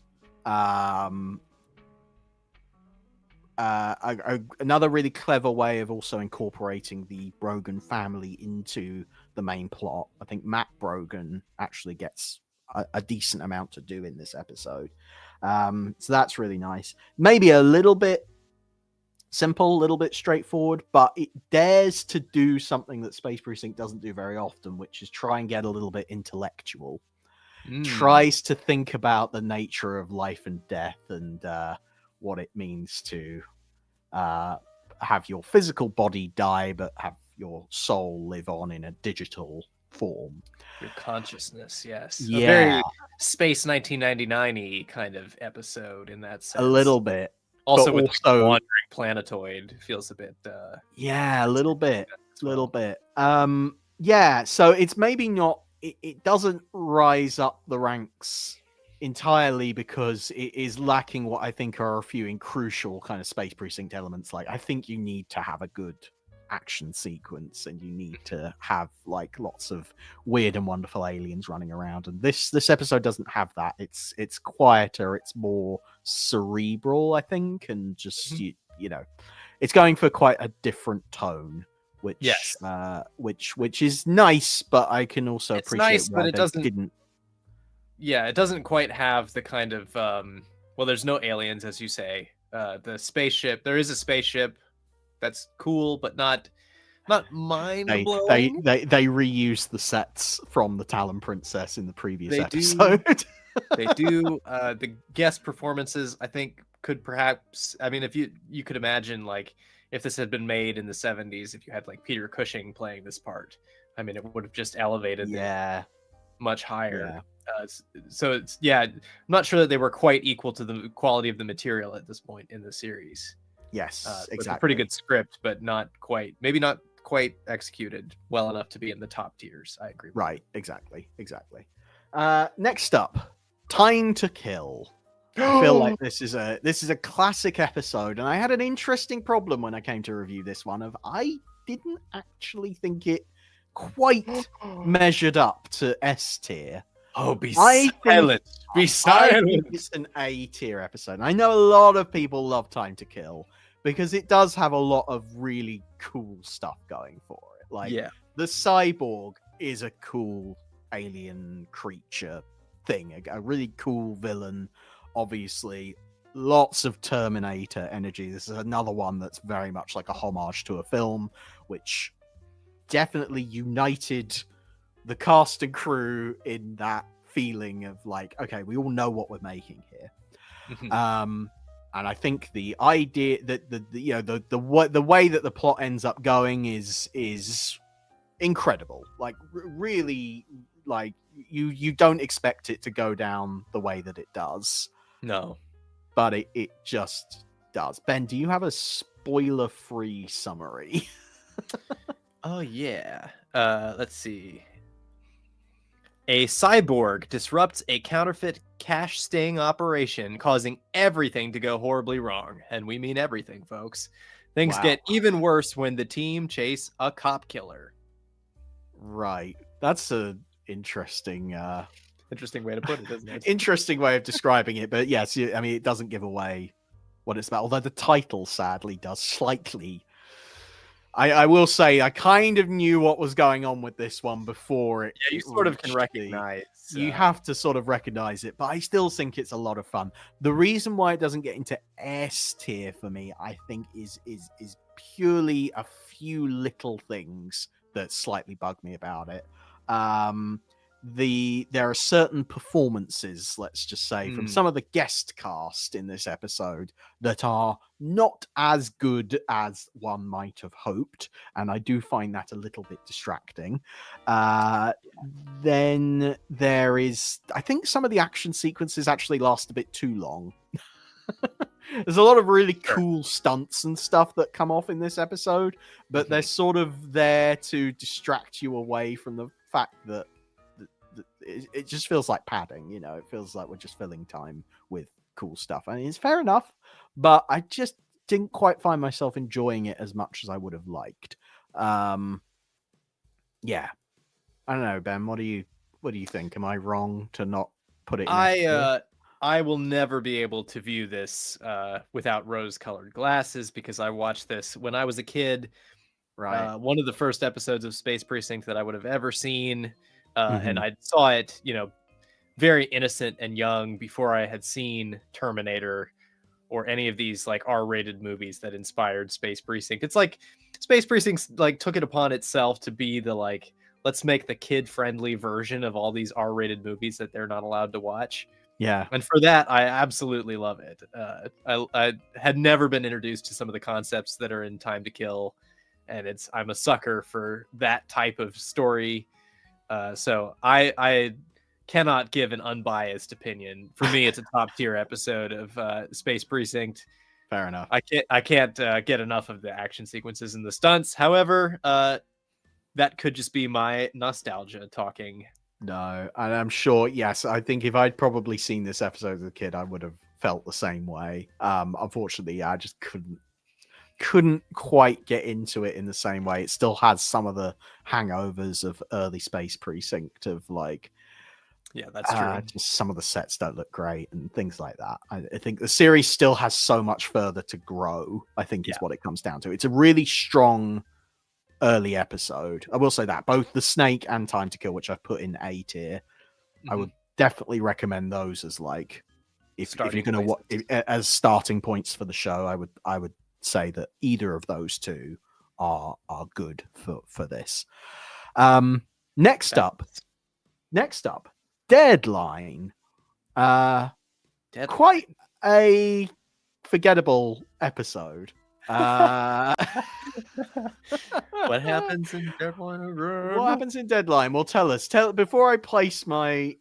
Another really clever way of also incorporating the Brogan family into the main plot. I think Matt Brogan actually gets a decent amount to do in this episode. So that's really nice. Maybe a little bit simple, a little bit straightforward, but it dares to do something that Space Precinct doesn't do very often, which is try and get a little bit intellectual. Tries to think about the nature of life and death and what it means to have your physical body die, but have your soul live on in a digital form. Your consciousness, yes. Yeah. A very Space 1999-y kind of episode in that sense. A little bit. Also with the wandering planetoid feels a bit... a little bit. So it's maybe not... It doesn't rise up the ranks entirely because it is lacking what I think are a few crucial kind of Space Precinct elements. Like, I think you need to have a good action sequence and you need to have like lots of weird and wonderful aliens running around, and this episode doesn't have that. It's quieter, it's more cerebral, I think, and just you know, it's going for quite a different tone, which Yes. which is nice, but I can also It's appreciate nice, why but it they doesn't. didn't. Yeah, it doesn't quite have the kind of well, there's no aliens, as you say. The spaceship, there is a spaceship that's cool, but not mind They blowing. they reuse the sets from the Talon Princess in the previous They episode. They do. The guest performances, I think, could perhaps. I mean, if you could imagine, like, if this had been made in the 70s, if you had like Peter Cushing playing this part, I mean, it would have just elevated it much higher. So it's I'm not sure that they were quite equal to the quality of the material at this point in the series. Yes, exactly. It's a pretty good script, but maybe not quite executed well enough to be in the top tiers. I agree. Right, exactly. Next up, Time to Kill. I feel like this is a classic episode, and I had an interesting problem when I came to review this one. I didn't actually think it quite measured up to S tier. Oh, be silent! Be silent! I think it's an A tier episode. And I know a lot of people love Time to Kill because it does have a lot of really cool stuff going for it. Like, the cyborg is a cool alien creature thing, a really cool villain. Obviously, lots of Terminator energy. This is another one that's very much like a homage to a film, which definitely united the cast and crew in that feeling of like, okay, we all know what we're making here. And I think the idea that the way that the plot ends up going is incredible. Like, really, like you don't expect it to go down the way that it does. No, but it just does. Ben, do you have a spoiler-free summary? Oh yeah. Let's see. A cyborg disrupts a counterfeit cash sting operation, causing everything to go horribly wrong. And we mean everything, folks. Things get even worse when the team chase a cop killer. Right. That's an interesting way to put it, isn't it? Interesting way of describing it. But yes, I mean, it doesn't give away what it's about. Although the title, sadly, does slightly. I will say I kind of knew what was going on with this one before it. Yeah, you sort of can recognize. You have to sort of recognize it, but I still think it's a lot of fun. The reason why it doesn't get into S tier for me, I think, is purely a few little things that slightly bug me about it. There are certain performances, let's just say, from some of the guest cast in this episode that are not as good as one might have hoped, and I do find that a little bit distracting. Then there is, I think some of the action sequences actually last a bit too long. There's a lot of really cool stunts and stuff that come off in this episode, but they're sort of there to distract you away from the fact that it just feels like padding. It feels like we're just filling time with cool stuff. I mean, it's fair enough, but I just didn't quite find myself enjoying it as much as I would have liked. Yeah, I don't know, Ben. What do you think? Am I wrong to not put it in? I will never be able to view this without rose-colored glasses because I watched this when I was a kid. Right. One of the first episodes of Space Precinct that I would have ever seen. And I saw it, very innocent and young before I had seen Terminator or any of these like R-rated movies that inspired Space Precinct. It's like Space Precinct like took it upon itself to be the like, let's make the kid-friendly version of all these R-rated movies that they're not allowed to watch. Yeah. And for that, I absolutely love it. I had never been introduced to some of the concepts that are in Time to Kill, and I'm a sucker for that type of story. So I cannot give an unbiased opinion. For me, it's a top tier episode of Space Precinct. Fair enough. I can't get enough of the action sequences and the stunts. However, that could just be my nostalgia talking. No, and I'm sure, yes, I think if I'd probably seen this episode as a kid, I would have felt the same way. Unfortunately, I just couldn't quite get into it in the same way. It still has some of the hangovers of early Space Precinct of like Yeah, that's true. Just some of the sets don't look great and things like that. I think the series still has so much further to grow, I think is what it comes down to. It's a really strong early episode. I will say that both The Snake and Time to Kill, which I've put in A tier, I would definitely recommend those as like if you're going to watch as starting points for the show. I would say that either of those two are good for this. Next up, Deadline. Quite a forgettable episode. What happens in Deadline? What happens in Deadline? Well, tell us. Before I place my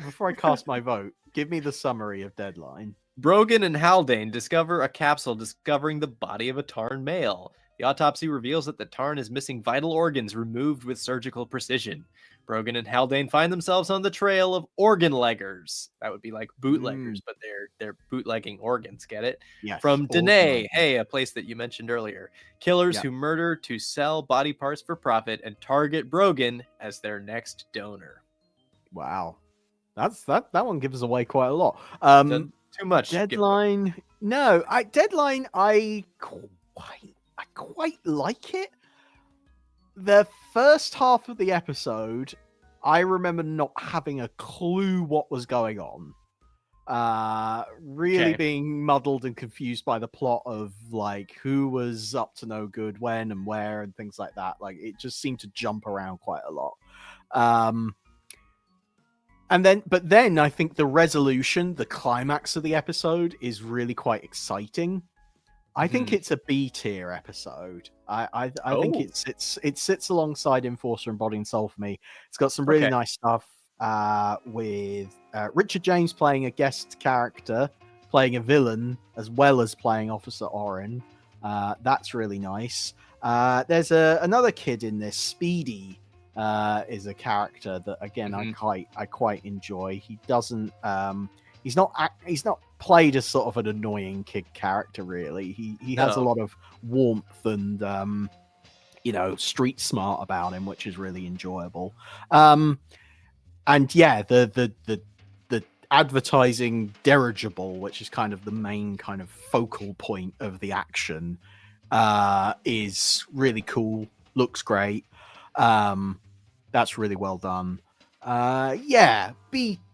before I cast my vote. Give me the summary of Deadline. Brogan and Haldane discover a capsule discovering the body of a Tarn male. The autopsy reveals that the Tarn is missing vital organs removed with surgical precision. Brogan and Haldane find themselves on the trail of organ leggers. That would be like bootleggers, but they're bootlegging organs. Get it? Yes. From Danae, a place that you mentioned earlier. Killers who murder to sell body parts for profit and target Brogan as their next donor. Wow, that one gives away quite a lot. Too much. Deadline. No, Deadline. I quite like it. The first half of the episode, I remember not having a clue what was going on. Really being muddled and confused by the plot of like who was up to no good when and where and things like that. Like it just seemed to jump around quite a lot. But then I think the resolution, the climax of the episode is really quite exciting. I think it's a B tier episode. I think it sits alongside Enforcer and Body and Soul for me. It's got some really nice stuff with Richard James playing a guest character, playing a villain, as well as playing Officer Oren. That's really nice. There's another kid in this, Speedy. Is a character that again I quite enjoy. He doesn't he's not played as sort of an annoying kid character really. He has a lot of warmth and street smart about him, which is really enjoyable. And yeah, the advertising dirigible, which is kind of the main kind of focal point of the action, is really cool, looks great. That's really well done.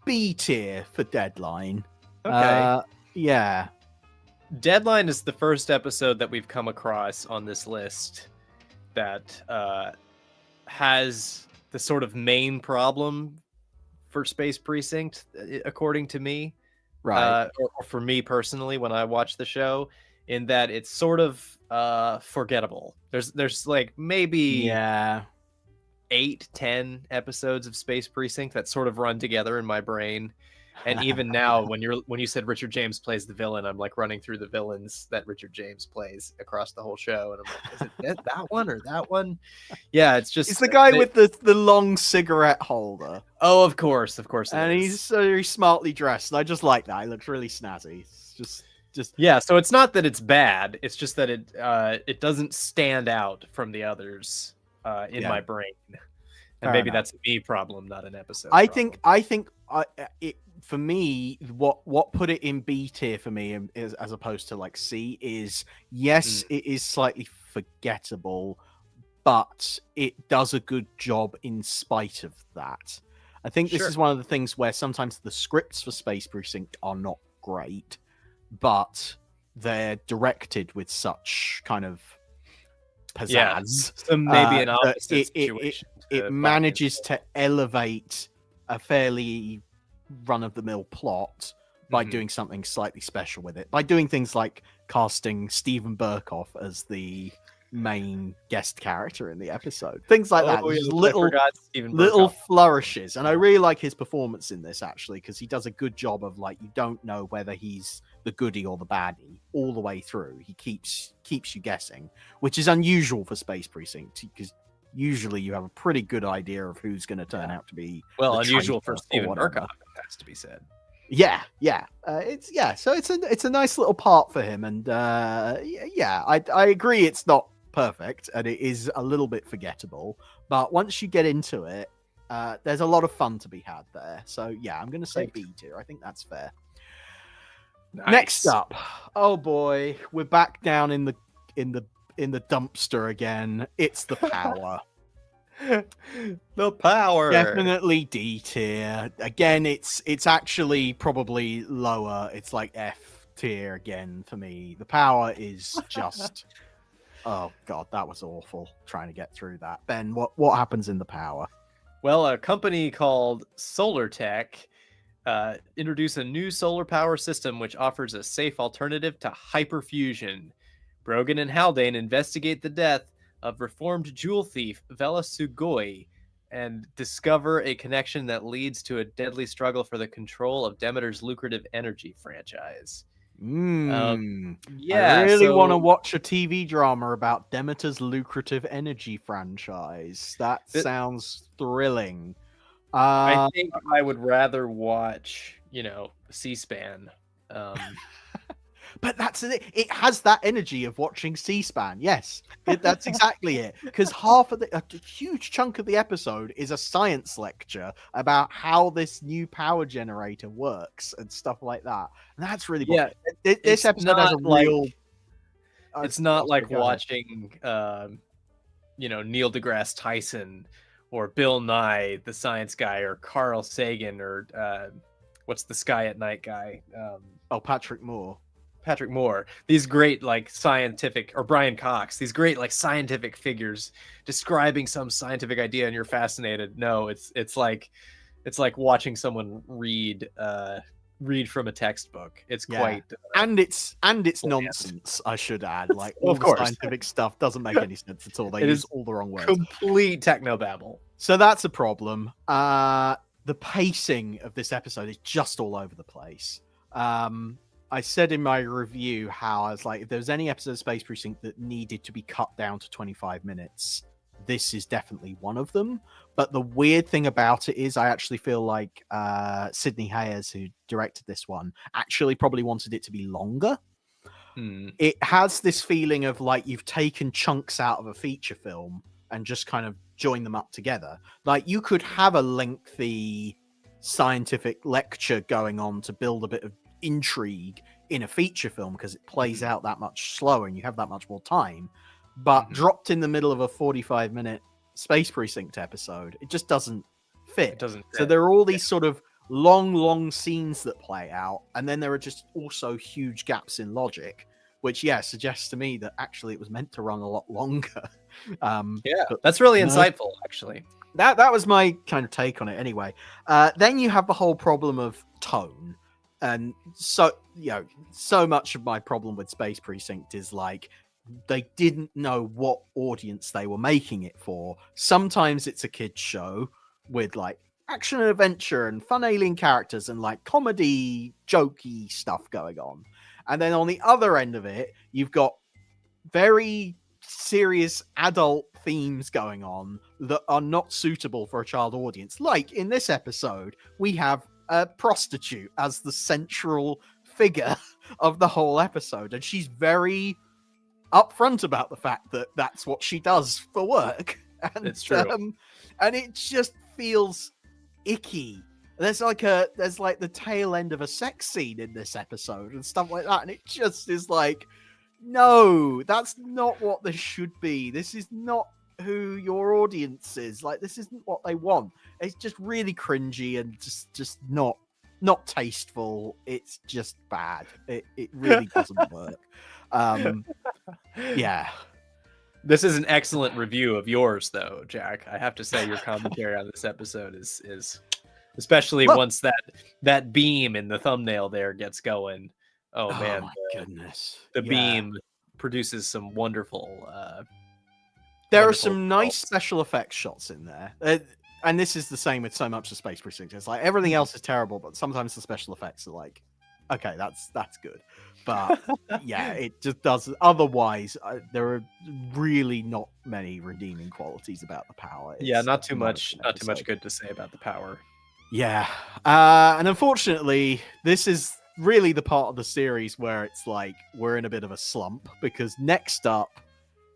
B tier for Deadline. Yeah. Deadline is the first episode that we've come across on this list that has the sort of main problem for Space Precinct, according to me. Right. Or for me personally, when I watch the show, in that it's sort of forgettable. There's like maybe 8-10 episodes of Space Precinct that sort of run together in my brain. And even now, when you said Richard James plays the villain, I'm like running through the villains that Richard James plays across the whole show, and I'm like, is it that one or that one? Yeah, it's just it's the guy with the long cigarette holder. Oh, of course, and he's very smartly dressed, and I just like that. He looks really snazzy. It's just yeah. So it's not that it's bad; it's just that it doesn't stand out from the others in my brain, and maybe that's a me problem, not an episode. I think for me, what put it in B tier for me is, as opposed to like C, is it is slightly forgettable, but it does a good job in spite of that. I think this is one of the things where sometimes the scripts for Space Precinct are not great, but they're directed with such kind of pizzazz. Yeah, so maybe an opposite situation. It manages to elevate a fairly run-of-the-mill plot by doing something slightly special with it. By doing things like casting Steven Berkoff as the main guest character in the episode. Things like that. Just little flourishes. And I really like his performance in this, actually, because he does a good job of, like, you don't know whether he's the goodie or the baddie all the way through. He keeps you guessing, which is unusual for Space Precinct, because usually you have a pretty good idea of who's going to turn out to be unusual for Steven Berkoff, has to be said. So it's a nice little part for him, and I agree it's not perfect and it is a little bit forgettable, but once you get into it, There's a lot of fun to be had there. So yeah, I'm going to say Great. B tier. I think that's fair. Nice. Next up, oh boy, we're back down in the dumpster again. It's the power. The power. Definitely D tier. Again, it's actually probably lower. It's like F tier again for me. The power is just oh god, that was awful trying to get through that. Ben, what happens in the power? Well, a company called SolarTech introduced a new solar power system which offers a safe alternative to hyperfusion. Brogan and Haldane investigate the death of reformed jewel thief Vela Sugoi and discover a connection that leads to a deadly struggle for the control of Demeter's lucrative energy franchise. I Yeah, really so- want to watch a TV drama about Demeter's lucrative energy franchise. That sounds thrilling. I think I would rather watch, C-SPAN. But that's it. It has that energy of watching C-SPAN. Yes, that's exactly it. Because half of a huge chunk of the episode is a science lecture about how this new power generator works and stuff like that. And that's really Yeah. This episode has a real. It's not like watching, Neil deGrasse Tyson or Bill Nye, the science guy, or Carl Sagan, or what's the Sky at Night guy? Patrick Moore. Patrick Moore. These great scientific, or Brian Cox, these great scientific figures describing some scientific idea, and you're fascinated. No, it's like watching someone read from a textbook. It's quite and it's nonsense. I should add, all Of the course. scientific stuff doesn't make any sense at all. They use all the wrong words. Complete technobabble. So that's a problem. The pacing of this episode is just all over the place. I said in my review how I was like, if there was any episode of Space Precinct that needed to be cut down to 25 minutes, this is definitely one of them. But the weird thing about it is I actually feel like Sidney Hayes, who directed this one, actually probably wanted it to be longer. It has this feeling of like you've taken chunks out of a feature film and just kind of joined them up together. Like you could have a lengthy scientific lecture going on to build a bit of intrigue in a feature film because it plays out that much slower and you have that much more time, but dropped in the middle of a 45-minute Space Precinct episode, it just doesn't fit. So there are all these sort of long scenes that play out, and then there are just also huge gaps in logic, which suggests to me that actually it was meant to run a lot longer. That's really insightful, actually. That was my kind of take on it anyway. Then you have the whole problem of tone. And so much of my problem with Space Precinct is like they didn't know what audience they were making it for. Sometimes it's a kid's show with like action and adventure and fun alien characters and like comedy, jokey stuff going on. And then on the other end of it, you've got very serious adult themes going on that are not suitable for a child audience. Like in this episode, we have a prostitute as the central figure of the whole episode, and she's very upfront about the fact that that's what she does for work. And it's true. And it just feels icky. There's like the tail end of a sex scene in this episode and stuff like that, and it just is like, no, that's not what this should be. This is not who your audience is. Like, this isn't what they want. It's just really cringy and just not tasteful. It's just bad. It really doesn't work. This is an excellent review of yours, though, Jack. I have to say your commentary on this episode is especially once that beam in the thumbnail there gets going. Oh man, my goodness. The beam produces some wonderful there are some nice special effects shots in there. And this is the same with so much of Space Precinct. It's like everything else is terrible, but sometimes the special effects are like, okay, that's good. But it just does. Otherwise, there are really not many redeeming qualities about the power. Not too much good to say about the power. Yeah. And unfortunately, this is really the part of the series where it's like we're in a bit of a slump, because next up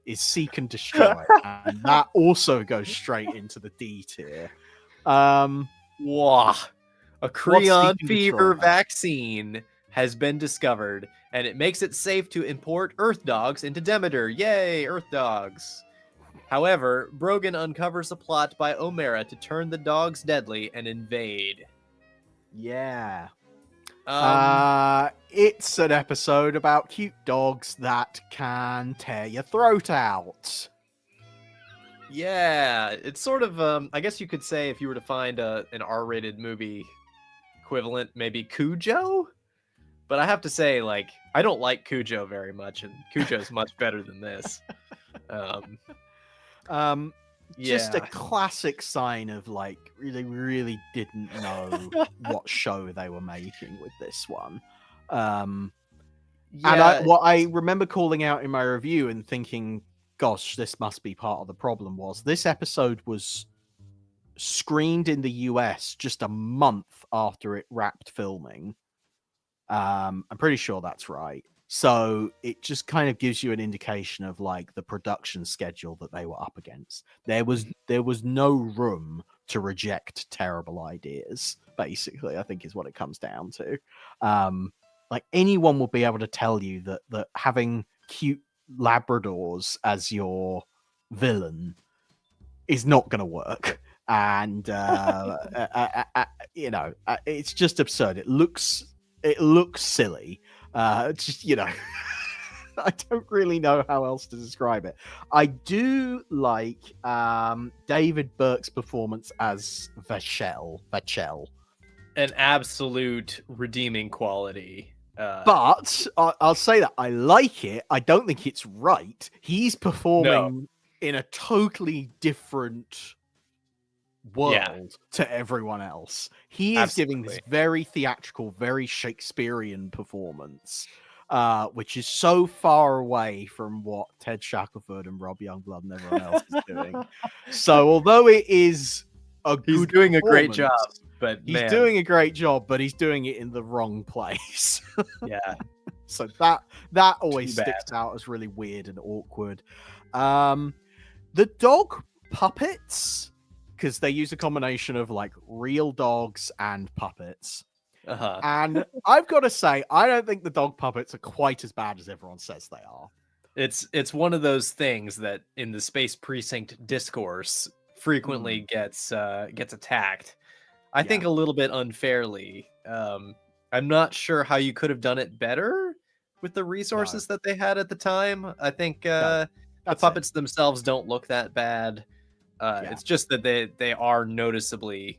is Seek and Destroy, and that also goes straight into the D tier. Wah. A What's Creon the fever intro? vaccine has been discovered, and it makes it safe to import Earth dogs into Demeter. Yay, Earth dogs! However, Brogan uncovers a plot by O'Mara to turn the dogs deadly and invade. Yeah. Um, It's an episode about cute dogs that can tear your throat out. yeah, it's sort of, I guess you could say if you were to find an R-rated movie equivalent, maybe Cujo? But I have to say, like, I don't like Cujo very much, and Cujo's much better than this. Just a Yeah. classic sign of like they really didn't know what show they were making with this one. And what I remember calling out in my review and thinking, gosh, this must be part of the problem, was this episode was screened in the US just a month after it wrapped filming. I'm pretty sure that's right. So it just kind of gives you an indication of like the production schedule that they were up against. There was no room to reject terrible ideas, basically, I think is what it comes down to. Like anyone will be able to tell you that having cute Labradors as your villain is not going to work. And it's just absurd. It looks silly. Just, I don't really know how else to describe it. I do like David Burke's performance as Vachel. An absolute redeeming quality. But I'll say that I like it. I don't think it's right. He's performing in a totally different world to everyone else. He is giving this very theatrical, very Shakespearean performance, which is so far away from what Ted Shackelford and Rob Youngblood and everyone else is doing. So although it is he's doing a great job, but he's doing a great job, but he's doing it in the wrong place. Yeah. So that always sticks out as really weird and awkward. The dog puppets, because they use a combination of like real dogs and puppets. And I've got to say, I don't think the dog puppets are quite as bad as everyone says they are. It's one of those things that in the Space Precinct discourse frequently gets attacked. I think a little bit unfairly. I'm not sure how you could have done it better with the resources that they had at the time. I think the puppets themselves don't look that bad. It's just that they are noticeably.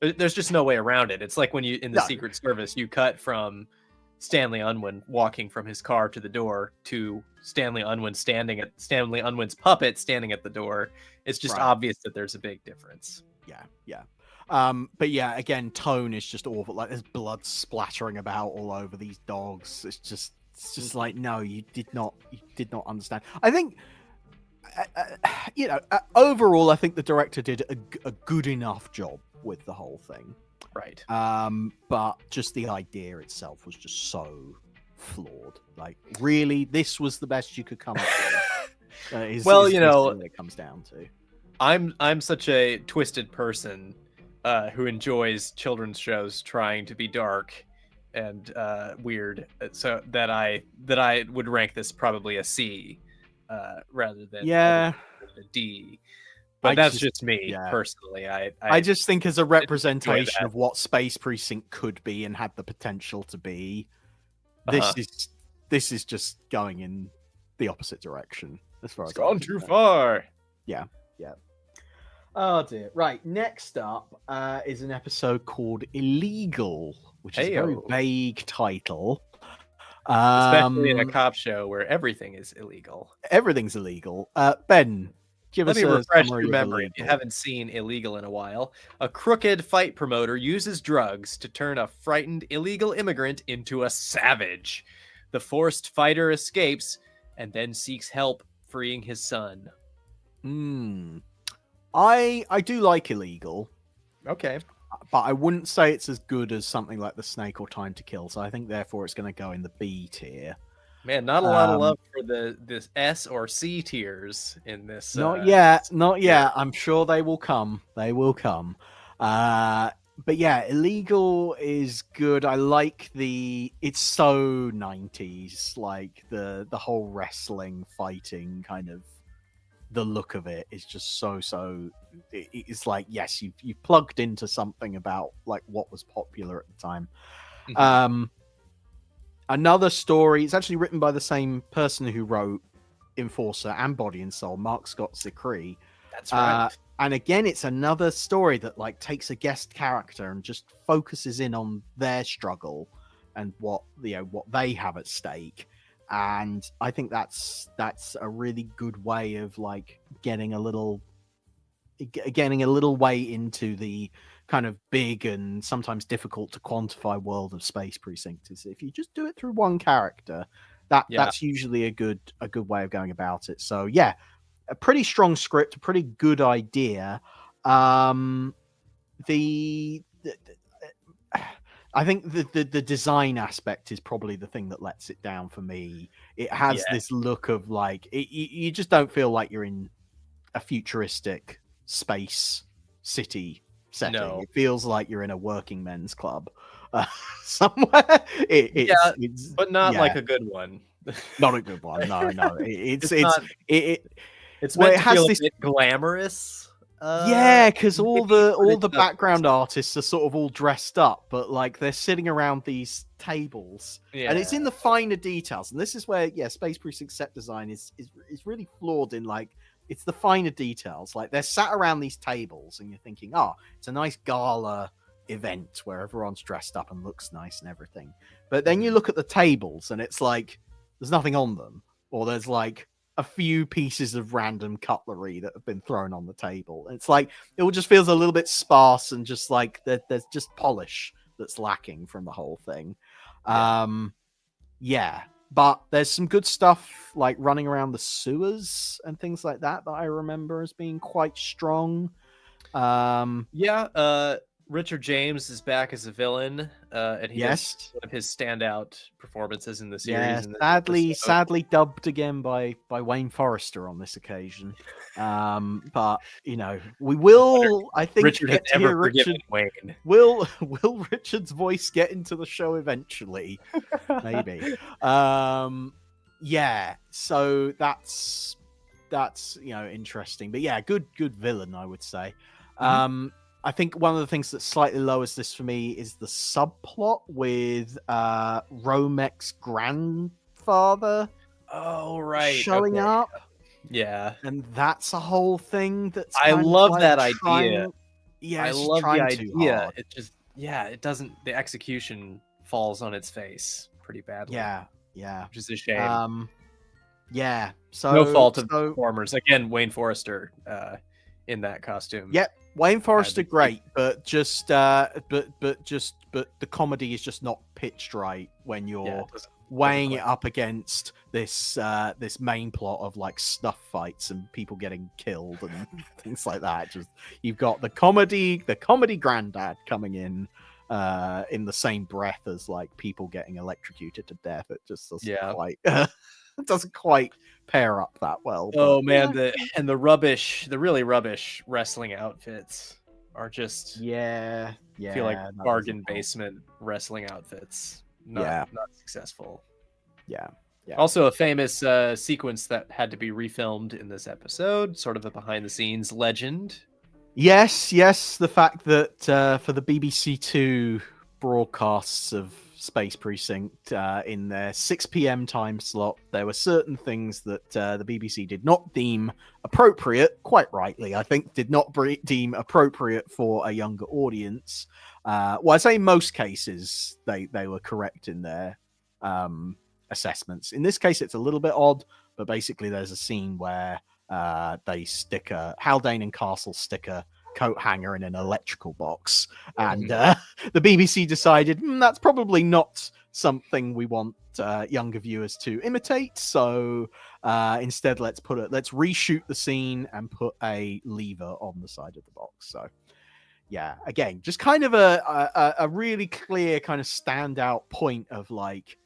There's just no way around it. It's like when you in the Secret Service, you cut from Stanley Unwin walking from his car to the door to Stanley Unwin's puppet standing at the door. It's just obvious that there's a big difference. Yeah. But yeah, again, tone is just awful. Like there's blood splattering about all over these dogs. It's just like, no, you did not understand. I think. Overall, I think the director did a good enough job with the whole thing. Right. But just the idea itself was just so flawed. Like, really, this was the best you could come up with. Is what it comes down to. I'm such a twisted person who enjoys children's shows trying to be dark and weird, so that I would rank this probably a C. Rather than a D, but that's just me personally. I just think as a representation of what Space Precinct could be and had the potential to be, this is just going in the opposite direction as far as it's gone too far. Yeah. Oh dear. Right. Next up is an episode called Illegal, which is a very vague title. Especially in a cop show where everything is illegal. Everything's illegal. Ben, give us a refresh your memory if you haven't seen Illegal in a while. A crooked fight promoter uses drugs to turn a frightened illegal immigrant into a savage. The forced fighter escapes and then seeks help freeing his son. I do like Illegal. Okay. But I wouldn't say it's as good as something like The Snake or Time to Kill, so I think therefore it's going to go in the B tier. Man, not a lot of love for this S or C tiers in this. Not yet. I'm sure they will come. But yeah, Illegal is good. I like it's so 90s, like the whole wrestling fighting kind of, the look of it is just it's like, yes, you've plugged into something about like what was popular at the time. Another story, it's actually written by the same person who wrote Enforcer and Body and Soul, Mark Scott Zicree. That's right. And again, it's another story that like takes a guest character and just focuses in on their struggle and what they have at stake. And I think that's a really good way of like getting a little way into the kind of big and sometimes difficult to quantify world of Space Precinct. Is if you just do it through one character, that's usually a good way of going about it. So yeah, a pretty strong script, a pretty good idea. I think the design aspect is probably the thing that lets it down for me. It has this look of like you just don't feel like you're in a futuristic space city setting. No. It feels like you're in a working men's club somewhere. It's but not like a good one. Not a good one. No. It's meant to feel a bit glamorous. Because all the background artists are sort of all dressed up, but like they're sitting around these tables, and it's in the finer details. And this is where Space Precinct set design is really flawed in like it's the finer details. Like they're sat around these tables, and you're thinking, oh, it's a nice gala event where everyone's dressed up and looks nice and everything. But then you look at the tables, and it's like there's nothing on them, or there's like a few pieces of random cutlery that have been thrown on the table. It's like it all just feels a little bit sparse and just like there's just polish that's lacking from the whole thing. But there's some good stuff like running around the sewers and things like that I remember as being quite strong. Richard James is back as a villain, and he yes, one of his standout performances in the series. Sadly dubbed again by Wayne Forrester on this occasion. But we will. I think Richard has never forgiven Wayne. Will Richard's voice get into the show eventually? Maybe. So that's interesting. But yeah, good villain, I would say. I think one of the things that slightly lowers this for me is the subplot with Romek's grandfather. Oh, right. Showing up. Yeah. And that's a whole thing that's I love like that idea. Yeah, I love the idea. It just it doesn't, the execution falls on its face pretty badly. Yeah. Which is a shame. So no fault of the performers. Again, Wayne Forrester in that costume. Yep. Wayne Forrester, great, but the comedy is just not pitched right when you're weighing it up against this main plot of like snuff fights and people getting killed and things like that. Just you've got the comedy granddad coming in the same breath as like people getting electrocuted to death. It just doesn't quite it doesn't quite pair up that well. Oh man, the really rubbish wrestling outfits are just feel like bargain basement wrestling outfits. Not successful. Yeah. Also a famous sequence that had to be refilmed in this episode, sort of a behind the scenes legend. Yes, the fact that for the BBC Two broadcasts of Space Precinct in their 6 p.m. time slot, there were certain things that the BBC did not deem appropriate, quite rightly, I think, did not deem appropriate for a younger audience. Well, I say in most cases they were correct in their assessments. In this case, it's a little bit odd, but basically there's a scene where they stick a Haldane and Castle stick a coat hanger in an electrical box, and the BBC decided that's probably not something we want younger viewers to imitate, so instead let's reshoot the scene and put a lever on the side of the box. So again, just kind of a really clear kind of standout point of like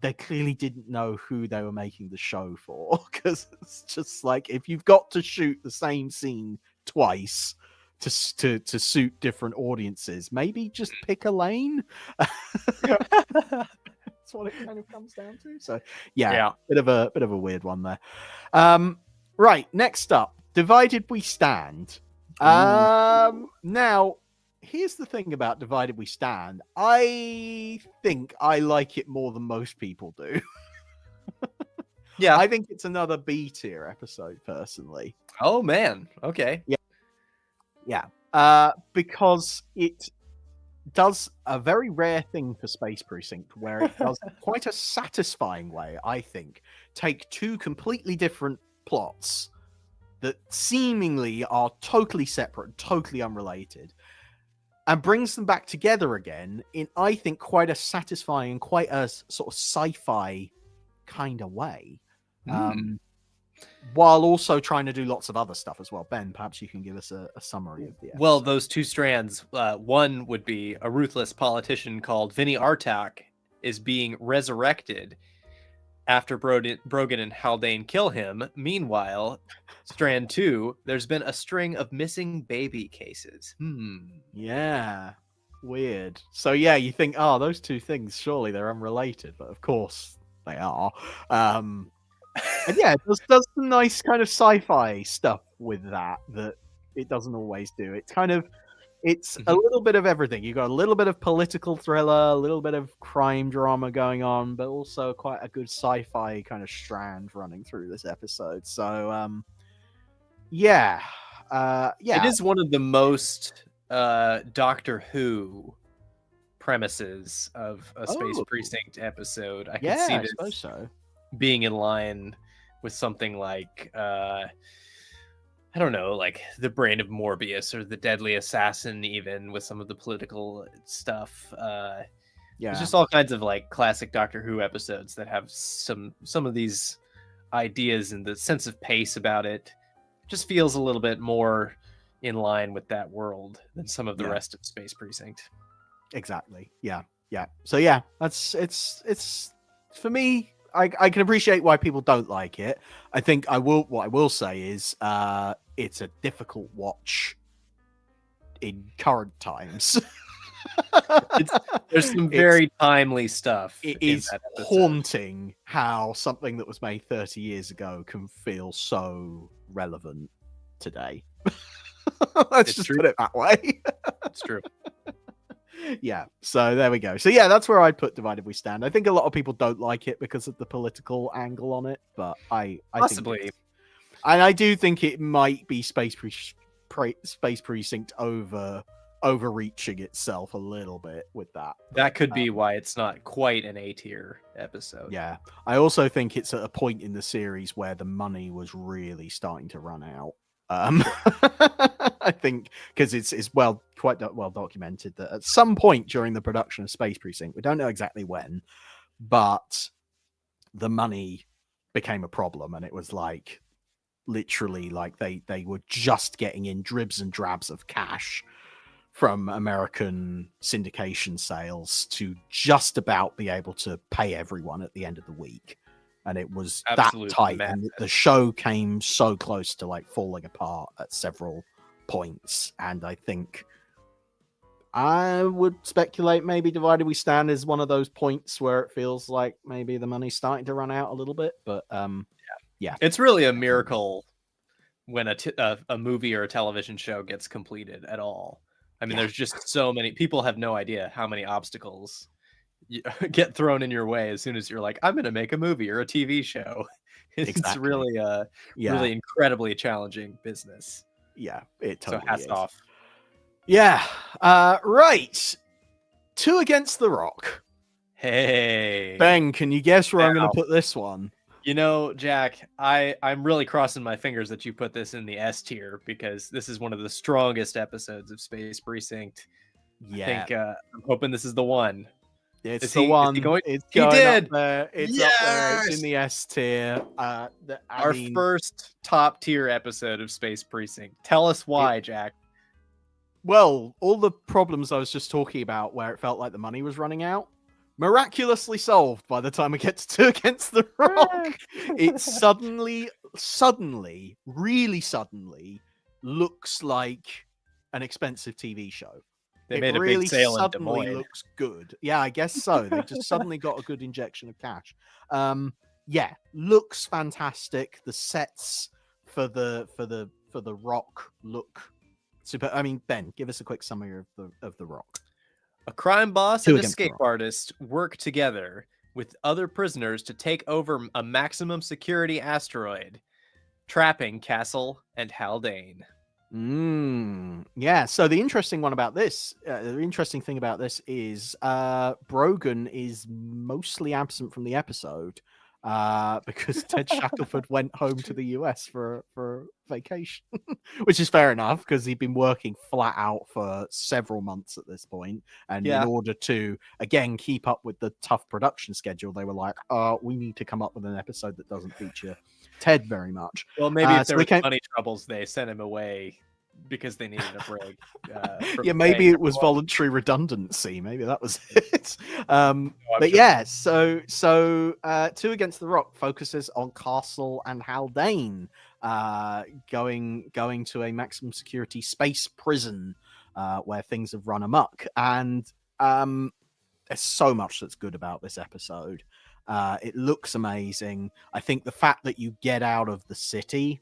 they clearly didn't know who they were making the show for, because it's just like if you've got to shoot the same scene twice, to suit different audiences. Maybe just pick a lane. That's what it kind of comes down to. So yeah. bit of a weird one there. Right, next up, Divided We Stand. Now, here's the thing about Divided We Stand. I think I like it more than most people do. Yeah. I think it's another B tier episode, personally. Oh, man. Okay. Yeah. Because it does a very rare thing for Space Precinct, where it does quite a satisfying way, I think, take two completely different plots that seemingly are totally separate, totally unrelated, and brings them back together again in, I think, quite a satisfying, quite a sort of sci-fi kind of way. While also trying to do lots of other stuff as well. Ben, perhaps you can give us a summary of the episode. Well, those two strands, one would be a ruthless politician called Vinny Artak is being resurrected after Brogan and Haldane kill him. Meanwhile, strand 2, there's been a string of missing baby cases. Yeah, weird. So yeah, you think, oh, those two things, surely they're unrelated, but of course they are. And yeah, it does some nice kind of sci-fi stuff with that it doesn't always do. It's kind of, it's a little bit of everything. You got a little bit of political thriller, a little bit of crime drama going on, but also quite a good sci-fi kind of strand running through this episode. So, yeah. It is one of the most Doctor Who premises of a Space Precinct episode. I can see this suppose so. Being in line with something like I don't know, like The Brain of Morbius or The Deadly Assassin, even with some of the political stuff. There's just all kinds of like classic Doctor Who episodes that have some of these ideas, and the sense of pace about it just feels a little bit more in line with that world than some of the rest of Space Precinct. Exactly. Yeah. So yeah, it's for me. I can appreciate why people don't like it. I think what I will say is it's a difficult watch in current times. There's some very timely stuff. It is haunting how something that was made 30 years ago can feel so relevant today. Let's just put it that way. It's true. Yeah, so there we go. So yeah, that's where I'd put Divided We Stand. I think a lot of people don't like it because of the political angle on it, but I possibly think and I do think it might be Space Precinct overreaching itself a little bit with that. That could be why it's not quite an A-tier episode. Yeah, I also think it's at a point in the series where the money was really starting to run out. I think because it's quite well documented that at some point during the production of Space Precinct, we don't know exactly when, but the money became a problem, and it was like literally like they were just getting in dribs and drabs of cash from American syndication sales to just about be able to pay everyone at the end of the week. And it was that tight, and the show came so close to like falling apart at several points. And I think I would speculate maybe Divided We Stand is one of those points where it feels like maybe the money's starting to run out a little bit. But yeah, it's really a miracle when a movie or a television show gets completed at all. I mean, there's just so many people have no idea how many obstacles get thrown in your way as soon as you're like, I'm going to make a movie or a TV show. It's really really incredibly challenging business. Yeah, it totally so hats is. off. Yeah. Right. 2 Against the Rock. Hey. Ben, can you guess where I'm going to put this one? You know, Jack, I'm really crossing my fingers that you put this in the S tier, because this is one of the strongest episodes of Space Precinct. Yeah. I think I'm hoping this is the one. It's the one. He going? It's he going did. Up there. It's up there. It's in the S tier. Our first top tier episode of Space Precinct. Tell us why, Jack. Well, all the problems I was just talking about, where it felt like the money was running out, miraculously solved by the time it gets to 2 Against the Rock. It suddenly, really suddenly looks like an expensive TV show. They It made a really big sale in Des suddenly Moines. looks good. Yeah, I guess so. They just suddenly got a good injection of cash. Yeah, looks fantastic. The sets for the Rock look super. I mean, Ben, give us a quick summary of the Rock. A crime boss Two and against the escape artist work together with other prisoners to take over a maximum security asteroid, trapping Castle and Haldane. Yeah. So the interesting thing about this is Brogan is mostly absent from the episode because Ted Shackelford went home to the US for vacation, which is fair enough because he'd been working flat out for several months at this point, and in order to again keep up with the tough production schedule, they were like, we need to come up with an episode that doesn't feature Ted very much. Well, maybe if there were money troubles, they sent him away because they needed a break. Yeah, maybe it was voluntary redundancy. Maybe that was it. But yeah, so Two Against the Rock focuses on Castle and Haldane going to a maximum security space prison where things have run amok. And there's so much that's good about this episode. It looks amazing. I think the fact that you get out of the city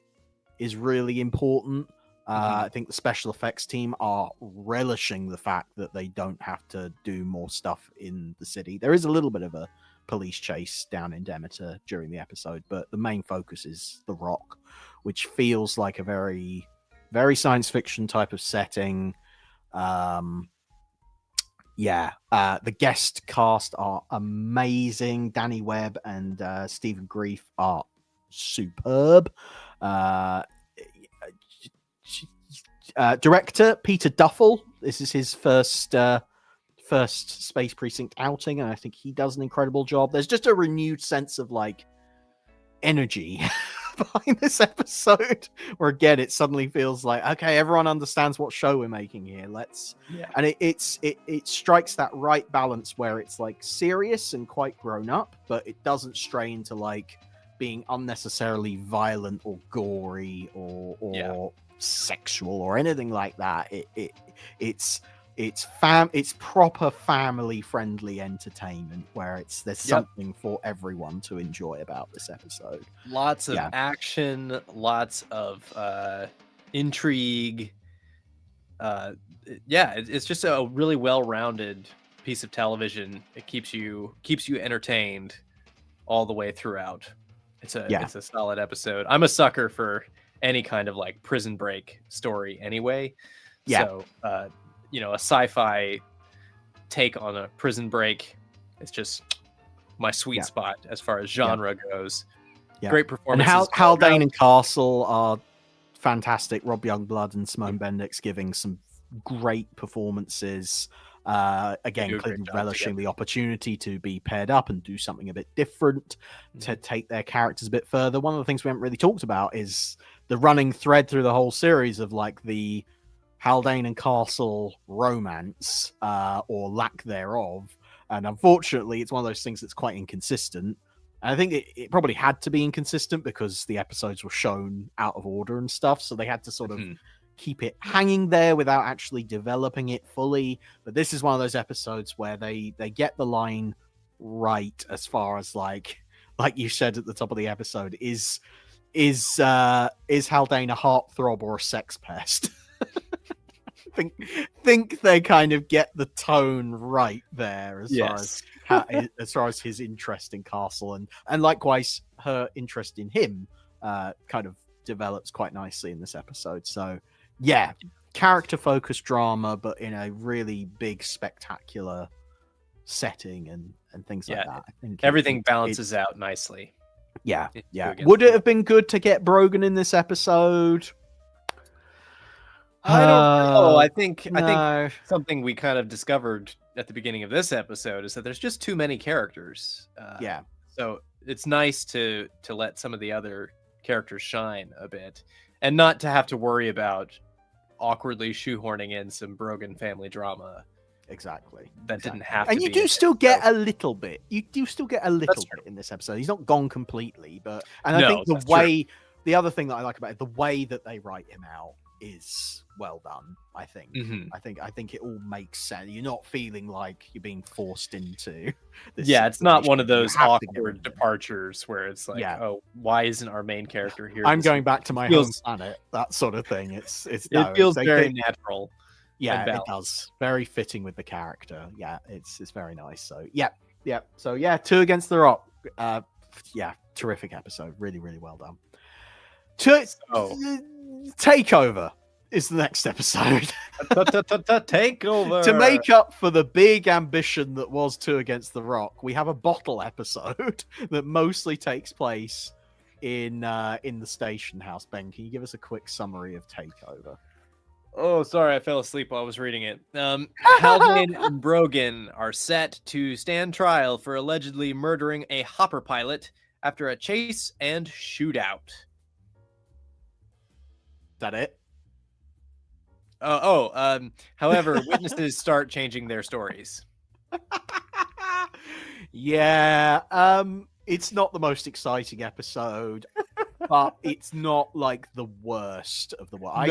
is really important. I think the special effects team are relishing the fact that they don't have to do more stuff in the city. There is a little bit of a police chase down in Demeter during the episode, but the main focus is the Rock, which feels like a very, very science fiction type of setting. The guest cast are amazing. Danny Webb and Stephen Grief are superb. Director Peter Duffel. This is his first Space Precinct outing, and I think he does an incredible job. There's just a renewed sense of like energy behind this episode, where again it suddenly feels like, okay, everyone understands what show we're making here. And it strikes that right balance where it's like serious and quite grown up, but it doesn't stray into like being unnecessarily violent or gory or sexual or anything like that. It's proper family friendly entertainment where there's something for everyone to enjoy about this episode. Lots of action, lots of intrigue. It's just a really well-rounded piece of television. It keeps you entertained all the way throughout. It's a solid episode. I'm a sucker for any kind of like prison break story anyway. So a sci-fi take on a prison break is just my sweet spot as far as genre goes. Great performances. And Haldane and Castle are fantastic. Rob Youngblood and Simone Bendix giving some great performances. Again, relishing the opportunity to be paired up and do something a bit different, to take their characters a bit further. One of the things we haven't really talked about is the running thread through the whole series of like the Haldane and Castle romance, or lack thereof. And unfortunately, it's one of those things that's quite inconsistent. And I think it probably had to be inconsistent because the episodes were shown out of order and stuff. So they had to sort of keep it hanging there without actually developing it fully. But this is one of those episodes where they get the line right as far as like you said at the top of the episode, is Haldane a heartthrob or a sex pest? think they kind of get the tone right there as far as his interest in Castle, and likewise her interest in him kind of develops quite nicely in this episode. So character focused drama, but in a really big spectacular setting and things like that. I think everything balances out nicely. Would it have been good to get Brogan in this episode? I don't know. I think something we kind of discovered at the beginning of this episode is that there's just too many characters. So it's nice to let some of the other characters shine a bit, and not to have to worry about awkwardly shoehorning in some Brogan family drama. Exactly. That didn't have and to you do still get a little bit. You do still get a little bit in this episode. He's not gone completely, but I think the other thing that I like about it, the way that they write him out is well done. I think. Mhm. I think it all makes sense. You're not feeling like you're being forced into this. Yeah, it's not one of situation. You those have to get rid awkward of it. departures where it's like, Yeah. oh, why isn't our main character here? I'm this going week? back to It my feels- home planet. That sort of thing. It's It no, feels it's, very natural. yeah, and it does. Very fitting with the character. Yeah, it's very nice. So yeah. So yeah, 2 Against the Rock. Yeah, terrific episode. Really, really well done. Takeover is the next episode. Takeover. To make up for the big ambition that was 2 Against the Rock, we have a bottle episode that mostly takes place in the station house. Ben, can you give us a quick summary of Takeover? Oh, sorry, I fell asleep while I was reading it. Haldane and Brogan are set to stand trial for allegedly murdering a hopper pilot after a chase and shootout. Is that it? However, witnesses start changing their stories. Yeah, it's not the most exciting episode, but it's not like the worst of the worst.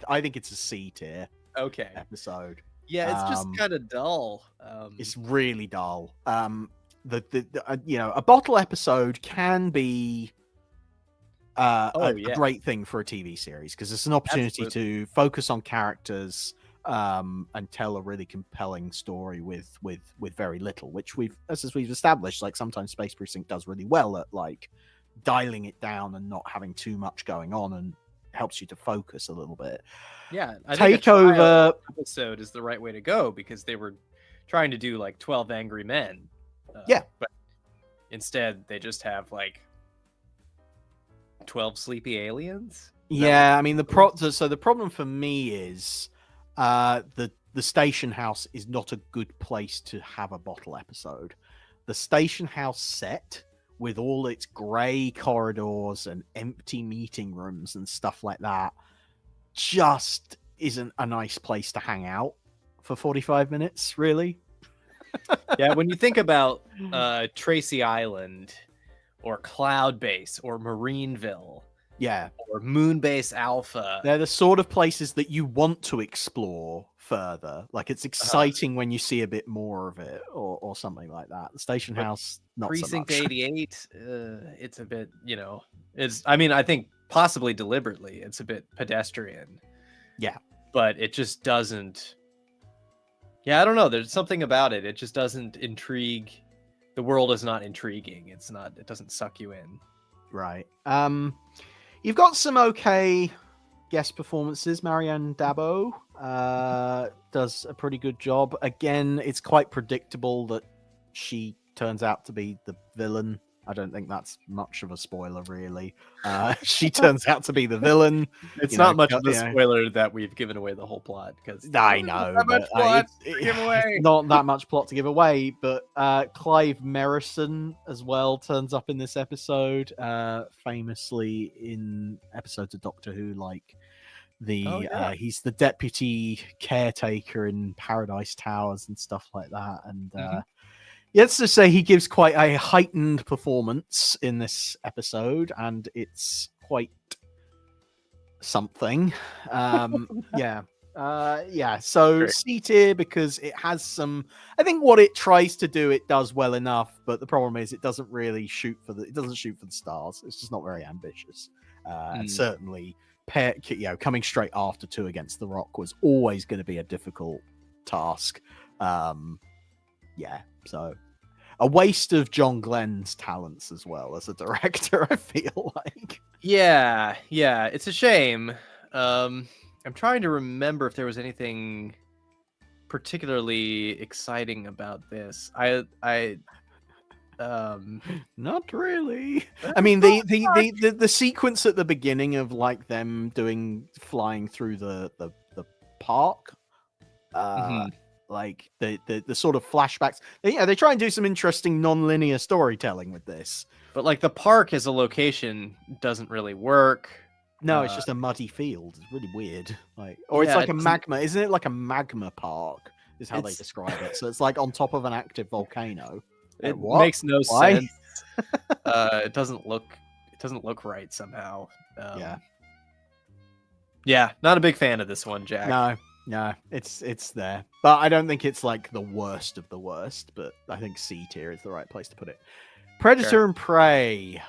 I think it's a C tier Okay. episode. Yeah, it's just kind of dull. It's really dull. A bottle episode can be a great thing for a TV series because it's an opportunity to focus on characters and tell a really compelling story with very little, which we've established, like sometimes Space Precinct does really well at like dialing it down and not having too much going on and helps you to focus a little bit. Yeah, I think Takeover episode is the right way to go because they were trying to do like 12 Angry Men. But instead they just have like 12 sleepy aliens. Yeah, I mean the problem for me is the station house is not a good place to have a bottle episode. The station house set with all its grey corridors and empty meeting rooms and stuff like that just isn't a nice place to hang out for 45 minutes, really. Yeah, when you think about Tracy Island or Cloud Base or Marineville, or Moonbase Alpha, they're the sort of places that you want to explore further. Like it's exciting when you see a bit more of it or something like that. The station house, not Precinct so much. 88, it's a bit, I think possibly deliberately, it's a bit pedestrian. Yeah. But it just doesn't. Yeah, I don't know. There's something about it. It just doesn't intrigue. The world is not intriguing. It doesn't suck you in. Right. You've got some okay guest performances. Marianne Dabo does a pretty good job. Again, it's quite predictable that she turns out to be the villain. I don't think that's much of a spoiler, really. She turns out to be the villain. It's not much of a spoiler that we've given away the whole plot. Because I know, but it's not that much plot to give away. But Clive Merrison as well turns up in this episode, famously in episodes of Doctor Who, like he's the deputy caretaker in Paradise Towers and stuff like that, and. Let's just say he gives quite a heightened performance in this episode, and it's quite something. So C tier because it has some. I think what it tries to do, it does well enough, but the problem is it doesn't really shoot for the stars. It's just not very ambitious, and certainly, coming straight after 2 Against the Rock was always going to be a difficult task. So a waste of John Glenn's talents as well as a director, I feel like. Yeah, it's a shame. I'm trying to remember if there was anything particularly exciting about this. Not really. I mean, the sequence at the beginning of like them flying through the park, like the sort of flashbacks. They try and do some interesting non-linear storytelling with this. But like the park as a location doesn't really work. No, it's just a muddy field. It's really weird. It's like a magma. Isn't it like a magma park? Is how they describe it. So it's like on top of an active volcano. It makes no sense. It doesn't look right somehow. Yeah, not a big fan of this one, Jack. No, it's there, but I don't think it's like the worst of the worst. But I think C tier is the right place to put it. Predator Sure. and Prey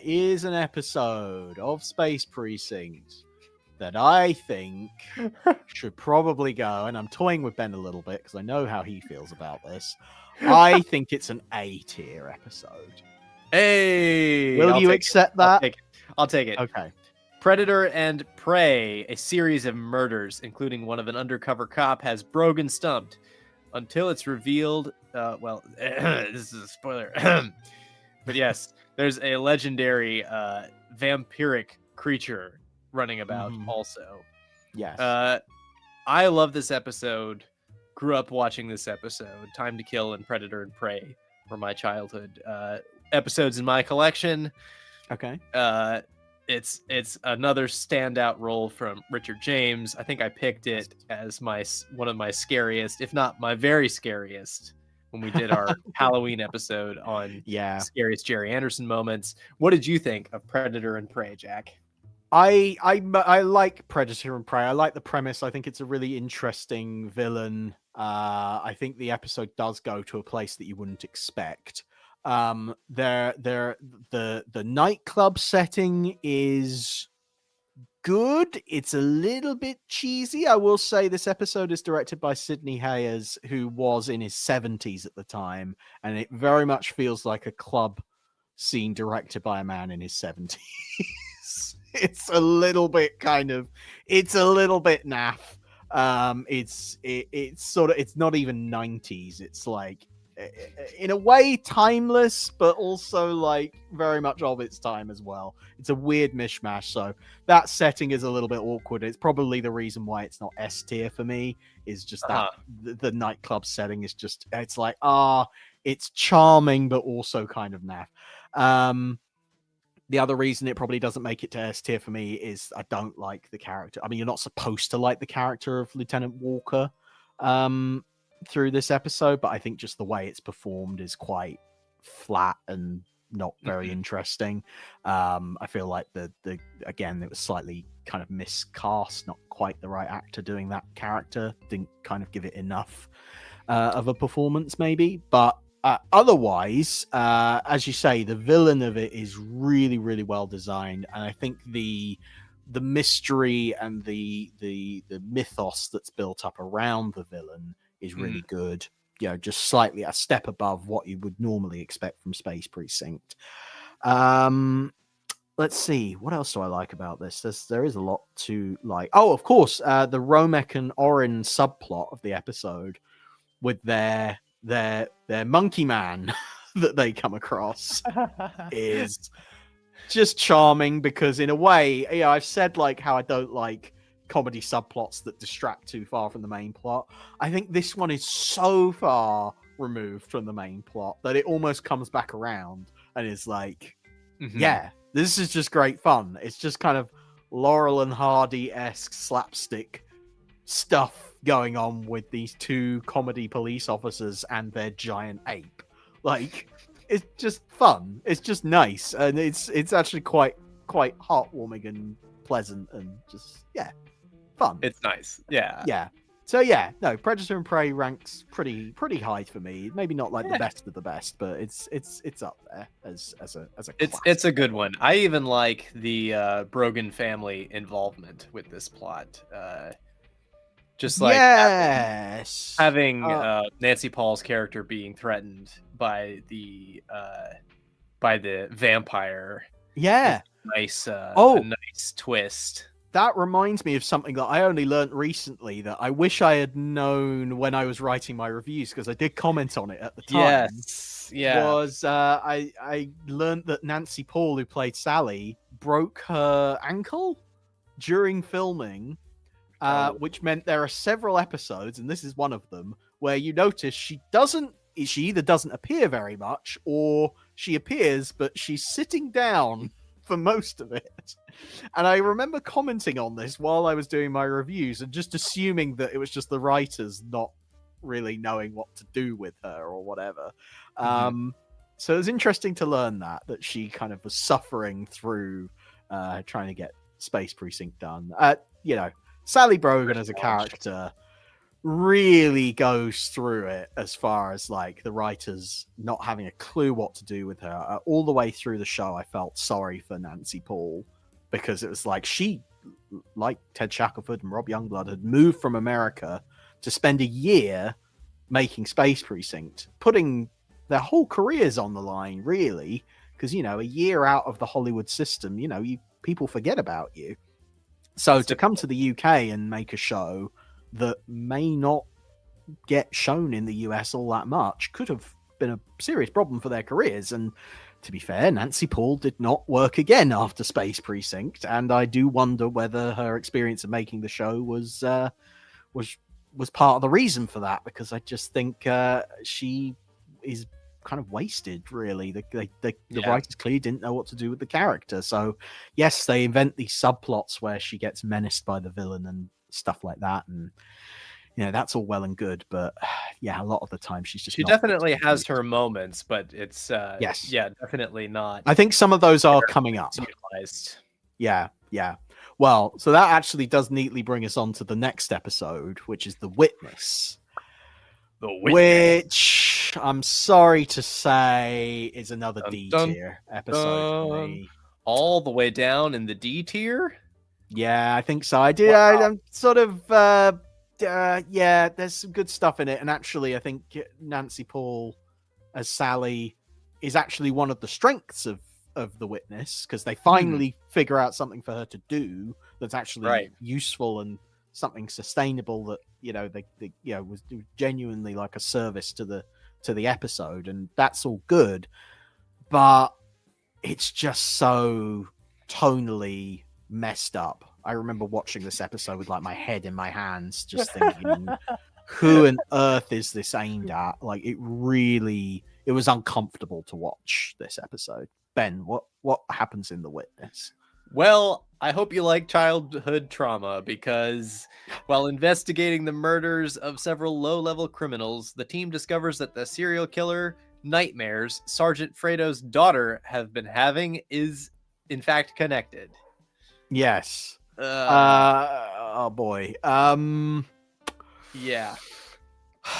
is an episode of Space Precinct that I think should probably go, and I'm toying with Ben a little bit because I know how he feels about this. I think it's an A tier episode. Hey, Will you accept that? I'll take it. Okay. Predator and Prey, a series of murders, including one of an undercover cop, has Brogan stumped until it's revealed. This is a spoiler. But yes, there's a legendary vampiric creature running about also. Yes. I love this episode. Grew up watching this episode. Time to Kill and Predator and Prey were my childhood episodes in my collection. Okay. It's another standout role from Richard James. I think I picked it as one of my scariest, if not my very scariest, when we did our Halloween episode on scariest Gerry Anderson moments. What did you think of Predator and Prey, Jack? I like Predator and Prey. I like the premise. I think it's a really interesting villain. I think the episode does go to a place that you wouldn't expect. The nightclub setting is good. It's a little bit cheesy. I will say this episode is directed by Sidney Hayers, who was in his 70s at the time, and it very much feels like a club scene directed by a man in his 70s. It's a little bit naff. It's not even 90s. It's like, in a way, timeless, but also like very much of its time as well. It's a weird mishmash, so that setting is a little bit awkward. It's probably the reason why it's not S tier for me, is just that the nightclub setting is just, it's like, it's charming, but also kind of naff. The other reason it probably doesn't make it to S tier for me is I don't like the character. I mean, you're not supposed to like the character of Lieutenant Walker through this episode, but I think just the way it's performed is quite flat and not very interesting. I feel like again, it was slightly kind of miscast, not quite the right actor doing that character. Didn't kind of give it enough of a performance, maybe, but otherwise, as you say, the villain of it is really, really well designed, and I think the mystery and the mythos that's built up around the villain is really good. You know, just slightly a step above what you would normally expect from Space Precinct. Let's see, what else do I like about this? There is a lot to like. Oh, of course, the Romek and Orin subplot of the episode with their monkey man that they come across is just charming, because in a way, I've said like how I don't like comedy subplots that distract too far from the main plot. I think this one is so far removed from the main plot that it almost comes back around and is like, yeah, this is just great fun. It's just kind of Laurel and Hardy-esque slapstick stuff going on with these two comedy police officers and their giant ape. Like, it's just fun. It's just nice, and it's actually quite heartwarming and pleasant, and just fun. It's nice. Yeah. So no, Predator and Prey ranks pretty high for me. Maybe not like the best of the best, but it's up there as a it's a good one. I even like the Brogan family involvement with this plot. Just like having Nancy Paul's character being threatened by the vampire. Yeah, Nice. A nice twist. That reminds me of something that I only learned recently that I wish I had known when I was writing my reviews, because I did comment on it at the time. Yes. Yeah. Was I learned that Nancy Paul, who played Sally, broke her ankle during filming. Which meant there are several episodes, and this is one of them, where you notice she either doesn't appear very much, or she appears, but she's sitting down for most of it. And I remember commenting on this while I was doing my reviews and just assuming that it was just the writers not really knowing what to do with her or whatever. So it was interesting to learn that she kind of was suffering through trying to get Space Precinct done. Sally Brogan as a character really goes through it as far as like the writers not having a clue what to do with her. All the way through the show, I felt sorry for Nancy Paul because it was like she, like Ted Shackelford and Rob Youngblood, had moved from America to spend a year making Space Precinct, putting their whole careers on the line, really, because, a year out of the Hollywood system, people forget about you. So to come to the UK and make a show that may not get shown in the US all that much could have been a serious problem for their careers. And to be fair, Nancy Paul did not work again after Space Precinct, and I do wonder whether her experience of making the show was part of the reason for that, because I just think she is kind of wasted, really. The writers clearly didn't know what to do with the character. So yes, they invent these subplots where she gets menaced by the villain and stuff like that, and that's all well and good, but a lot of the time she definitely has her moments, but it's yes, definitely not. I think some of those are coming up. Utilized. Yeah. Well, so that actually does neatly bring us on to the next episode, which is The Witness. Which I'm sorry to say is another D tier episode for me. All the way down in the D tier? Yeah, I think so. I do. Wow. I'm sort of there's some good stuff in it, and actually I think Nancy Paul as Sally is actually one of the strengths of The Witness, because they finally figure out something for her to do that's actually useful and something sustainable that was genuinely like a service to the episode, and that's all good, but it's just so tonally messed up. I remember watching this episode with like my head in my hands, just thinking, who on earth is this aimed at? Like, it was uncomfortable to watch this episode. Ben, what happens in The Witness? Well, I hope you like childhood trauma, because while investigating the murders of several low-level criminals, the team discovers that the serial killer nightmares Sergeant Fredo's daughter have been having is, in fact, connected. Yes. Oh, boy. Yeah.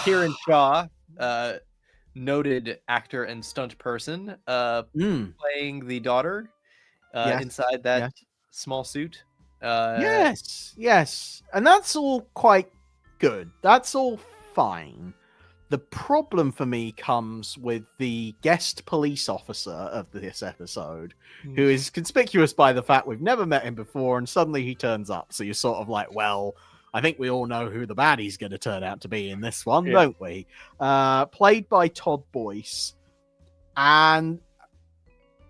Kieran Shaw, noted actor and stunt person, playing the daughter inside that small suit. Yes. And that's all quite good. That's all fine. The problem for me comes with the guest police officer of this episode, who is conspicuous by the fact we've never met him before, and suddenly he turns up. So you're sort of like, well, I think we all know who the baddie's going to turn out to be in this one, don't we? Played by Todd Boyce. And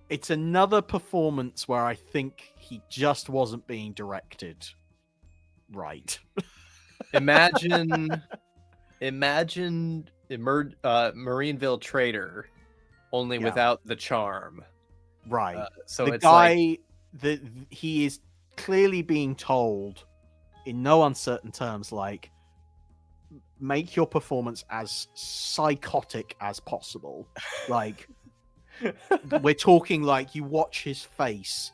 it's another performance where I think he just wasn't being directed right. Imagine Marineville Trader, only without the charm. Right. So the it's guy that he is clearly being told in no uncertain terms, like, make your performance as psychotic as possible. Like, we're talking like you watch his face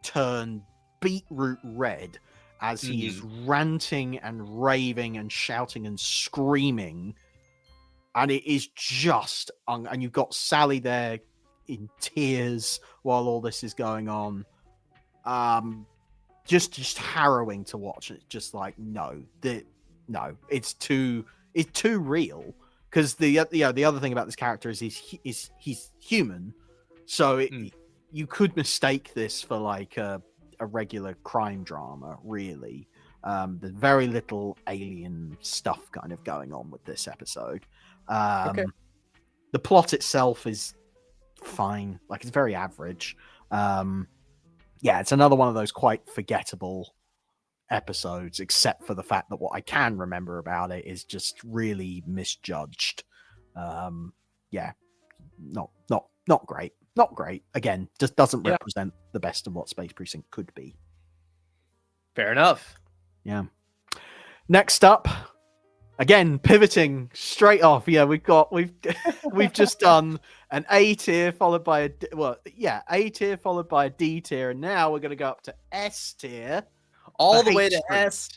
turn beetroot red as he is ranting and raving and shouting and screaming. And it is just... and you've got Sally there in tears while all this is going on. Just harrowing to watch. It's just like, no, it's too real. Because the other thing about this character is he's human, so you could mistake this for like a regular crime drama. Really, there's very little alien stuff kind of going on with this episode. The plot itself is fine, like, it's very average. It's another one of those quite forgettable episodes, except for the fact that what I can remember about it is just really misjudged. Not great. Again, just doesn't represent the best of what Space Precinct could be. Fair enough. Yeah. Next up, Again, pivoting straight off. Yeah, we've just done an A tier followed by A tier followed by a D tier, and now we're going to go up to S tier. All the Hate way to Street. S.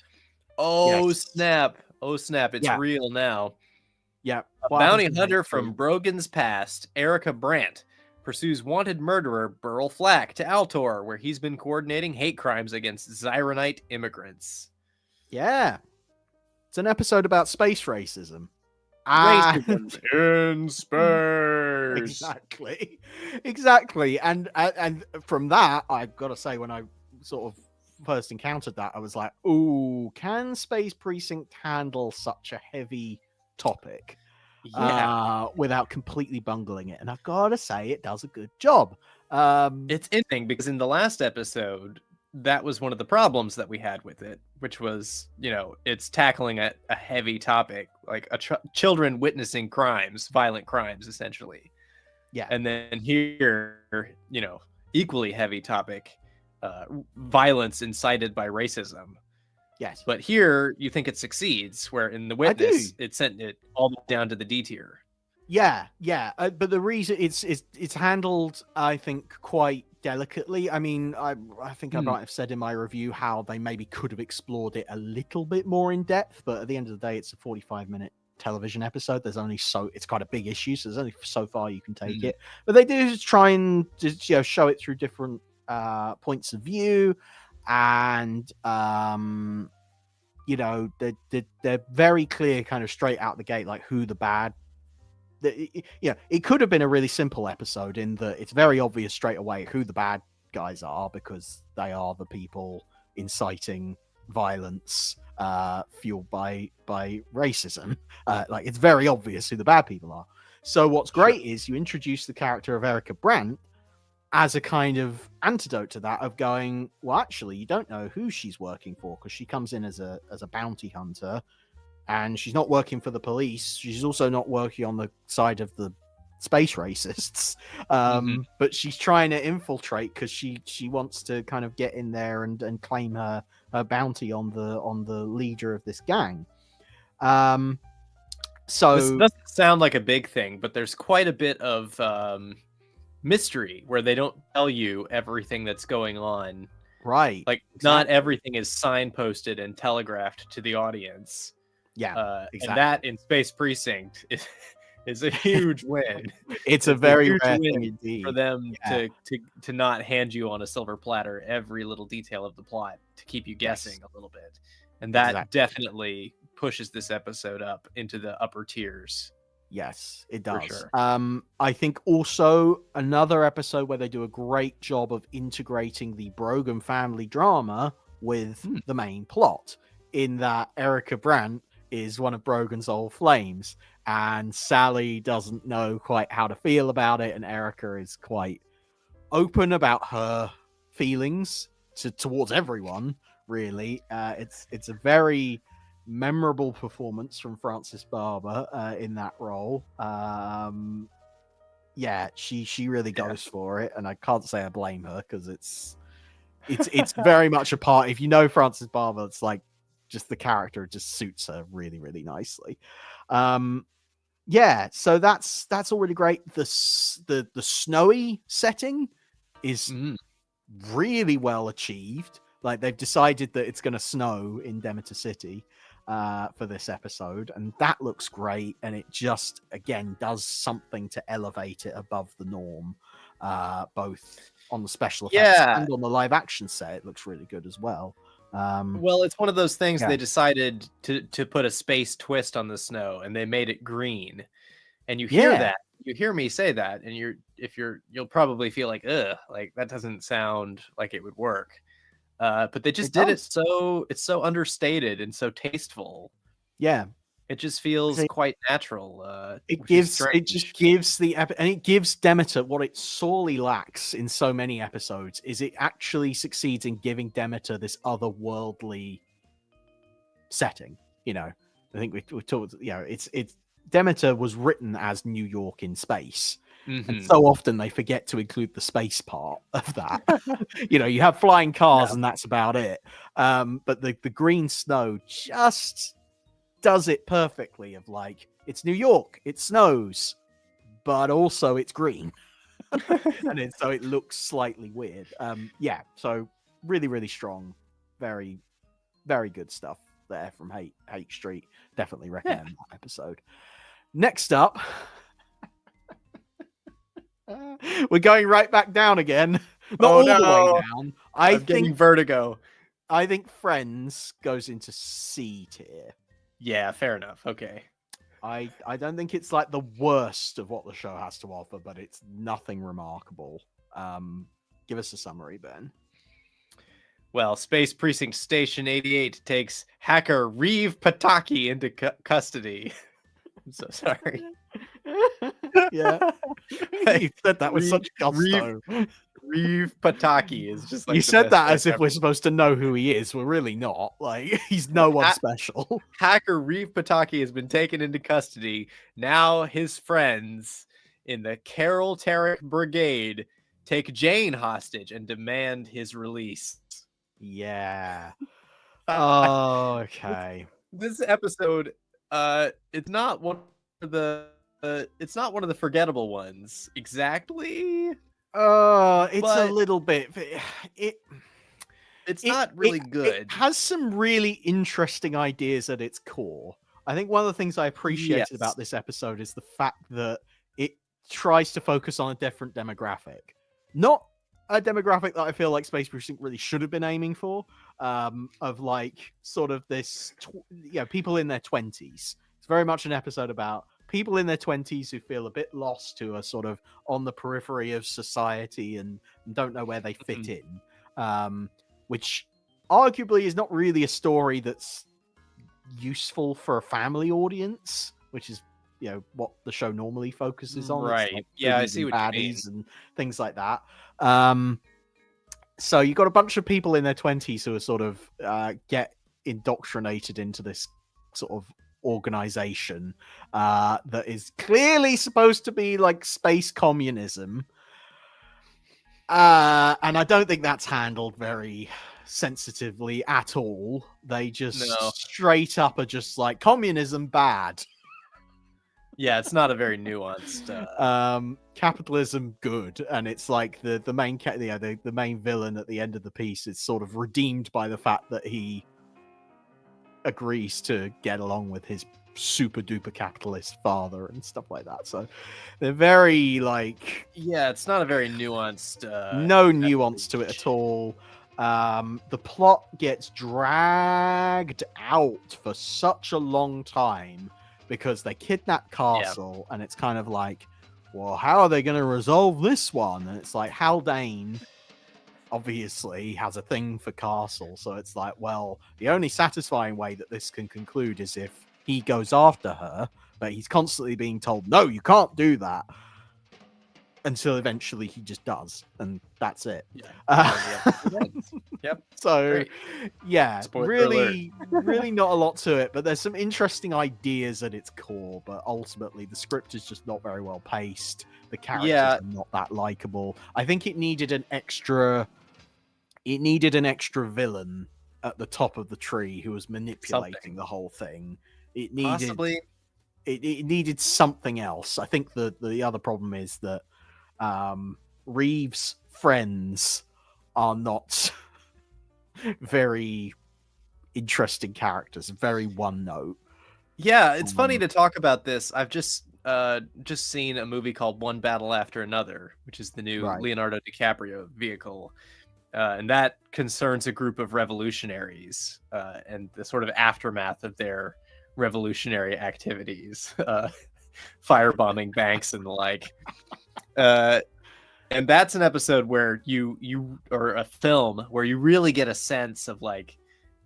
Oh Yes. snap! Oh snap! It's Yeah. real now. Yeah. A What bounty happens in hunter Hate from Street? Brogan's past, Erica Brandt, pursues wanted murderer Burl Flack to Altor, where he's been coordinating hate crimes against Zyronite immigrants. Yeah. It's an episode about space racism. Racism in space. Exactly. And from that, I've got to say, when I sort of first encountered that, I was like, "Ooh, can Space Precinct handle such a heavy topic without completely bungling it?" And I've got to say, it does a good job. It's interesting because in the last episode, that was one of the problems that we had with it, which was, it's tackling a heavy topic, like children witnessing crimes, violent crimes, essentially. Yeah. And then here, equally heavy topic, violence incited by racism. Yes. But here, you think it succeeds, where in The Witness, it sent it all the way down to the D tier. Yeah. But the reason it's handled, I think, quite delicately. I mean, I think I might have said in my review how they maybe could have explored it a little bit more in depth, but at the end of the day, it's a 45-minute television episode. There's only it's quite a big issue, so there's only so far you can take it. But they do try and just show it through different points of view, and they're very clear, kind of straight out the gate, like who the bad. It could have been a really simple episode in that it's very obvious straight away who the bad guys are, because they are the people inciting violence fueled by racism. Like, it's very obvious who the bad people are. So what's great is you introduce the character of Erica Brandt as a kind of antidote to that, of going, well, actually, you don't know who she's working for, because she comes in as a bounty hunter. And she's not working for the police. She's also not working on the side of the space racists. But she's trying to infiltrate because she wants to kind of get in there and claim her bounty on the leader of this gang. So this doesn't sound like a big thing, but there's quite a bit of mystery where they don't tell you everything that's going on. Right. Like, not everything is signposted and telegraphed to the audience. Yeah, exactly. And that in Space Precinct is a huge win. It's a very huge rare win thing indeed for them to not hand you on a silver platter every little detail of the plot, to keep you guessing a little bit. And that definitely pushes this episode up into the upper tiers. Yes, it does. Sure. I think also another episode where they do a great job of integrating the Brogan family drama with the main plot, in that Erica Brandt is one of Brogan's old flames, and Sally doesn't know quite how to feel about it, and Erica is quite open about her feelings towards everyone, really. It's a very memorable performance from Frances Barber in that role. She really goes for it, and I can't say I blame her, because it's very much a part. If you know Frances Barber, it's like, just the character just suits her really, really nicely. So that's all really great. The snowy setting is really well achieved. Like, they've decided that it's going to snow in Demeter City for this episode, and that looks great, and it just, again, does something to elevate it above the norm, both on the special effects and on the live action set. It looks really good as well. Well, it's one of those things. They decided to put a space twist on the snow, and they made it green. And you hear that, you hear me say that, and you'll probably feel like, ugh, like that doesn't sound like it would work. But they just did it so it's so understated and so tasteful. Yeah. It just feels quite natural. It gives Demeter what it sorely lacks in so many episodes. Is it actually succeeds in giving Demeter this otherworldly setting? I think we talked. It's Demeter was written as New York in space, and so often they forget to include the space part of that. You have flying cars, and that's about it. But the green snow just does it perfectly. Of like, it's New York, it snows, but also it's green, and so it looks slightly weird. Yeah, so really, really strong, very, very good stuff there from Hate Street. Definitely recommend that episode. Next up, we're going right back down again. Not all the way down. I'm getting vertigo. I think Friends goes into C tier. Yeah, fair enough. Okay. I don't think it's like the worst of what the show has to offer, but it's nothing remarkable. Give us a summary, Ben. Well, Space Precinct Station 88 takes hacker Reeve Pataki into custody. I'm so sorry. Yeah. You said that with such gusto. Reeve Pataki is just like you said that as if we're supposed to know who he is. We're really not. Like, he's no one special. Hacker Reeve Pataki has been taken into custody. Now his friends in the Carol Tarek Brigade take Jane hostage and demand his release. Yeah. Oh, okay. This episode, it's not one of the forgettable ones exactly. It's a little bit. It's not really good. It has some really interesting ideas at its core. I think one of the things I appreciated about this episode is the fact that it tries to focus on a different demographic. Not a demographic that I feel like Space Precinct really should have been aiming for, of like sort of this, people in their 20s. It's very much an episode about people in their 20s who feel a bit lost, who are sort of on the periphery of society and don't know where they fit in, which arguably is not really a story that's useful for a family audience, which is what the show normally focuses on. Right. Like I see what you mean. And things like that. So you've got a bunch of people in their 20s who are sort of get indoctrinated into this sort of organization that is clearly supposed to be like space communism. And I don't think that's handled very sensitively at all. They just straight up are just like, communism bad. Yeah, it's not a very nuanced. Capitalism good, and it's like the main the main villain at the end of the piece is sort of redeemed by the fact that he agrees to get along with his super duper capitalist father and stuff like that. So they're very like, it's not a very nuanced. No nuance to it at all. The plot gets dragged out for such a long time because they kidnap Castle, and it's kind of like, well, how are they going to resolve this one? And it's like, Haldane obviously has a thing for Castle, so it's like, well, the only satisfying way that this can conclude is if he goes after her, but he's constantly being told, no, you can't do that, until eventually he just does, and that's it. Yep. So great. Really not a lot to it, but there's some interesting ideas at its core, but ultimately the script is just not very well paced. The characters are not that likable. I think it needed an extra villain at the top of the tree who was manipulating the whole thing. It needed something else. I think the other problem is that Reeves' friends are not very interesting characters, very one note. Yeah, it's funny to talk about this. I've just seen a movie called One Battle After Another, which is the new Leonardo DiCaprio vehicle. And that concerns a group of revolutionaries and the sort of aftermath of their revolutionary activities, firebombing banks and the like. And that's an episode where or a film where you really get a sense of like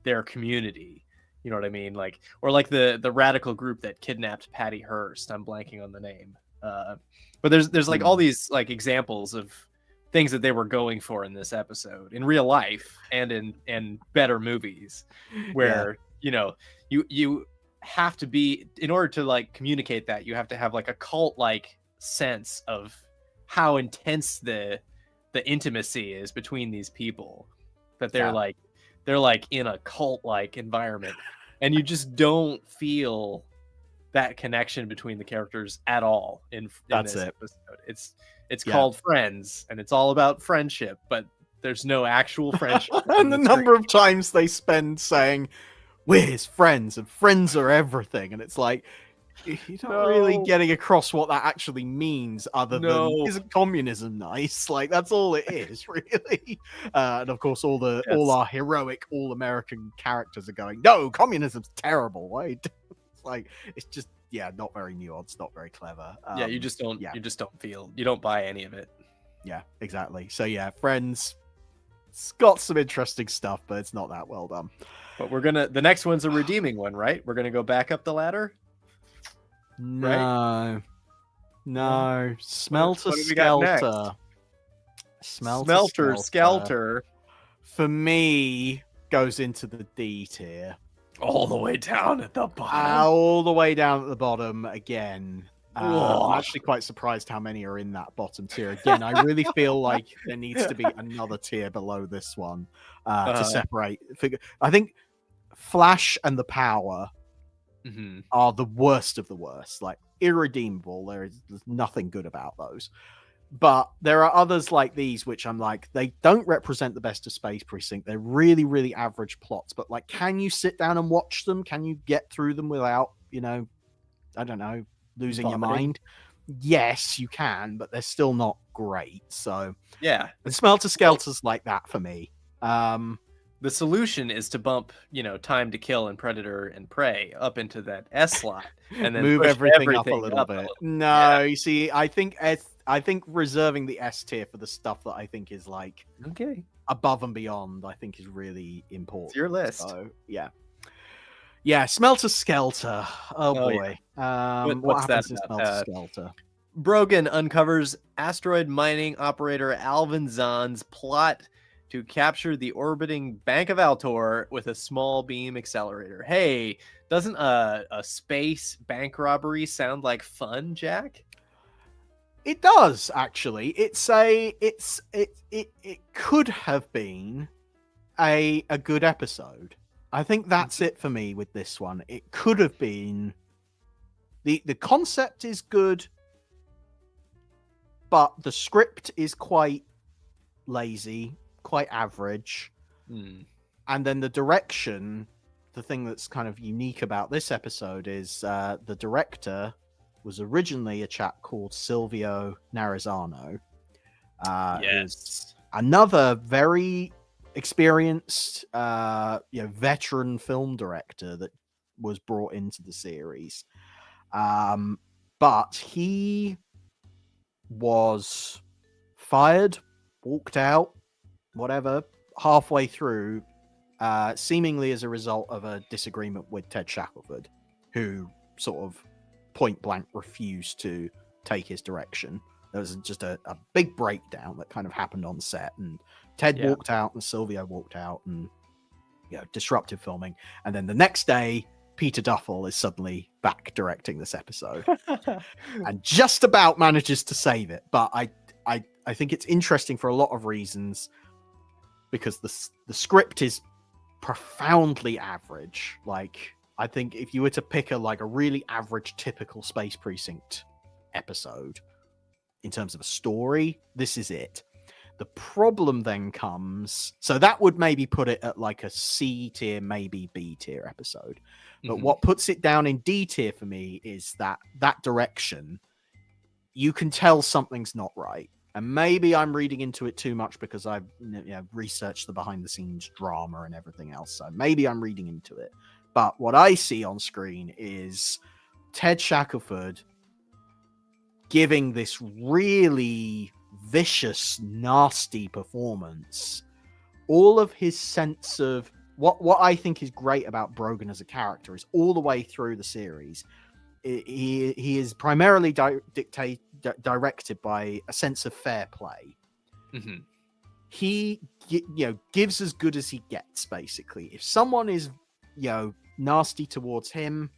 their community. You know what I mean? Like, or like the radical group that kidnapped Patty Hearst. I'm blanking on the name. But there's like all these like examples of things that they were going for in this episode in real life and in better movies where, you have to be, in order to like communicate that, you have to have like a cult like sense of how intense the intimacy is between these people, that they're like in a cult like environment. and you just don't feel that connection between the characters at all in That's this it. episode. It's called Friends, and it's all about friendship, but there's no actual friendship. And the number of times they spend saying, we're his friends, and friends are everything. And it's like, you're not really getting across what that actually means, other than, isn't communism nice? Like, that's all it is, really. And of course, all our heroic, all-American characters are going, no, communism's terrible. Why? It's like, it's just, not very nuanced, not very clever. You just don't feel, you don't buy any of it. Yeah, exactly. So Friends, it's got some interesting stuff, but it's not that well done. But the next one's a redeeming one, right? We're gonna go back up the ladder. No, Smelter Skelter for me goes into the D tier. All the way down at the bottom. All the way down at the bottom again. I'm actually quite surprised how many are in that bottom tier. Again, I really feel like there needs to be another tier below this one to separate. I think Flash and The Power are the worst of the worst. Like, irredeemable. There's nothing good about those. But there are others like these, which I'm like, they don't represent the best of Space Precinct. They're really, really average plots. But like, can you sit down and watch them? Can you get through them without, I don't know, losing your mind? Yes, you can, but they're still not great. So yeah, and Smelter Skelter's like that for me. The solution is to bump, Time to Kill and Predator and Prey up into that S slot, and then move push everything up a little bit. No, you see, I think reserving the S tier for the stuff that I think is like above and beyond, I think is really important. It's your list. So yeah, Smelter Skelter. Oh boy, what happens in Smelter Skelter? Brogan uncovers asteroid mining operator Alvin Zahn's plot to capture the orbiting Bank of Altor with a small beam accelerator. Hey, doesn't a space bank robbery sound like fun, Jack? It does, actually. It could have been a good episode. I think that's it for me with this one. It could have been. The concept is good, but the script is quite lazy, quite average. And then the direction, the thing that's kind of unique about this episode is the director was originally a chap called Silvio Narizano. Yes. Another very experienced, veteran film director that was brought into the series. But he was fired, walked out, whatever, halfway through, seemingly as a result of a disagreement with Ted Shackelford, who sort of point blank refused to take his direction. There was just a big breakdown that kind of happened on set, and Ted walked out and Silvio walked out, and disrupted filming. And then the next day, Peter Duffel is suddenly back directing this episode and just about manages to save it. But I think it's interesting for a lot of reasons, because the script is profoundly average. Like, I think if you were to pick a really average, typical Space Precinct episode in terms of a story, this is it. The problem then comes, so that would maybe put it at like a C tier, maybe B tier episode. But what puts it down in D tier for me is that direction. You can tell something's not right. And maybe I'm reading into it too much because I've researched the behind the scenes drama and everything else. So maybe I'm reading into it. But what I see on screen is Ted Shackelford giving this really vicious, nasty performance. All of his sense of what I think is great about Brogan as a character is all the way through the series, he is primarily directed by a sense of fair play. He gives as good as he gets, basically. If someone is nasty towards him,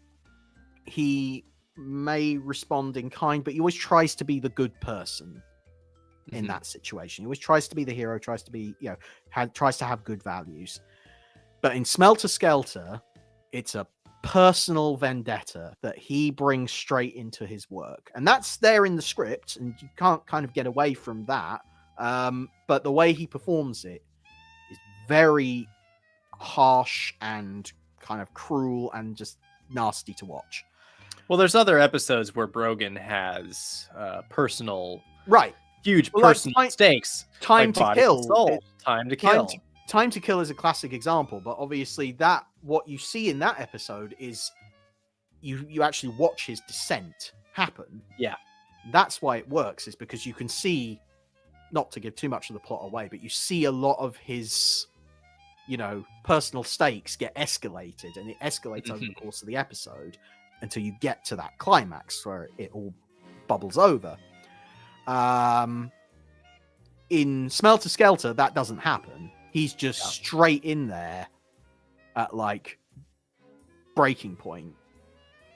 he may respond in kind, but he always tries to be the good person in that situation. He always tries to be the hero, tries to be tries to have good values. But in Smelter Skelter, It's a personal vendetta that he brings straight into his work, and that's there in the script, and you can't kind of get away from that. But the way he performs it is very harsh and kind of cruel and just nasty to watch. Well, there's other episodes where Brogan has personal, Right, huge well, like personal stakes. Time like to Body Kill. and Soul, Time to Kill. Time to Kill is a classic example, but obviously that what you see in that episode is you actually watch his descent happen. Yeah. That's why it works, is because you can see, not to give too much of the plot away, but you see a lot of his, personal stakes get escalated, and it escalates over the course of the episode until you get to that climax where it all bubbles over. In Smelter Skelter, that doesn't happen. He's just straight in there at like breaking point,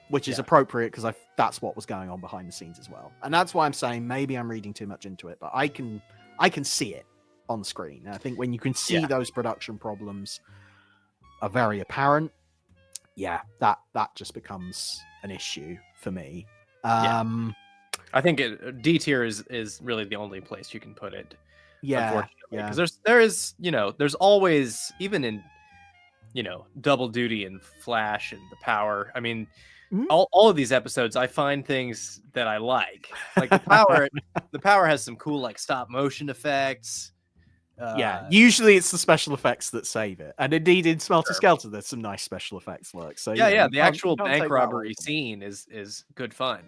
which is appropriate because that's what was going on behind the scenes as well. And that's why I'm saying maybe I'm reading too much into it, but I can see it on screen. And I think when you can see those production problems are very apparent, that just becomes an issue for me. I think D tier is really the only place you can put it. Unfortunately, because there's always, even in Double Duty and Flash and The Power. I mean, all of these episodes, I find things that I like The Power. The Power has some cool like stop motion effects. Usually it's the special effects that save it, and indeed in Smelter Skelter there's some nice special effects work. So the actual bank robbery scene is good fun.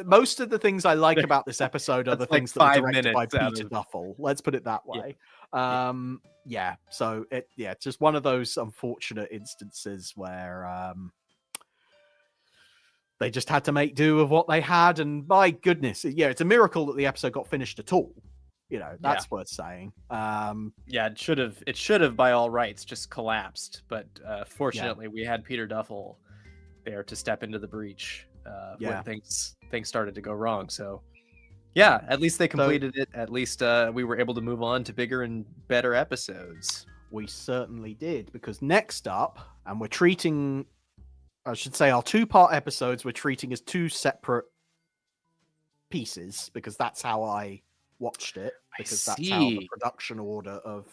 Most of the things I like about this episode are the things that were directed by Peter Duffel. Let's put it that way. So it's just one of those unfortunate instances where they just had to make do with what they had, and my goodness, it's a miracle that the episode got finished at all. That's worth saying. It should have by all rights just collapsed, but fortunately we had Peter Duffel there to step into the breach when things started to go wrong. So at least they completed it. At least we were able to move on to bigger and better episodes. We certainly did, because next up, and we're treating, I should say, our 2-part episodes we're treating as 2 separate pieces, because that's how I watched it, because that's how the production order of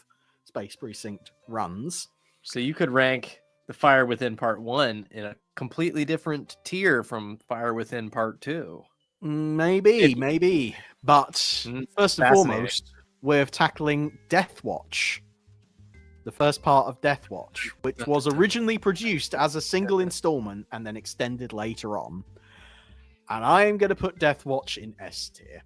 Space Precinct runs. So you could rank The Fire Within Part 1 in a completely different tier from Fire Within Part 2. Maybe. But first and foremost, we're tackling Death Watch. The first part of Death Watch, which was originally produced as a single installment and then extended later on. And I am going to put Death Watch in S tier.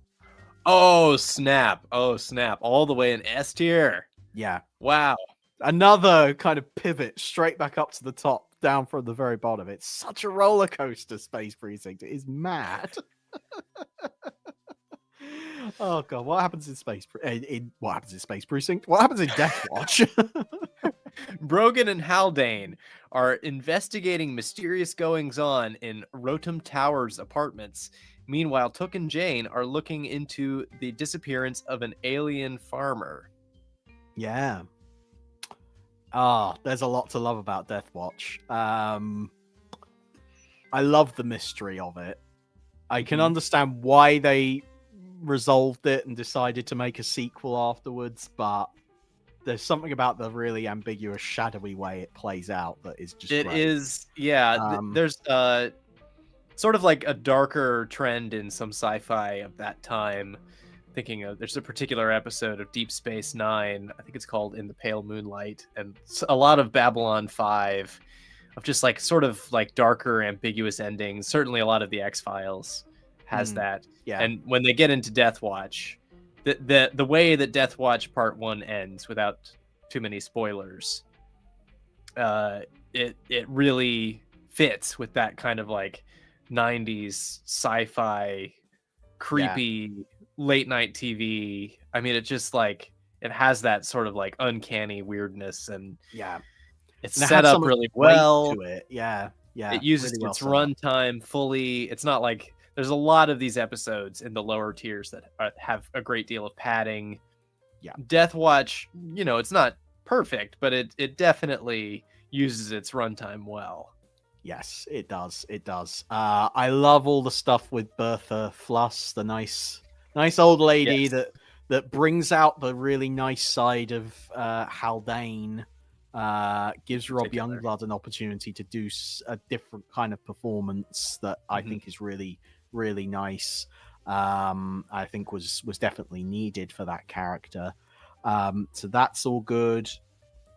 Oh, snap. All the way in S tier. Yeah. Wow. Another kind of pivot straight back up to the top, down from the very bottom. It's such a roller coaster, Space Precinct. It is mad. Oh god, what happens in Space Precinct? What happens in Death Watch? Brogan and Haldane are investigating mysterious goings-on in Rotem Towers apartments. Meanwhile, Took and Jane are looking into the disappearance of an alien farmer. Yeah. There's a lot to love about Death Watch. I love the mystery of it. I can understand why they resolved it and decided to make a sequel afterwards, but there's something about the really ambiguous, shadowy way it plays out that is just great. Is, there's sort of like a darker trend in some sci-fi of that time. Thinking of, there's a particular episode of Deep Space Nine, I think it's called In the Pale Moonlight, and a lot of Babylon 5 of just like sort of like darker, ambiguous endings. Certainly a lot of the X-Files has that. Yeah. And when they get into Death Watch, the way that Death Watch Part 1 ends, without too many spoilers, it really fits with that kind of like 90s sci-fi creepy late night TV. I mean, it just like, it has that sort of like uncanny weirdness, and it's set up really well to it. It uses really well its set up. runtime fully. It's not like, there's a lot of these episodes in the lower tiers that have a great deal of padding. Death Watch, it's not perfect, but it definitely uses its runtime well. Yes, it does. It does. I love all the stuff with Bertha Fluss, the nice old lady that brings out the really nice side of Haldane. Gives Rob Youngblood an opportunity to do a different kind of performance that I think is really, really nice. I think was definitely needed for that character. So that's all good.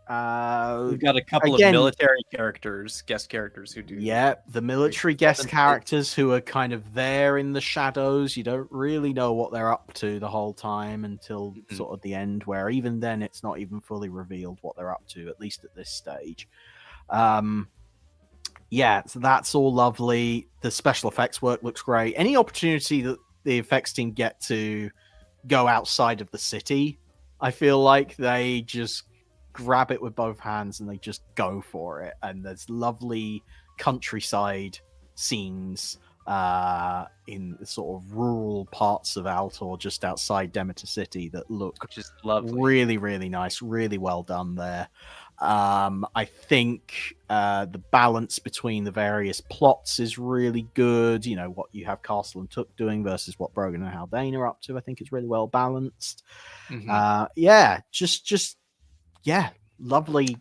We've got a couple of military guest characters who do. Yeah, the military guest characters who are kind of there in the shadows. You don't really know what they're up to the whole time until sort of the end, where even then it's not even fully revealed what they're up to, at least at this stage. Yeah, so that's all lovely. The special effects work looks great. Any opportunity that the effects team get to go outside of the city, I feel like they just grab it with both hands and they just go for it. And there's lovely countryside scenes in sort of rural parts of Altor just outside Demeter City that look just lovely. Really, really nice, really well done there. I think the balance between the various plots is really good. You know, what you have Castle and Took doing versus what Brogan and Haldane are up to, I think is really well balanced. Lovely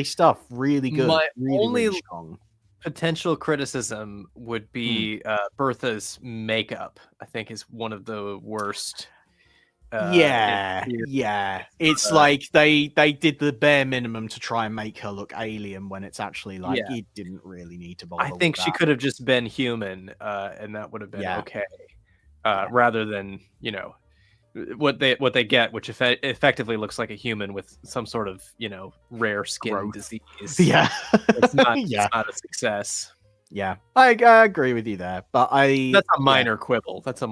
stuff. Really good. My really strong. Potential criticism would be Bertha's makeup. I think is one of the worst. It's like they did the bare minimum to try and make her look alien when it's actually like it didn't really need to bother. I think she could have just been human, and that would have been okay. Rather than what they get, which effectively looks like a human with some sort of rare skin disease. It's not a success. Yeah, I agree with you there, but that's a minor quibble. It's a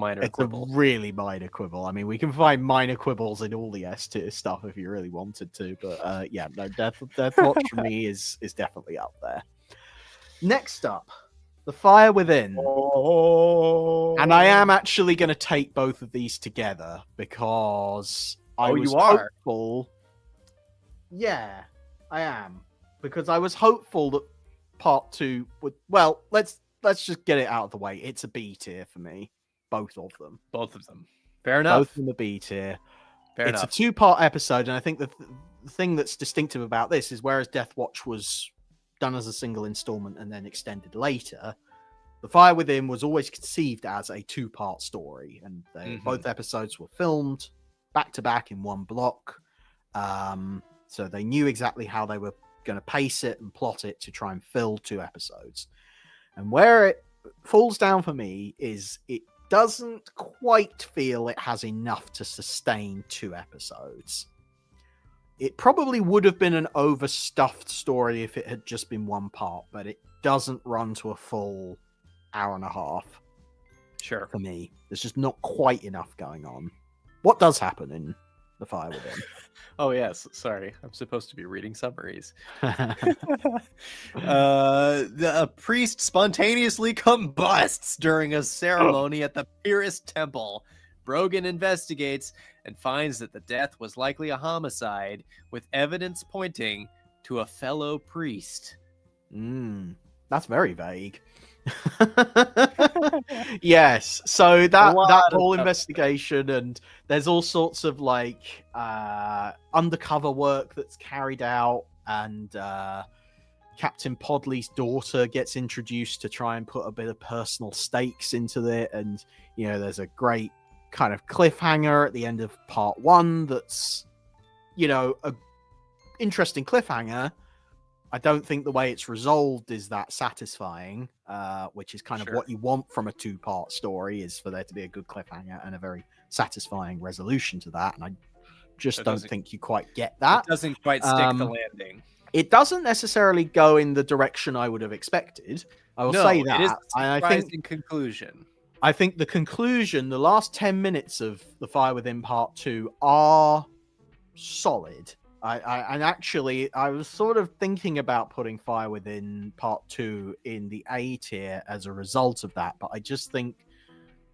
really minor quibble. I mean, we can find minor quibbles in all the S tier stuff if you really wanted to, but Death Watch for me is definitely up there. Next up, The Fire Within. And I am actually going to take both of these together because I was hopeful. Yeah, I am. Because I was hopeful that part 2 would... Well, let's just get it out of the way. It's a B tier for me. Both of them. Fair enough. Both of them are B tier. It's a 2-part episode, and I think the thing that's distinctive about this is whereas Death Watch was done as a single installment and then extended later, The Fire Within was always conceived as a 2-part story, and both episodes were filmed back-to-back in one block. So they knew exactly how they were going to pace it and plot it to try and fill 2 episodes. And where it falls down for me is it doesn't quite feel it has enough to sustain 2 episodes. It probably would have been an overstuffed story if it had just been 1 part, but it doesn't run to a full hour and a half. Sure. For me, there's just not quite enough going on. What does happen in The Fire Within? Oh, yes. Sorry. I'm supposed to be reading summaries. A priest spontaneously combusts during a ceremony at the Pyrrhus Temple. Brogan investigates and finds that the death was likely a homicide, with evidence pointing to a fellow priest. That's very vague. Yes, so that whole investigation, and there's all sorts of like undercover work that's carried out, and Captain Podley's daughter gets introduced to try and put a bit of personal stakes into it, and there's a great kind of cliffhanger at the end of part 1 that's a interesting cliffhanger. I don't think the way it's resolved is that satisfying, which is kind of what you want from a 2-part story, is for there to be a good cliffhanger and a very satisfying resolution to that. And I just don't think you quite get that. It doesn't quite stick the landing. It doesn't necessarily go in the direction I would have expected. I will say that. It is a surprising conclusion. I think the conclusion, the last 10 minutes of The Fire Within Part 2 are solid. I was sort of thinking about putting Fire Within Part 2 in the A tier as a result of that, but I just think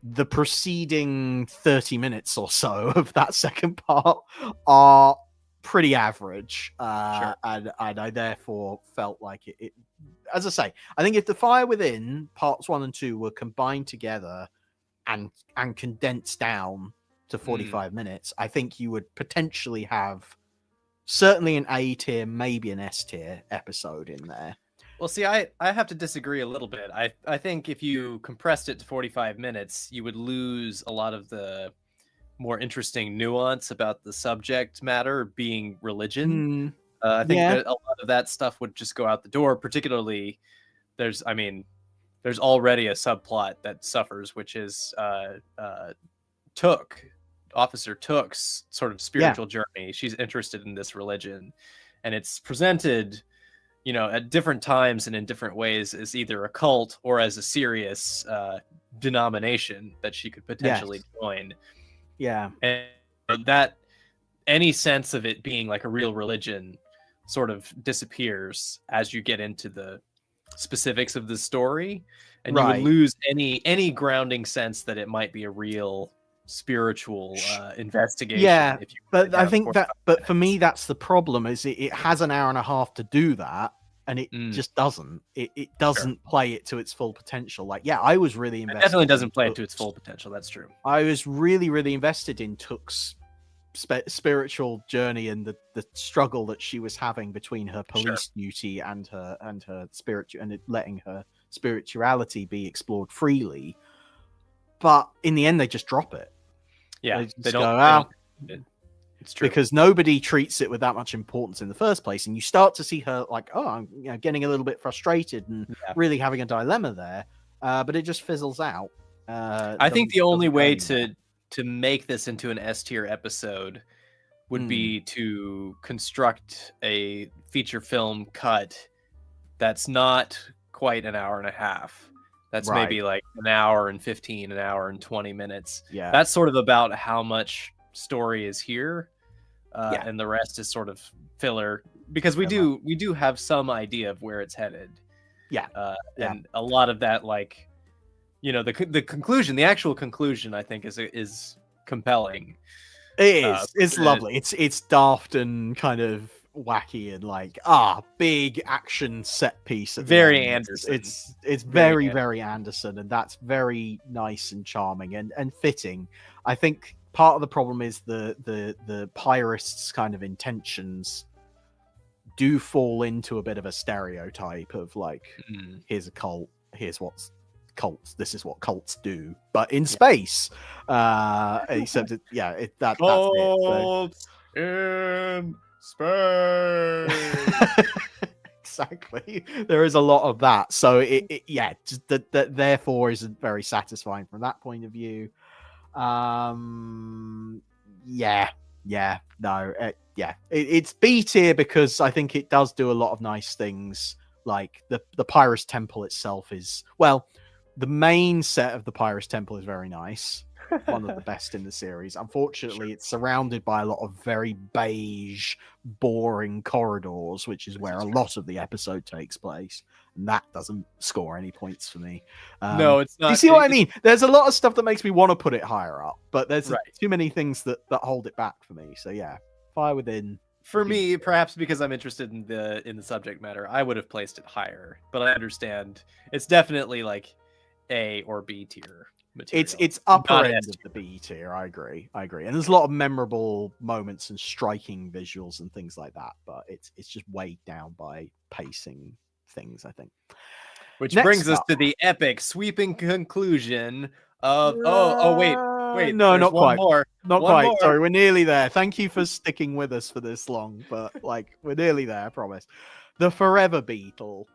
the preceding 30 minutes or so of that second part are pretty average, Sure. and I therefore felt like it. As I say, I think if The Fire Within parts 1 and 2 were combined together and condensed down to 45 minutes, I think you would potentially have certainly an A tier, maybe an S tier episode in there. Well, see, I have to disagree a little bit. I think if you compressed it to 45 minutes, you would lose a lot of the more interesting nuance about the subject matter being religion. I think that a lot of that stuff would just go out the door, particularly there's already a subplot that suffers, which is Officer Took's sort of spiritual journey. She's interested in this religion, and it's presented, at different times and in different ways as either a cult or as a serious denomination that she could potentially join. Yeah. And that any sense of it being like a real religion sort of disappears as you get into the specifics of the story, and you would lose any grounding sense that it might be a real spiritual investigation. Yeah, if you but I think that, minutes. for me, that's the problem. Is it has an hour and a half to do that, and it just doesn't. It doesn't play it to its full potential. Like, I was really invested. It definitely doesn't play it to its full potential. That's true. I was really, really invested in Took's spiritual journey and the struggle that she was having between her police duty and her spiritual, and letting her spirituality be explored freely. But in the end, they just drop it. Yeah, they don't. It's true, because nobody treats it with that much importance in the first place, and you start to see her like, I'm getting a little bit frustrated and really having a dilemma there, but it just fizzles out. I think the only way to make this into an S tier episode would be to construct a feature film cut that's not quite an hour and a half. That's maybe like an hour and 15, an hour and 20 minutes. Yeah. That's sort of about how much story is here. And the rest is sort of filler, because we do have some idea of where it's headed. And a lot of that, like, the conclusion, the actual conclusion, I think is compelling. It is. It's lovely. It's daft and kind of wacky and like big action set piece. Very Anderson. It's very Anderson, and that's very nice and charming and fitting. I think part of the problem is the pirates' kind of intentions do fall into a bit of a stereotype of like, here's a cult, here's what's cults, this is what cults do, but in space. Except that's it. In space. Exactly. There is a lot of that. So just that therefore isn't very satisfying from that point of view. It's B tier because I think it does do a lot of nice things. Like the Pyrus Temple itself is, well, the main set of the Pyrus Temple is very nice. One of the best in the series. Unfortunately, it's surrounded by a lot of very beige, boring corridors, which is where a lot of the episode takes place. And that doesn't score any points for me. No, it's not. You see what I mean? There's a lot of stuff that makes me want to put it higher up, but there's too many things that hold it back for me. So Fire Within. For me, perhaps because I'm interested in the subject matter, I would have placed it higher. But I understand it's definitely like A or B tier material. It's upper end of the B tier. I agree. And there's a lot of memorable moments and striking visuals and things like that, but it's just weighed down by pacing things, I think. Which brings us to the epic sweeping conclusion of wait, no, not quite. Not quite. More. Sorry, we're nearly there. Thank you for sticking with us for this long, but like we're nearly there, I promise. The Forever Beetle.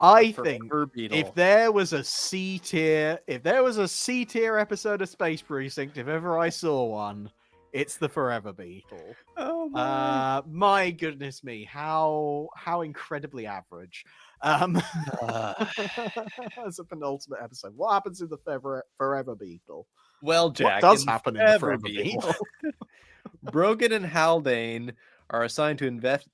I think if there was a C tier episode of Space Precinct, if ever I saw one, it's the Forever Beetle. Oh my goodness me, how incredibly average. As a penultimate episode, what happens in the Forever Beetle? Well, Jack, what does happen in the Forever Beetle? Brogan and Haldane are assigned to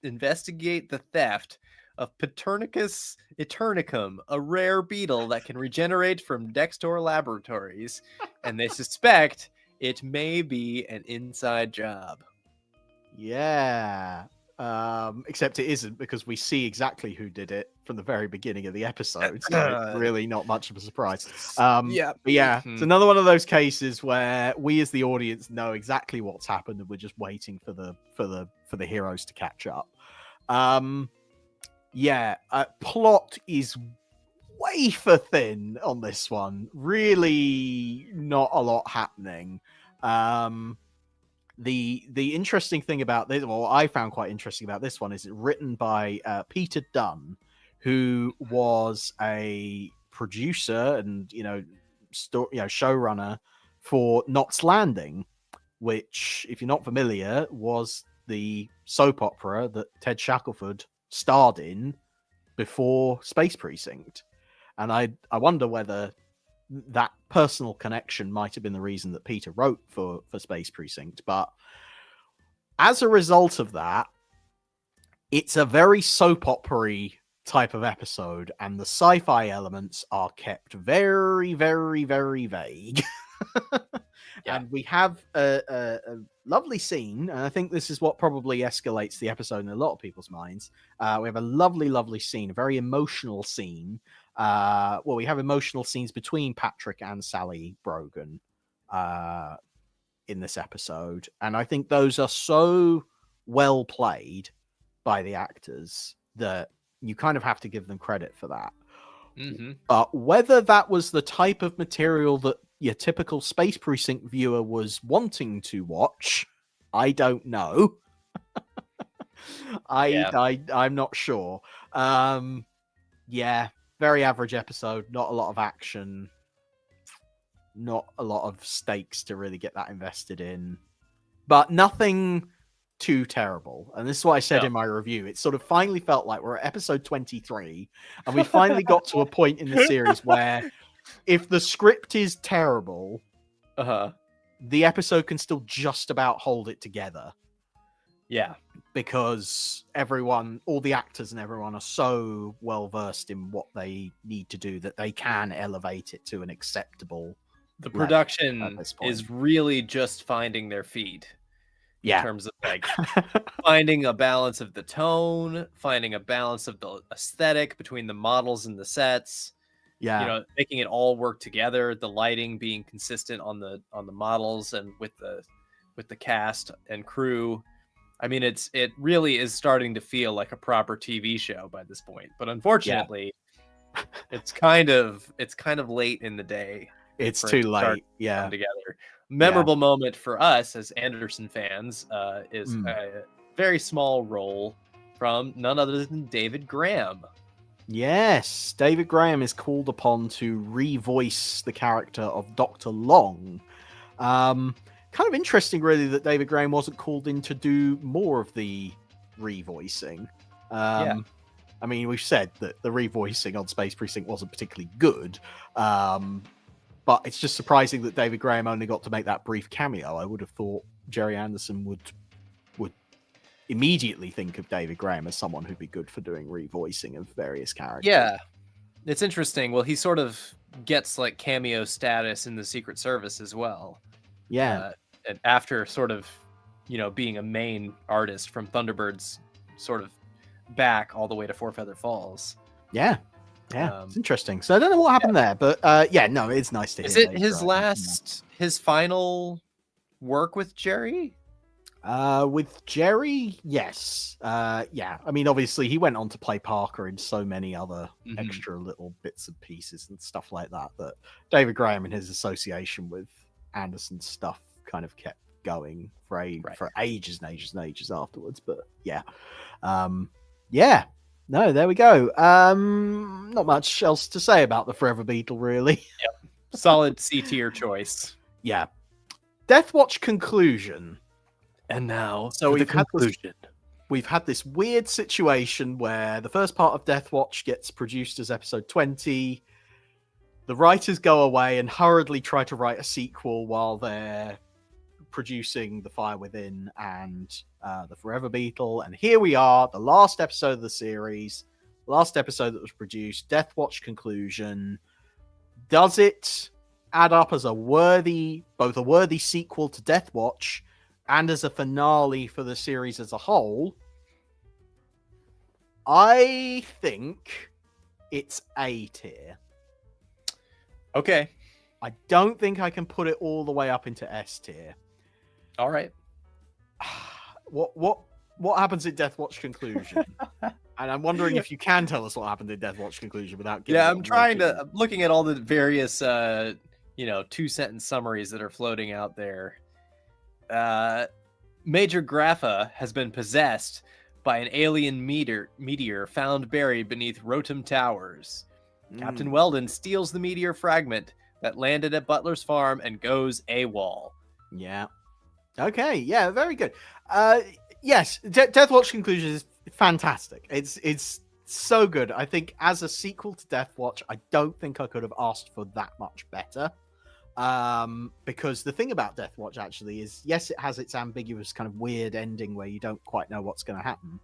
investigate the theft of Paternicus Eternicum, a rare beetle that can regenerate from Dextor Laboratories, and they suspect it may be an inside job. Yeah. Except it isn't, because we see exactly who did it from the very beginning of the episode. So it's really not much of a surprise. Yeah. But yeah, it's another one of those cases where we as the audience know exactly what's happened and we're just waiting for the heroes to catch up. Plot is wafer thin on this one. Really not a lot happening. The interesting thing about this, well, I found quite interesting about this one, is it's written by Peter Dunn, who was a producer and showrunner for Knots Landing, which, if you're not familiar, was the soap opera that Ted Shackelford starred in before Space Precinct. And I wonder whether that personal connection might have been the reason that Peter wrote for Space Precinct. But as a result of that, it's a very soap opera-y type of episode, and the sci-fi elements are kept very, very, very vague. Yeah. And we have a lovely scene, and I think this is what probably escalates the episode in a lot of people's minds. We have a lovely, lovely scene, a very emotional scene. We have emotional scenes between Patrick and Sally Brogan in this episode, and I think those are so well played by the actors that you kind of have to give them credit for that. Mm-hmm. But whether that was the type of material that your typical Space Precinct viewer was wanting to watch, I don't know. I'm not sure. Very average episode, not a lot of action, not a lot of stakes to really get that invested in, but nothing too terrible. And this is what I said in my review. It sort of finally felt like we're at episode 23, and we finally got to a point in the series where if the script is terrible, the episode can still just about hold it together. Yeah. Because all the actors and everyone are so well versed in what they need to do that they can elevate it to an acceptable. The production is really just finding their feet. In terms of like finding a balance of the tone, finding a balance of the aesthetic between the models and the sets. Yeah. Making it all work together, the lighting being consistent on the models and with the cast and crew. I mean, it really is starting to feel like a proper TV show by this point. But unfortunately, it's kind of late in the day. It's too late. Yeah. Together. Memorable moment for us as Anderson fans is a very small role from none other than David Graham. Yes, David Graham is called upon to revoice the character of Dr. Long. Kind of interesting, really, that David Graham wasn't called in to do more of the revoicing. I mean, we've said that the revoicing on Space Precinct wasn't particularly good, but it's just surprising that David Graham only got to make that brief cameo. I would have thought Gerry Anderson would immediately think of David Graham as someone who'd be good for doing revoicing of various characters. Yeah, it's interesting. Well, he sort of gets like cameo status in the Secret Service as well. Yeah. And after sort of, being a main artist from Thunderbird's sort of back all the way to Four Feather Falls. Yeah. Yeah, it's interesting. So I don't know what happened there, but it's nice to hear. Is it his final work with Gerry? With Gerry, yes. I mean, obviously he went on to play Parker in so many other extra little bits and pieces and stuff like that David Graham and his association with Anderson's stuff kind of kept going for ages and ages and ages afterwards. But no, there we go. Not much else to say about the Forever Beetle, really. Yep. Solid C tier choice. Yeah. Death Watch conclusion. And now, so we've had this weird situation where the first part of Death Watch gets produced as episode 20. The writers go away and hurriedly try to write a sequel while they're producing The Fire Within and the Forever Beetle. And here we are, the last episode of the series, last episode that was produced, Death Watch conclusion. Does it add up as both a worthy sequel to Death Watch and as a finale for the series as a whole, I think it's A tier. Okay. I don't think I can put it all the way up into S tier. All right. What happens in Death Watch conclusion? And I'm wondering if you can tell us what happened in Death Watch conclusion without giving. Yeah, it I'm away trying too to. I'm looking at all the various, 2-sentence summaries that are floating out there. Major Grapha has been possessed by an alien meteor found buried beneath Rotem Towers. Captain Weldon steals the meteor fragment that landed at Butler's farm and goes AWOL. Yeah. Okay. Yeah. Very good. Yes. Death Watch conclusion is fantastic. It's so good. I think as a sequel to Death Watch, I don't think I could have asked for that much better. Because the thing about Death Watch actually is, yes, it has its ambiguous kind of weird ending where you don't quite know what's going to happen,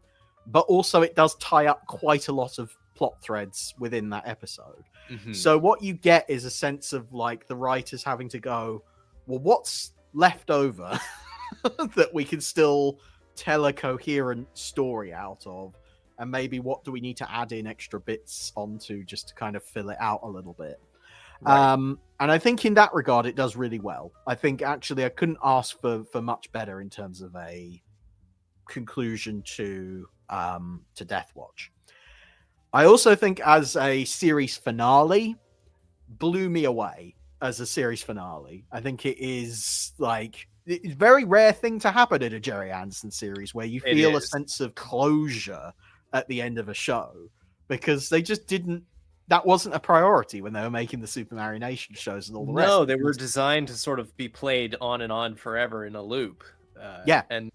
but also it does tie up quite a lot of plot threads within that episode. Mm-hmm. So what you get is a sense of like the writers having to go, well, what's left over that we can still tell a coherent story out of, and maybe what do we need to add in extra bits onto just to kind of fill it out a little bit. Right. And I think in that regard, it does really well. I think actually I couldn't ask for much better in terms of a conclusion to Death Watch. I also think as a series finale, blew me away as a series finale. I think it is like it's a very rare thing to happen in a Gerry Anderson series where you feel a sense of closure at the end of a show, because they just didn't. That wasn't a priority when they were making the Super Mario Nation shows and all the rest. No, they were designed to sort of be played on and on forever in a loop. And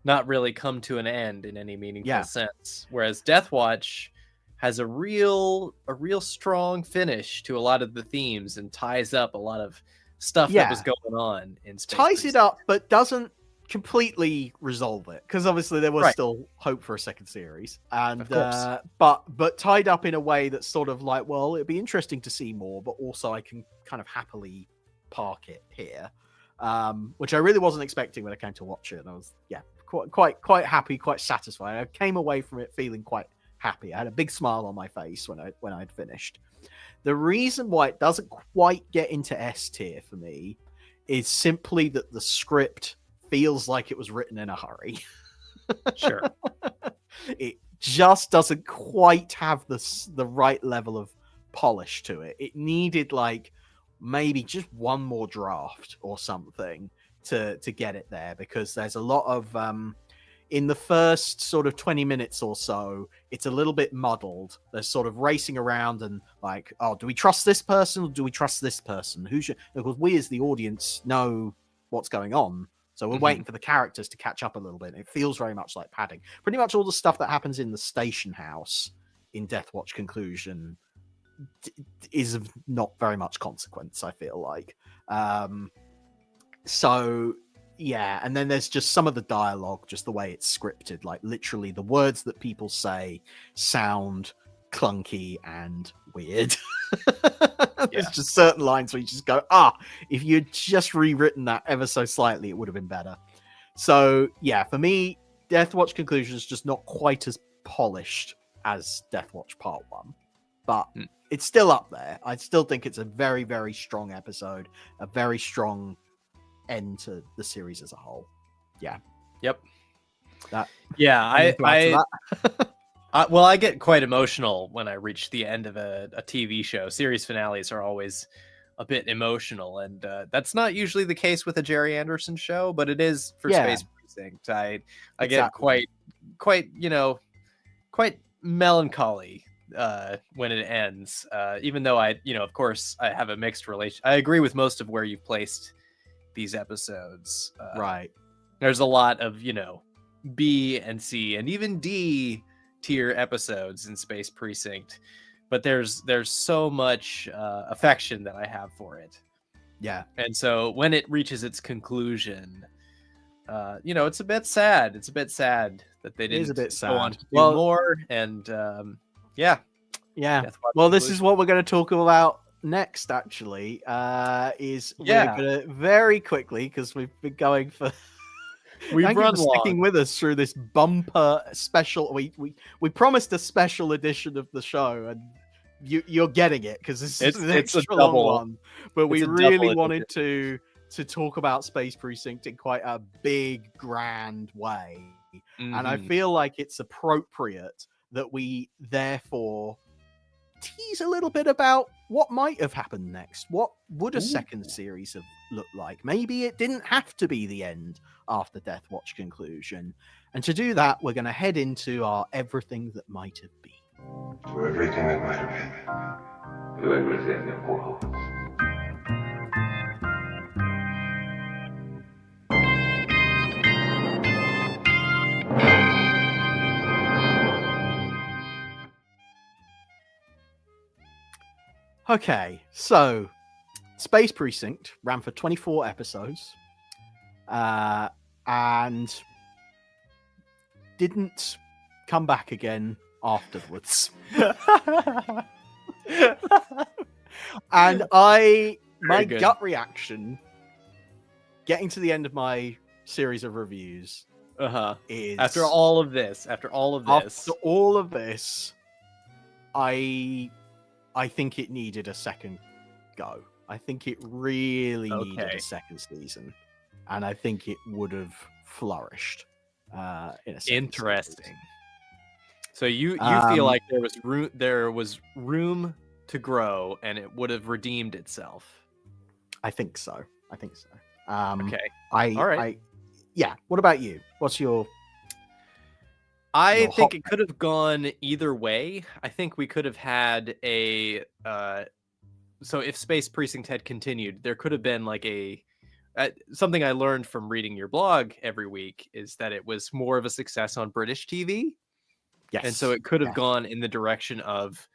not really come to an end in any meaningful sense. Whereas Death Watch has a real strong finish to a lot of the themes and ties up a lot of stuff that was going on in Space Ties Precinct. it up, but doesn't completely resolve it, because obviously there was still hope for a second series, and but tied up in a way that's sort of like, well, it'd be interesting to see more, but also I can kind of happily park it here, which I really wasn't expecting when I came to watch it, and I was quite happy, quite satisfied. I came away from it feeling quite happy. I had a big smile on my face when I'd finished. The reason why it doesn't quite get into S tier for me is simply that the script feels like it was written in a hurry. Sure. It just doesn't quite have the right level of polish to it. It needed like maybe just one more draft or something to get it there, because there's a lot of in the first sort of 20 minutes or so, it's a little bit muddled. They're sort of racing around and like, oh, do we trust this person or do we trust this person? Who should? Because we as the audience know what's going on. So we're waiting for the characters to catch up a little bit. It feels very much like padding. Pretty much all the stuff that happens in the station house in Death Watch conclusion is of not very much consequence, I feel like. So, yeah. And then there's just some of the dialogue, just the way it's scripted. Like literally the words that people say sound clunky and weird. There's just certain lines where you just go, if you'd just rewritten that ever so slightly, it would have been better. So yeah, for me, Death Watch conclusion is just not quite as polished as Death Watch Part 1, but it's still up there. I still think it's a very, very strong episode, a very strong end to the series as a whole. Yeah. Yep. I get quite emotional when I reach the end of a TV show. Series finales are always a bit emotional, and that's not usually the case with a Gerry Anderson show, but it is for Space Precinct. I get quite melancholy when it ends, even though of course I have a mixed relation. I agree with most of where you've placed these episodes. Right. There's a lot of, B and C and even D tier episodes in Space Precinct, but there's so much affection that I have for it. Yeah. And so when it reaches its conclusion, it's a bit sad. It's a bit sad that they didn't go on to do more. And yeah. Well, this is what we're going to talk about next actually is Yeah. we're gonna very quickly, because we've been going for We've thank you run for sticking long. with us through this bumper special. We promised a special edition of the show, and you're getting it because this is an It's a extra long double. one. But we It's a really double wanted to talk about Space Precinct in quite a big, grand way, and I Mhm. feel like it's appropriate that we therefore tease a little bit about what might have happened next. What would a second series have looked like? Maybe it didn't have to be the end after Death Watch conclusion. And to do that, we're going to head into our everything that might have been. To everything that might have been. To everything that was. Okay, so Space Precinct ran for 24 episodes and didn't come back again afterwards. And my good. gut reaction getting to the end of my series of reviews is After all of this, after all of this, I think it needed a second go. I think it really needed a second season, and I think it would have flourished in a second Interesting. season. So you feel like there was room to grow, and it would have redeemed itself. I think so. Okay. All right. Yeah. What about you? What's your? I Your think hot it could have gone either way. I think we could have had a. So if Space Precinct had continued, there could have been like something I learned from reading your blog every week is that it was more of a success on British TV. Yes. And so it could have gone in the direction of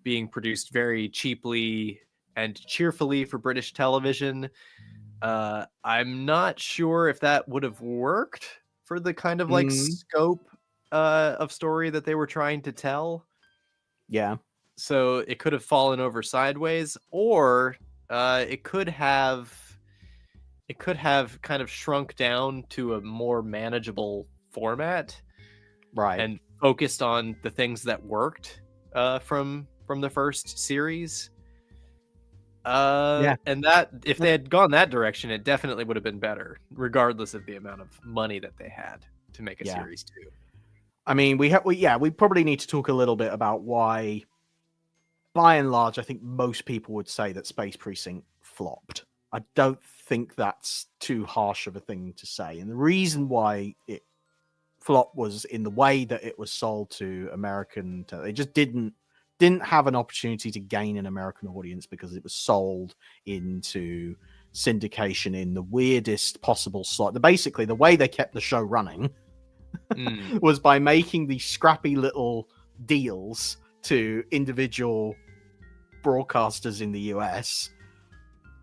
being produced very cheaply and cheerfully for British television. I'm not sure if that would have worked for the kind of like scope of story that they were trying to tell. Yeah. So it could have fallen over sideways, or it could have kind of shrunk down to a more manageable format, Right. and focused on the things that worked from the first series. And that if they had gone that direction, it definitely would have been better, regardless of the amount of money that they had to make a series 2. I mean, we probably need to talk a little bit about why, by and large, I think most people would say that Space Precinct flopped. I don't think that's too harsh of a thing to say. And the reason why it flopped was in the way that it was sold to American. They just didn't have an opportunity to gain an American audience because it was sold into syndication in the weirdest possible slot. Basically, the way they kept the show running was by making these scrappy little deals to individual broadcasters in the US,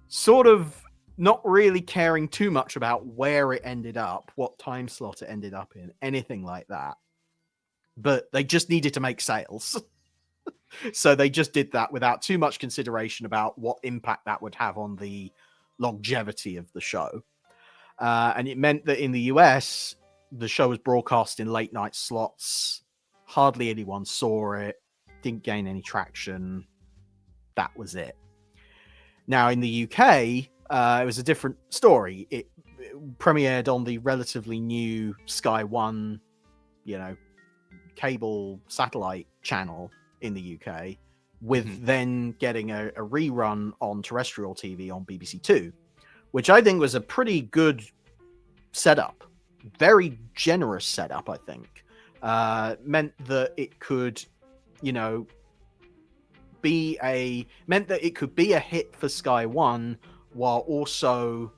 sort of not really caring too much about where it ended up, what time slot it ended up in, anything like that. But they just needed to make sales. So they just did that without too much consideration about what impact that would have on the longevity of the show. And it meant that in the US, the show was broadcast in late night slots. Hardly anyone saw it. Didn't gain any traction. That was it. Now in the UK, it was a different story. It premiered on the relatively new Sky One, cable satellite channel in the UK, with then getting a rerun on terrestrial TV on BBC Two, which I think was a pretty good setup. Very generous setup, I think. Meant that it could, be a hit for Sky One while also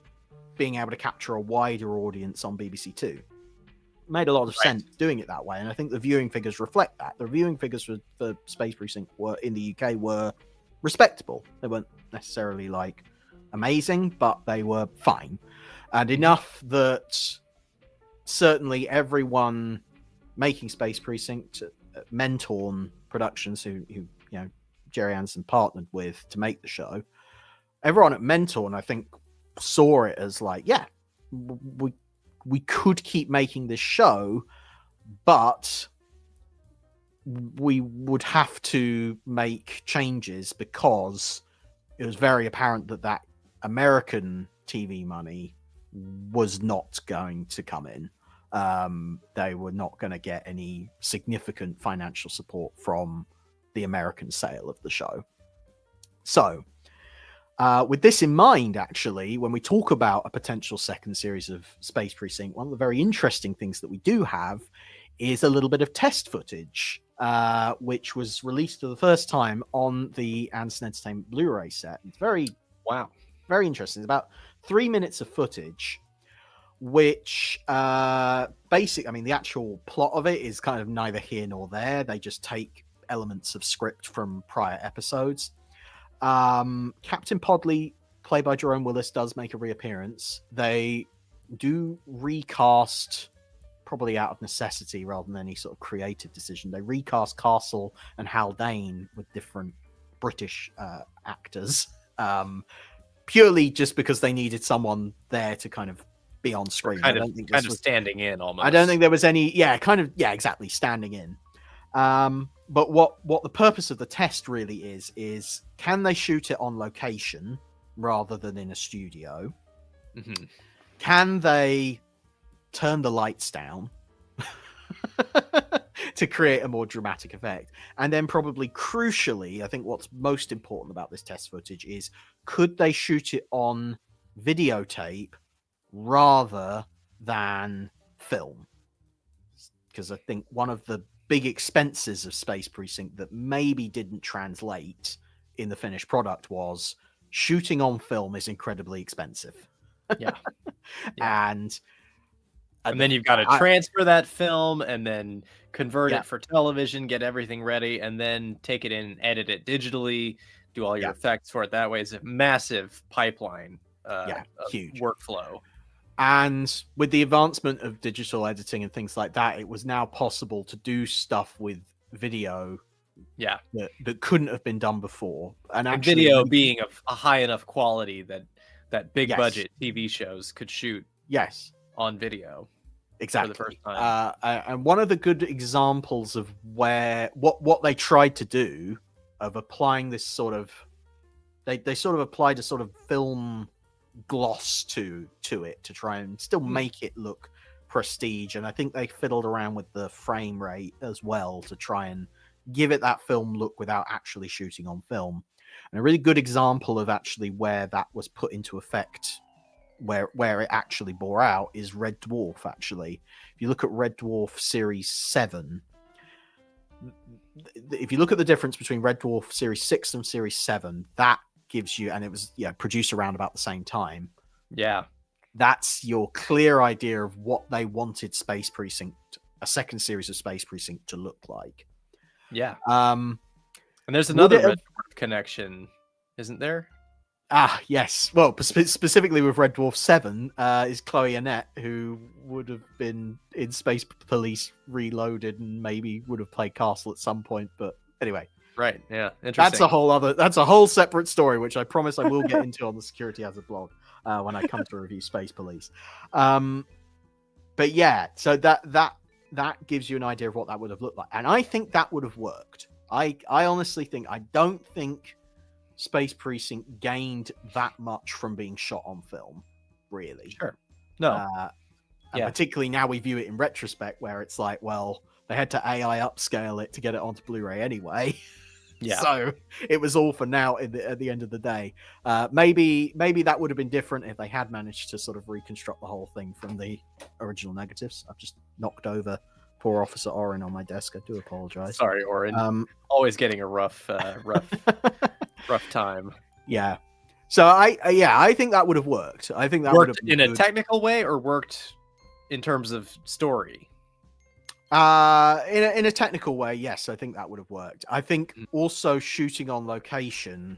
being able to capture a wider audience on BBC Two. Made a lot of sense doing it that way, and I think the viewing figures reflect that. The viewing figures for Space Precinct in the UK were respectable. They weren't necessarily like amazing, but they were fine, and enough that certainly everyone making Space Precinct, Mentorn Productions, who Gerry Anderson partnered with to make the show, everyone at Mentor, and I think, saw it as like, yeah, we could keep making this show, but we would have to make changes because it was very apparent that American TV money was not going to come in. They were not going to get any significant financial support from the American sale of the show. So, with this in mind, actually, when we talk about a potential second series of Space Precinct, one of the very interesting things that we do have is a little bit of test footage, which was released for the first time on the Anderson Entertainment Blu-ray set. It's very interesting. It's about 3 minutes of footage, which the actual plot of it is kind of neither here nor there. They just take elements of script from prior episodes. Captain Podley, played by Jerome Willis, does make a reappearance. They do recast, probably out of necessity rather than any sort of creative decision. They recast Castle and Haldane with different British actors, purely just because they needed someone there to kind of be on screen. Kind of standing in almost. I don't think there was any, exactly, standing in. But what the purpose of the test really is can they shoot it on location rather than in a studio? Mm-hmm. Can they turn the lights down to create a more dramatic effect? And then probably crucially, I think what's most important about this test footage is, could they shoot it on videotape rather than film? Because I think one of the big expenses of Space Precinct that maybe didn't translate in the finished product was shooting on film is incredibly expensive. Yeah. And then you've got to transfer that film and then convert it for television, get everything ready, and then take it in and edit it digitally, do all your effects for it that way. It's a massive pipeline huge workflow. And with the advancement of digital editing and things like that, it was now possible to do stuff with video that couldn't have been done before. And actually, video being of a high enough quality that big budget TV shows could shoot on video. Exactly. For the first time. And one of the good examples of what they tried to do of applying this sort of, they sort of applied a sort of film gloss to it to try and still make it look prestige. And I think they fiddled around with the frame rate as well to try and give it that film look without actually shooting on film. And a really good example of actually where that was put into effect, where it actually bore out, is Red Dwarf. Actually, if you look at Red Dwarf Series 7, if you look at the difference between Red Dwarf Series 6 and Series 7, that gives you, and it was produced around about the same time. Yeah. That's your clear idea of what they wanted Space Precinct, a second series of Space Precinct, to look like. Yeah. And there's another Red Dwarf connection, isn't there? Yes. Well, specifically with Red Dwarf 7 is Chloe Annette, who would have been in Space Police Reloaded and maybe would have played Castle at some point. But anyway. Right. Yeah. Interesting. That's a whole separate story, which I promise I will get into on the Security Hazard blog when I come to review Space Police. But yeah, so that gives you an idea of what that would have looked like, and I think that would have worked. I honestly think, I don't think Space Precinct gained that much from being shot on film, really. Sure. No. And particularly now we view it in retrospect, where it's like, well, they had to AI upscale it to get it onto Blu-ray anyway. Yeah. So it was all for now at the end of the day. Maybe that would have been different if they had managed to sort of reconstruct the whole thing from the original negatives. I've just knocked over poor Officer Orin on my desk. I do apologize. Sorry, Orin. Always getting a rough time. Yeah. So I think that would have worked. I think that would have been in a technical way, or worked in terms of story. In a technical way, yes, I think that would have worked. I think also shooting on location,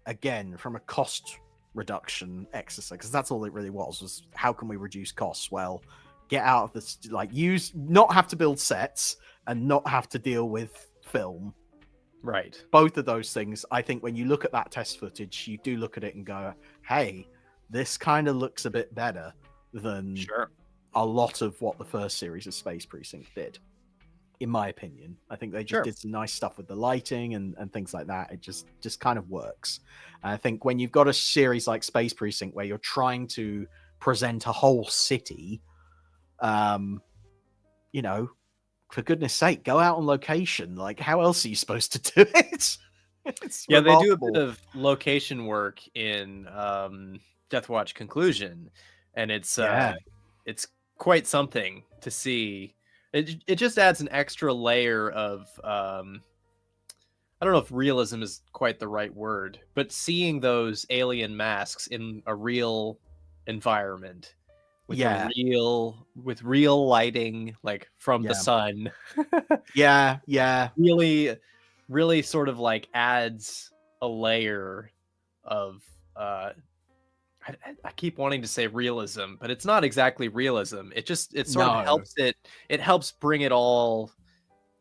again, from a cost reduction exercise, because that's all it really was how can we reduce costs? Well, get out of this, not have to build sets and not have to deal with film. Right. Both of those things, I think when you look at that test footage, you do look at it and go, hey, this kind of looks a bit better than Sure. a lot of what the first series of Space Precinct did, in my opinion. I think they just Sure. did some nice stuff with the lighting and things like that. It just kind of works. And I think when you've got a series like Space Precinct where you're trying to present a whole city, you know, for goodness sake, go out on location. Like, how else are you supposed to do it? It's Yeah, they do a remarkable. bit of location work in Death Watch Conclusion, and it's quite something to see. It just adds an extra layer of I don't know if realism is quite the right word, but seeing those alien masks in a real environment with with real lighting, like from the sun. Yeah. Really sort of like adds a layer of I keep wanting to say realism, but it's not exactly realism. It sort of helps it helps bring it all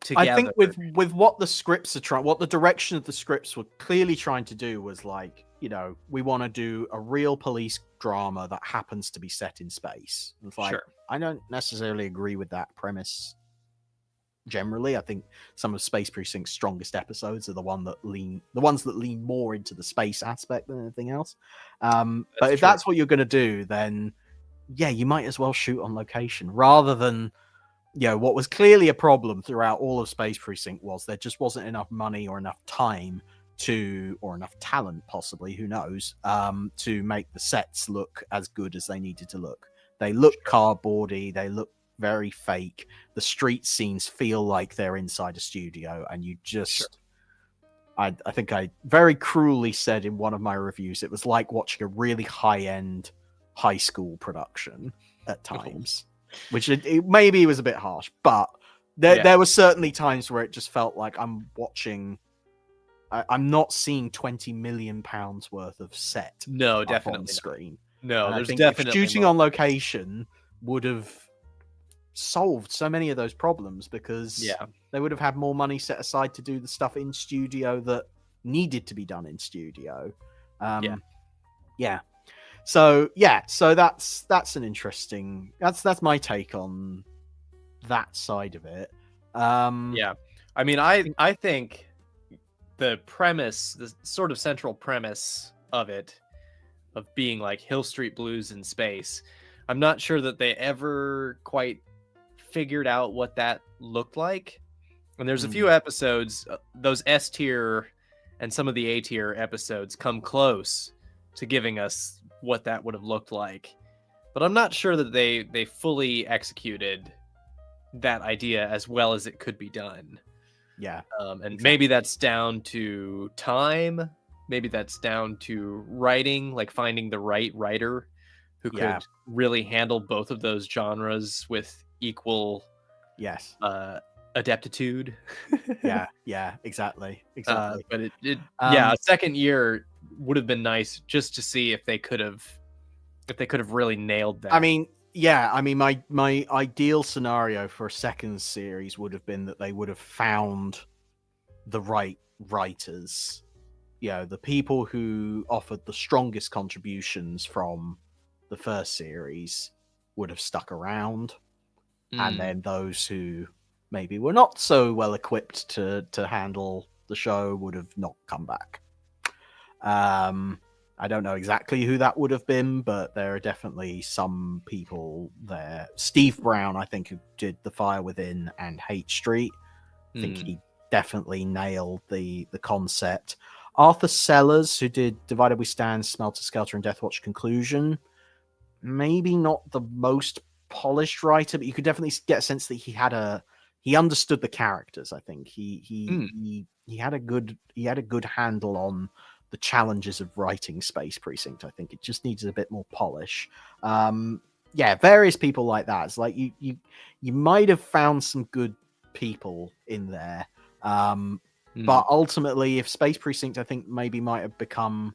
together. I think with what the scripts are trying, what the direction of the scripts were clearly trying to do was like, you know, we want to do a real police drama that happens to be set in space. It's like, Sure. I don't necessarily agree with that premise. Generally, I think some of Space Precinct's strongest episodes are the ones that lean more into the space aspect than anything else. But if that's what you're going to do, then yeah, you might as well shoot on location rather than, you know, what was clearly a problem throughout all of Space Precinct was there just wasn't enough money or enough time or enough talent, possibly, who knows, to make the sets look as good as they needed to look. They look cardboardy, they look very fake. The street scenes feel like they're inside a studio, and you just I think I very cruelly said in one of my reviews it was like watching a really high-end high school production at times. Which it maybe was a bit harsh, but there were certainly times where it just felt like I'm not seeing £20 million worth of set definitely on the screen. No, and there's I think definitely shooting on location would have solved so many of those problems because they would have had more money set aside to do the stuff in studio that needed to be done in studio. So that's an interesting. That's my take on that side of it. I mean, I think the premise, the sort of central premise of it, of being like Hill Street Blues in space, I'm not sure that they ever quite figured out what that looked like. And there's a few episodes, those S tier and some of the A tier episodes come close to giving us what that would have looked like, but I'm not sure that they fully executed that idea as well as it could be done. Maybe that's down to time, maybe that's down to writing, like finding the right writer who could really handle both of those genres with equal adeptitude. Exactly. But a second year would have been nice just to see if they could have really nailed that. I mean, my ideal scenario for a second series would have been that they would have found the right writers, you know, the people who offered the strongest contributions from the first series would have stuck around, and then those who maybe were not so well equipped to handle the show would have not come back. I don't know exactly who that would have been, but there are definitely some people there. Steve Brown, I think, who did The Fire Within and Hate Street. I think he definitely nailed the concept. Arthur Sellers, who did Divided We Stand, Smelter Skelter, and Death Watch Conclusion, maybe not the most polished writer, but you could definitely get a sense that he understood the characters. I think he had a good handle on the challenges of writing Space Precinct. I think it just needs a bit more polish. Various people like that. It's like you might have found some good people in there, but ultimately, if Space Precinct, I think maybe might have become.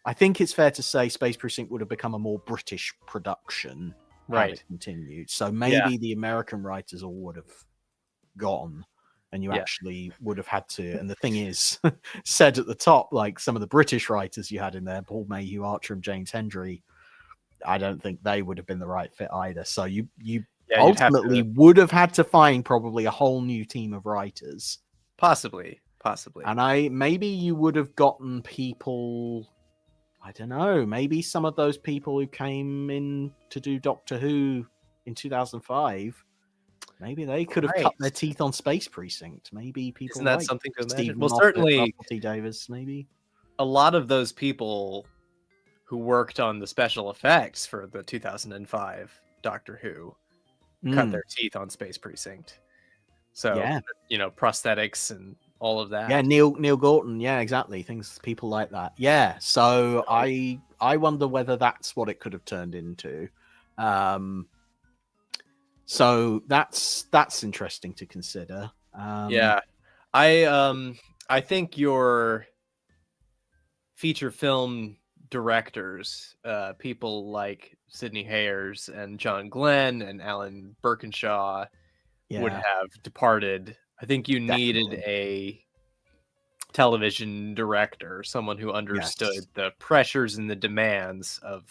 I think it's fair to say Space Precinct would have become a more British production had it continued. So maybe the American writers all would have gone, and you Yeah. actually would have had to. And the thing is, said at the top, like some of the British writers you had in there, Paul Mayhew Archer and James Hendry, I don't think they would have been the right fit either. So you You'd ultimately have to, would have had to find probably a whole new team of writers. possibly. And maybe you would have gotten people, I don't know, maybe some of those people who came in to do Doctor Who in 2005, maybe they could have cut their teeth on Space Precinct. Maybe people Isn't that like something to imagine? Stephen Well, Moffat, certainly Russell T Davies, maybe. a lot of those people who worked on the special effects for the 2005 Doctor Who cut their teeth on Space Precinct. So, Yeah. Prosthetics and all of that. Yeah, Neil Gorton. Yeah, exactly. People like that. Yeah. So I wonder whether that's what it could have turned into. So that's interesting to consider. Yeah. I think your feature film directors, people like Sidney Hayers and John Glenn and Alan Birkinshaw would have departed. I think you needed a television director, someone who understood the pressures and the demands of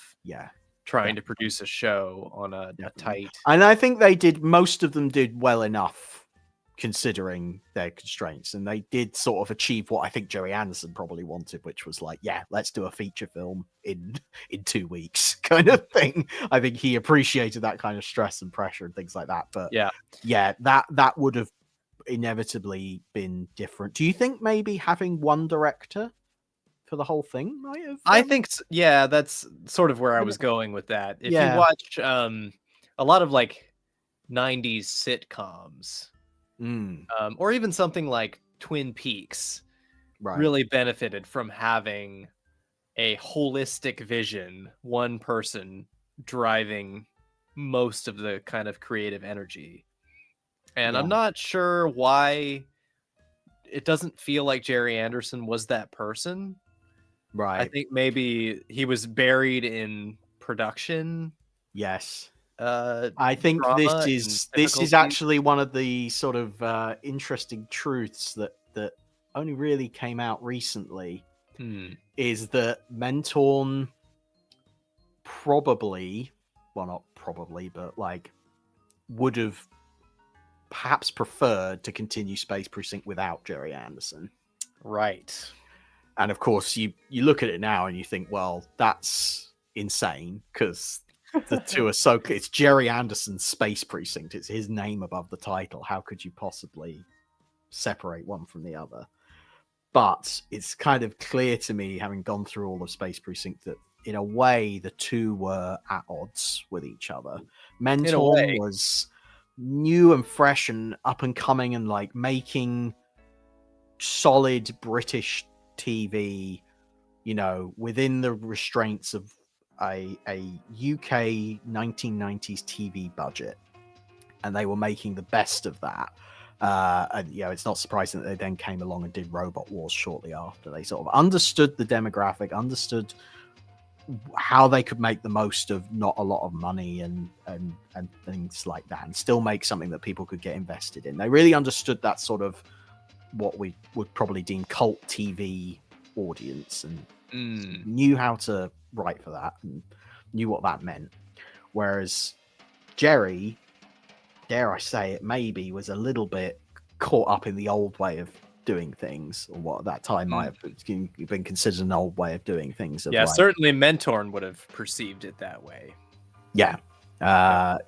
trying to produce a show on a tight. And I think most of them did well enough considering their constraints, and they did sort of achieve what I think Gerry Anderson probably wanted, which was like, let's do a feature film in 2 weeks kind of thing. I think he appreciated that kind of stress and pressure and things like that. But that would have inevitably been different. Do you think maybe having one director for the whole thing might have I think that's sort of where I was going with that. If you watch a lot of like 90s sitcoms, or even something like Twin Peaks, really benefited from having a holistic vision, one person driving most of the kind of creative energy. And I'm not sure why it doesn't feel like Gerry Anderson was that person. Right. I think maybe he was buried in production. Yes. I think this is actually one of the sort of interesting truths that only really came out recently, is that Mentorn probably, well, not probably, but like would have perhaps preferred to continue Space Precinct without Gerry Anderson. Right. And of course, you look at it now and you think, well, that's insane because the two are so... It's Gerry Anderson's Space Precinct. It's his name above the title. How could you possibly separate one from the other? But it's kind of clear to me, having gone through all of Space Precinct, that in a way, the two were at odds with each other. Mentorn was new and fresh and up and coming and like making solid British TV, within the restraints of a UK 1990s TV budget, and they were making the best of that. And it's not surprising that they then came along and did Robot Wars shortly after. They sort of understood the demographic, understood how they could make the most of not a lot of money and things like that, and still make something that people could get invested in. They really understood that sort of what we would probably deem cult TV audience, and knew how to write for that and knew what that meant. Whereas Gerry, dare I say it, maybe was a little bit caught up in the old way of doing things, or what at that time might have been considered an old way of doing things. Certainly Mentorn would have perceived it that way. Why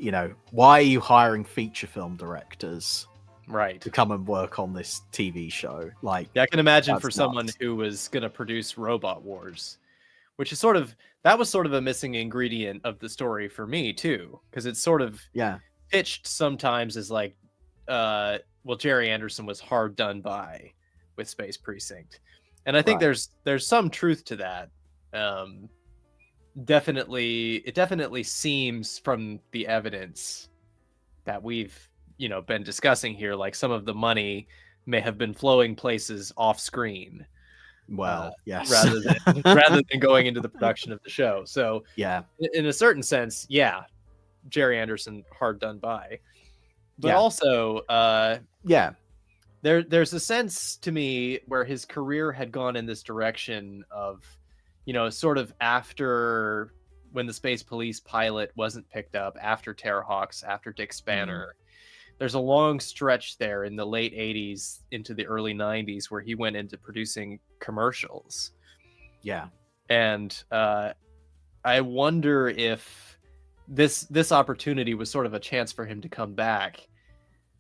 are you hiring feature film directors to come and work on this TV show? Like, I can imagine for someone who was going to produce Robot Wars, which is that was sort of a missing ingredient of the story for me too, because it's sort of pitched sometimes as like, Gerry Anderson was hard done by with Space Precinct, and I think there's some truth to that. It definitely seems from the evidence that we've been discussing here, like some of the money may have been flowing places off screen. Well, yes, rather than going into the production of the show. So in a certain sense, Gerry Anderson hard done by, but also there's a sense to me where his career had gone in this direction of, sort of after when the Space Police pilot wasn't picked up, after Terrorhawks, after Dick Spanner. There's a long stretch there in the late 80s into the early 90s where he went into producing commercials. Yeah. And I wonder if this opportunity was sort of a chance for him to come back,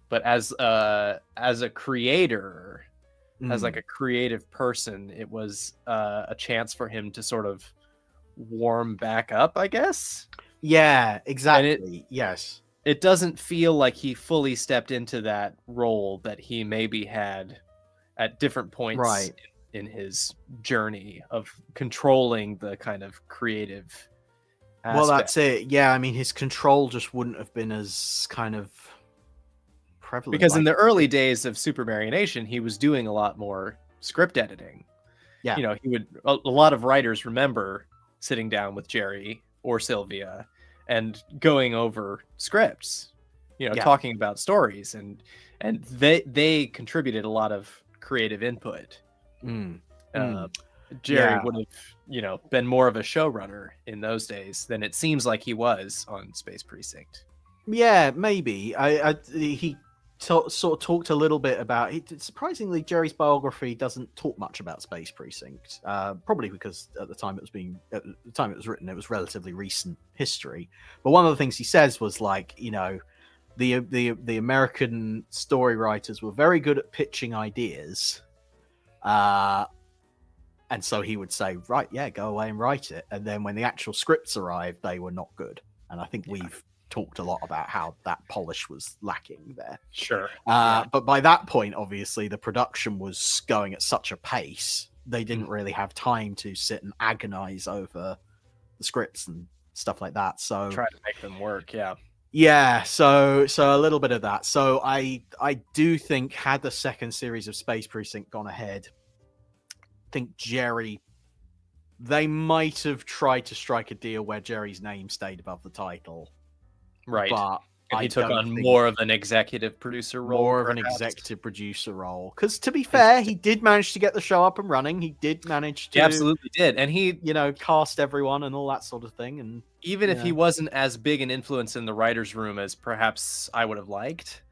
but as a creator, as like a creative person, it was a chance for him to sort of warm back up, I guess. Yeah, exactly. Yes. It doesn't feel like he fully stepped into that role that he maybe had at different points in his journey of controlling the kind of creative aspect. Well, that's it. Yeah, I mean, his control just wouldn't have been as kind of prevalent. Because in the early days of Supermarionation, he was doing a lot more script editing. Yeah. He would, a lot of writers remember sitting down with Gerry or Sylvia and going over scripts, talking about stories, and they contributed a lot of creative input. Gerry would have, been more of a showrunner in those days than it seems like he was on Space Precinct. Yeah, maybe. He sort of talked a little bit about it. Surprisingly, Gerry's biography doesn't talk much about Space Precinct, probably because at the time it was written, it was relatively recent history. But one of the things he says was like, the American story writers were very good at pitching ideas, and so he would say, right, yeah, go away and write it. And then when the actual scripts arrived, they were not good. And I think we've talked a lot about how that polish was lacking there. Sure. But by that point, obviously, the production was going at such a pace, they didn't really have time to sit and agonize over the scripts and stuff like that. So try to make them work. Yeah. So a little bit of that. So I do think, had the second series of Space Precinct gone ahead, I think Gerry, they might have tried to strike a deal where Gerry's name stayed above the title. Right. But and he took on more of an executive producer role. More of an executive producer role. Because to be fair, he did manage to get the show up and running. He did manage to... He absolutely did. And he... cast everyone and all that sort of thing. And even if he wasn't as big an influence in the writer's room as perhaps I would have liked,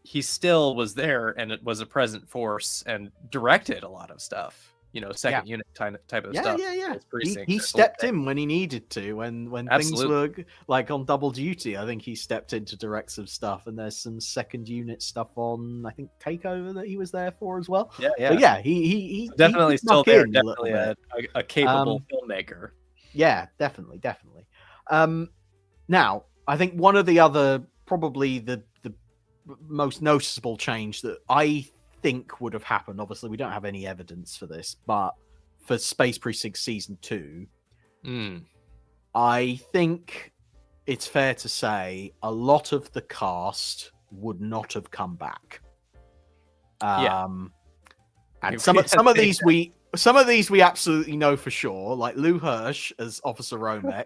he still was there and it was a present force and directed a lot stuff. Second unit type of stuff. Yeah. He stepped in when he needed to, when things were like on double duty. I think he stepped in to direct some stuff, and there's some second unit stuff on, I think, Takeover that he was there for as well. Yeah. But yeah, he definitely he still there. in Definitely a capable filmmaker. Yeah, definitely. Now, I think one of the other, probably the most noticeable change that I think would have happened, obviously we don't have any evidence for this, but for Space Precinct Season 2, I think it's fair to say a lot of the cast would not have come back. And some of these we absolutely know for sure, like Lou Hirsch as Officer Romek.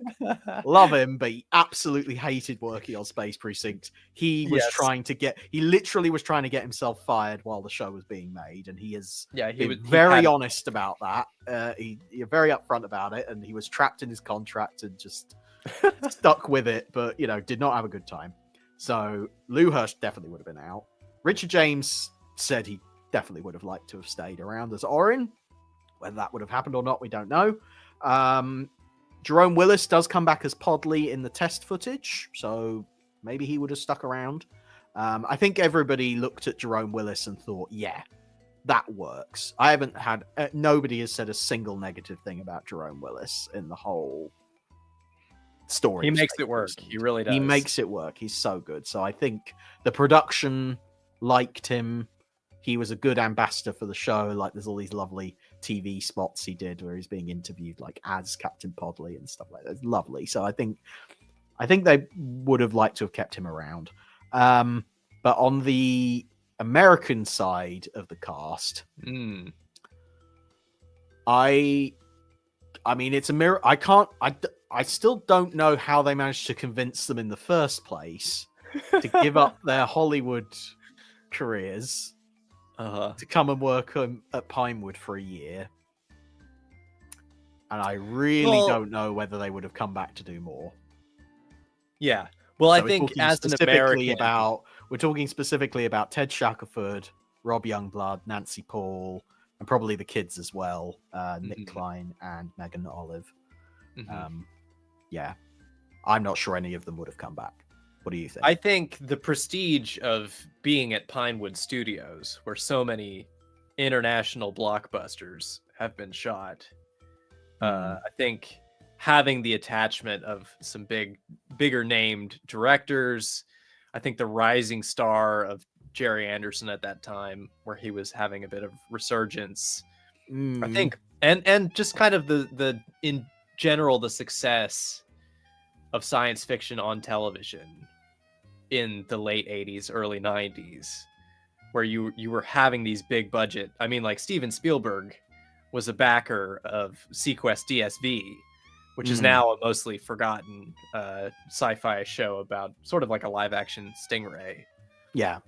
Love him, but he absolutely hated working on Space Precinct. He was literally was trying to get himself fired while the show was being made, and he was very honest about that. He very upfront about it, and he was trapped in his contract and just stuck with it, but did not have a good time. So Lou Hirsch definitely would have been out. Richard James said he definitely would have liked to have stayed around as Orin. Whether that would have happened or not, we don't know. Jerome Willis does come back as Podley in the test footage, so maybe he would have stuck around. I think everybody looked at Jerome Willis and thought, yeah, that works. I haven't had... nobody has said a single negative thing about Jerome Willis in the whole story. He makes it work. He really does. He makes it work. He's so good. So I think the production liked him. He was a good ambassador for the show. Like, there's all these lovely TV spots he did where he's being interviewed, like as Captain Podley and stuff like that. It's lovely. So I think they would have liked to have kept him around. But on the American side of the cast, I mean, it's a mirror. I still don't know how they managed to convince them in the first place to give up their Hollywood careers Uh-huh. to come and work at Pinewood for a year. And I really don't know whether they would have come back to do more. Yeah. Well, So I think as an American, we're talking specifically about Ted Shackelford, Rob Youngblood, Nancy Paul, and probably the kids as well, Nick Klein and Megan Olive. Yeah, I'm not sure any of them would have come back. What do you think? I think the prestige of being at Pinewood Studios, where so many international blockbusters have been shot, I think having the attachment of some bigger named directors, I think the rising star of Gerry Anderson at that time, where he was having a bit of resurgence, I think, and just kind of the in general the success of science fiction on television in the late 80s, early 90s, where you were having these big budget. I mean, like Steven Spielberg was a backer of Sequest DSV, which is now a mostly forgotten sci-fi show about sort of like a live action Stingray. Yeah.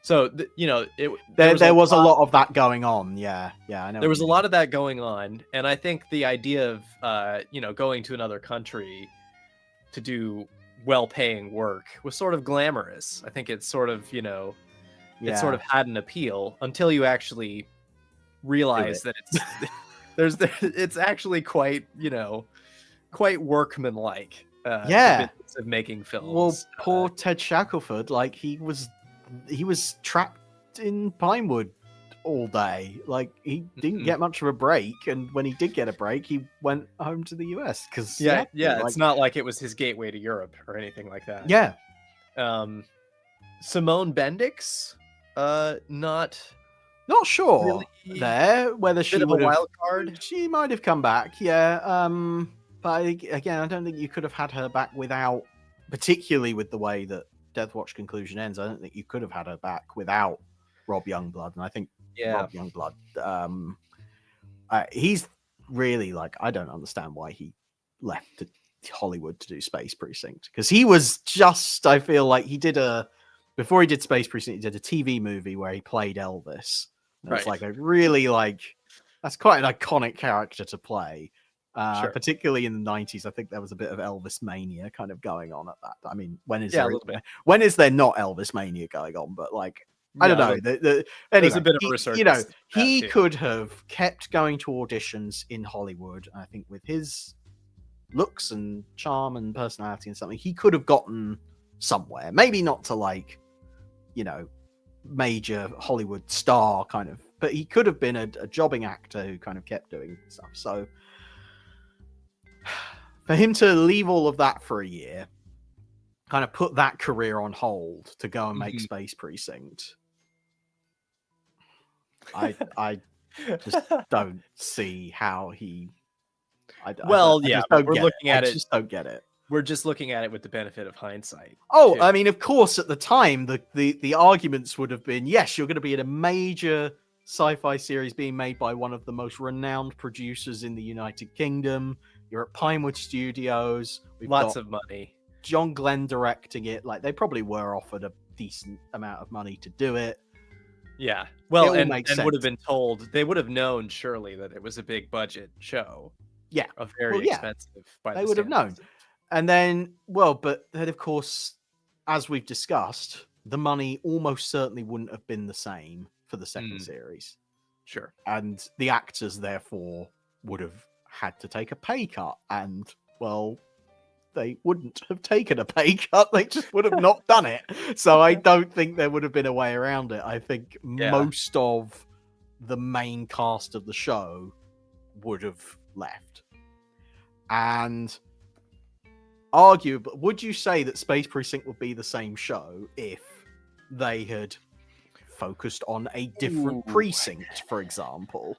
So there was a lot of that going on. Yeah, I know. There was a lot of that going on, and I think the idea of going to another country to do well-paying work was sort of glamorous. I think it's sort of it sort of had an appeal until you actually realize that it's actually quite workmanlike. The business of making films. Well, poor Ted Shackelford, like he was trapped in Pinewood all day. Like he didn't get much of a break, and when he did get a break, he went home to the US because it's not like it was his gateway to Europe or anything like that. Yeah. Simone Bendix, not sure really there whether she would have wild card. She might have come back, yeah. But again, I don't think you could have had her back without, particularly with the way that Death Watch Conclusion ends. I don't think you could have had her back without Rob Youngblood, and I think Rob Youngblood, he's really like, I don't understand why he left to Hollywood to do Space Precinct, because he was just, I feel like before he did Space Precinct, he did a TV movie where he played Elvis. It's like a really that's quite an iconic character to play. Particularly in the 90s, I think there was a bit of Elvis mania kind of going on at that. I mean, when is there not Elvis mania going on? But like, I don't know. Anyway, there's a bit of a resurgence. He could have kept going to auditions in Hollywood. I think with his looks and charm and personality and something, he could have gotten somewhere. Maybe not to like, major Hollywood star kind of, but he could have been a jobbing actor who kind of kept doing stuff. So for him to leave all of that for a year, kind of put that career on hold to go and make Space Precinct, I just don't see how he. We're looking at it. I just don't get it. We're just looking at it with the benefit of hindsight. Oh, I mean, of course, at the time, the arguments would have been, yes, you're going to be in a major sci-fi series being made by one of the most renowned producers in the United Kingdom. You're at Pinewood Studios. We've lots got of money. John Glenn directing it. Like, they probably were offered a decent amount of money to do it. Yeah. Well, and would have been told, they would have known surely that it was a big budget show. Yeah. Very expensive. They would have known. And then, but then, of course, as we've discussed, the money almost certainly wouldn't have been the same for the second series. Sure. And the actors, therefore, would have had to take a pay cut. And, they wouldn't have taken a pay cut. They just would have not done it. So I don't think there would have been a way around it. I think most of the main cast of the show would have left. And arguably, would you say that Space Precinct would be the same show if they had focused on a different precinct, for example?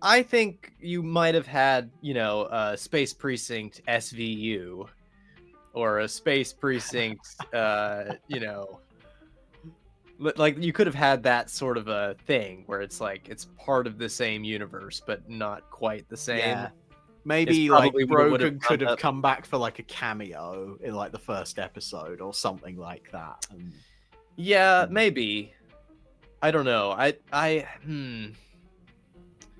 I think you might have had, a Space Precinct SVU or a Space Precinct, like you could have had that sort of a thing where it's like it's part of the same universe, but not quite the same. Yeah. Maybe like Brogan could have come back for like a cameo in like the first episode or something like that. And Yeah, maybe. I don't know. And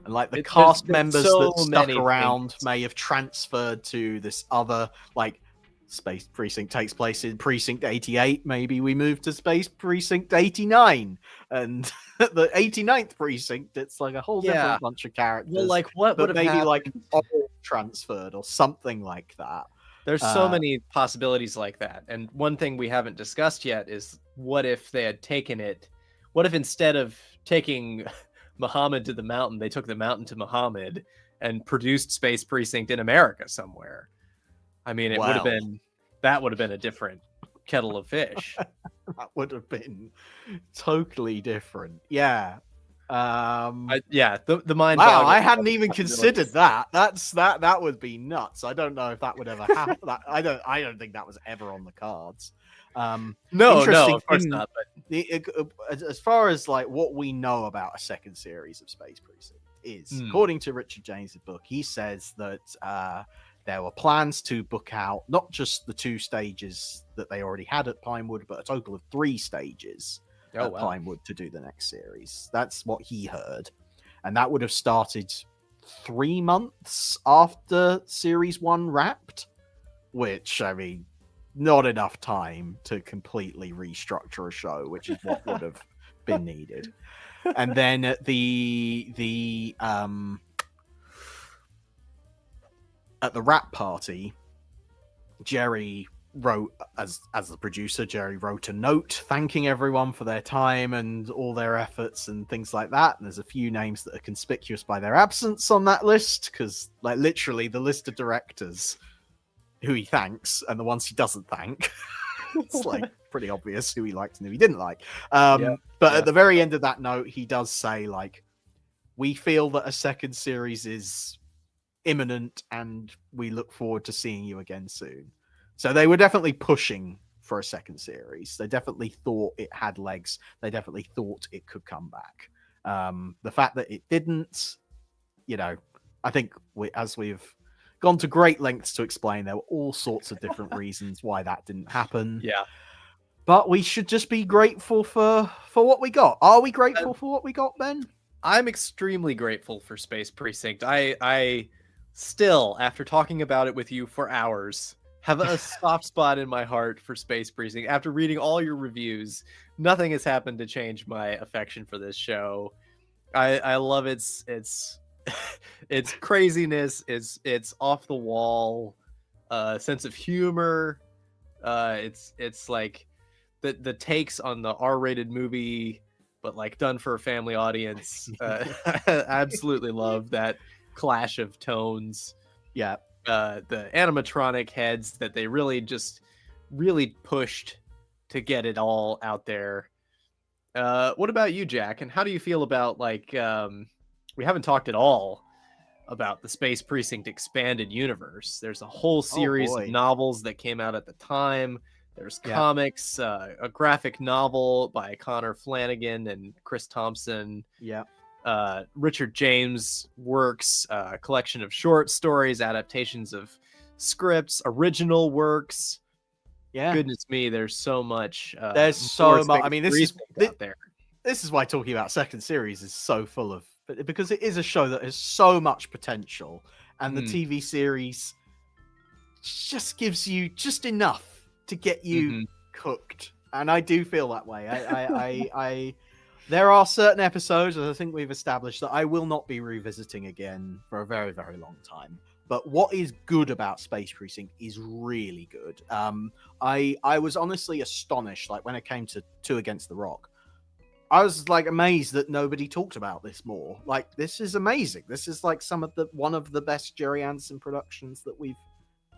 like the There's cast been members so that stuck many around things. may have transferred to this other, like, Space Precinct takes place in Precinct 88. Maybe we move to Space Precinct 89. And the 89th Precinct, it's like a whole Yeah. different bunch of characters. Well, like, what would but have maybe like happened? all transferred or something like that. There's so many possibilities like that. And one thing we haven't discussed yet is what if they had taken it? What if instead of taking Muhammad to the mountain, they took the mountain to Muhammad and produced Space Precinct in America somewhere? I mean, that would have been a different kettle of fish. That would have been totally different. Yeah. The mind. Wow, I hadn't even considered that. That would be nuts. I don't know if that would ever happen. I don't think that was ever on the cards. No, of course not. But as far as like what we know about a second series of Space Precinct is, according to Richard James' book, he says that there were plans to book out not just the 2 stages that they already had at Pinewood, but a total of 3 stages at Pinewood to do the next series. That's what he heard. And that would have started 3 months after Series 1 wrapped, which, I mean, not enough time to completely restructure a show, which is what would have been needed. And then at the wrap party, Gerry wrote, as the producer, Gerry wrote a note thanking everyone for their time and all their efforts and things like that. And there's a few names that are conspicuous by their absence on that list, because like literally the list of directors who he thanks and the ones he doesn't thank. It's like pretty obvious who he liked and who he didn't like. But at the very end of that note, he does say, like, we feel that a second series is imminent and we look forward to seeing you again soon. So they were definitely pushing for a second series. They definitely thought it had legs. They definitely thought it could come back. The fact that it didn't, I think as we've gone to great lengths to explain, there were all sorts of different reasons why that didn't happen. Yeah. But we should just be grateful for what we got. Are we grateful for what we got, Ben? I'm extremely grateful for Space Precinct. I still, after talking about it with you for hours, have a soft spot in my heart for Space Precinct. After reading all your reviews, nothing has happened to change my affection for this show. I love its craziness, its off the wall sense of humor. It's like the takes on the R-rated movie, but like done for a family audience. I absolutely love that clash of tones. Yeah. The animatronic heads that they really pushed to get it all out there. What about you, Jack? And how do you feel about, like, we haven't talked at all about the Space Precinct expanded universe. There's a whole series of novels that came out at the time. There's comics, a graphic novel by Connor Flanagan and Chris Thompson. Yeah. Richard James works, a collection of short stories, adaptations of scripts, original works. Yeah. Goodness me, there's so much. There's so much. I mean, this is why talking about second series is so full of, because it is a show that has so much potential, and the TV series just gives you just enough to get you cooked. And I do feel that way. I there are certain episodes, as I think we've established, that I will not be revisiting again for a very, very long time. But what is good about Space Precinct is really good. I was honestly astonished, like when it came to 2 Against the Rock. I was like amazed that nobody talked about this more. Like, this is amazing. This is like one of the best Gerry Anderson productions that we've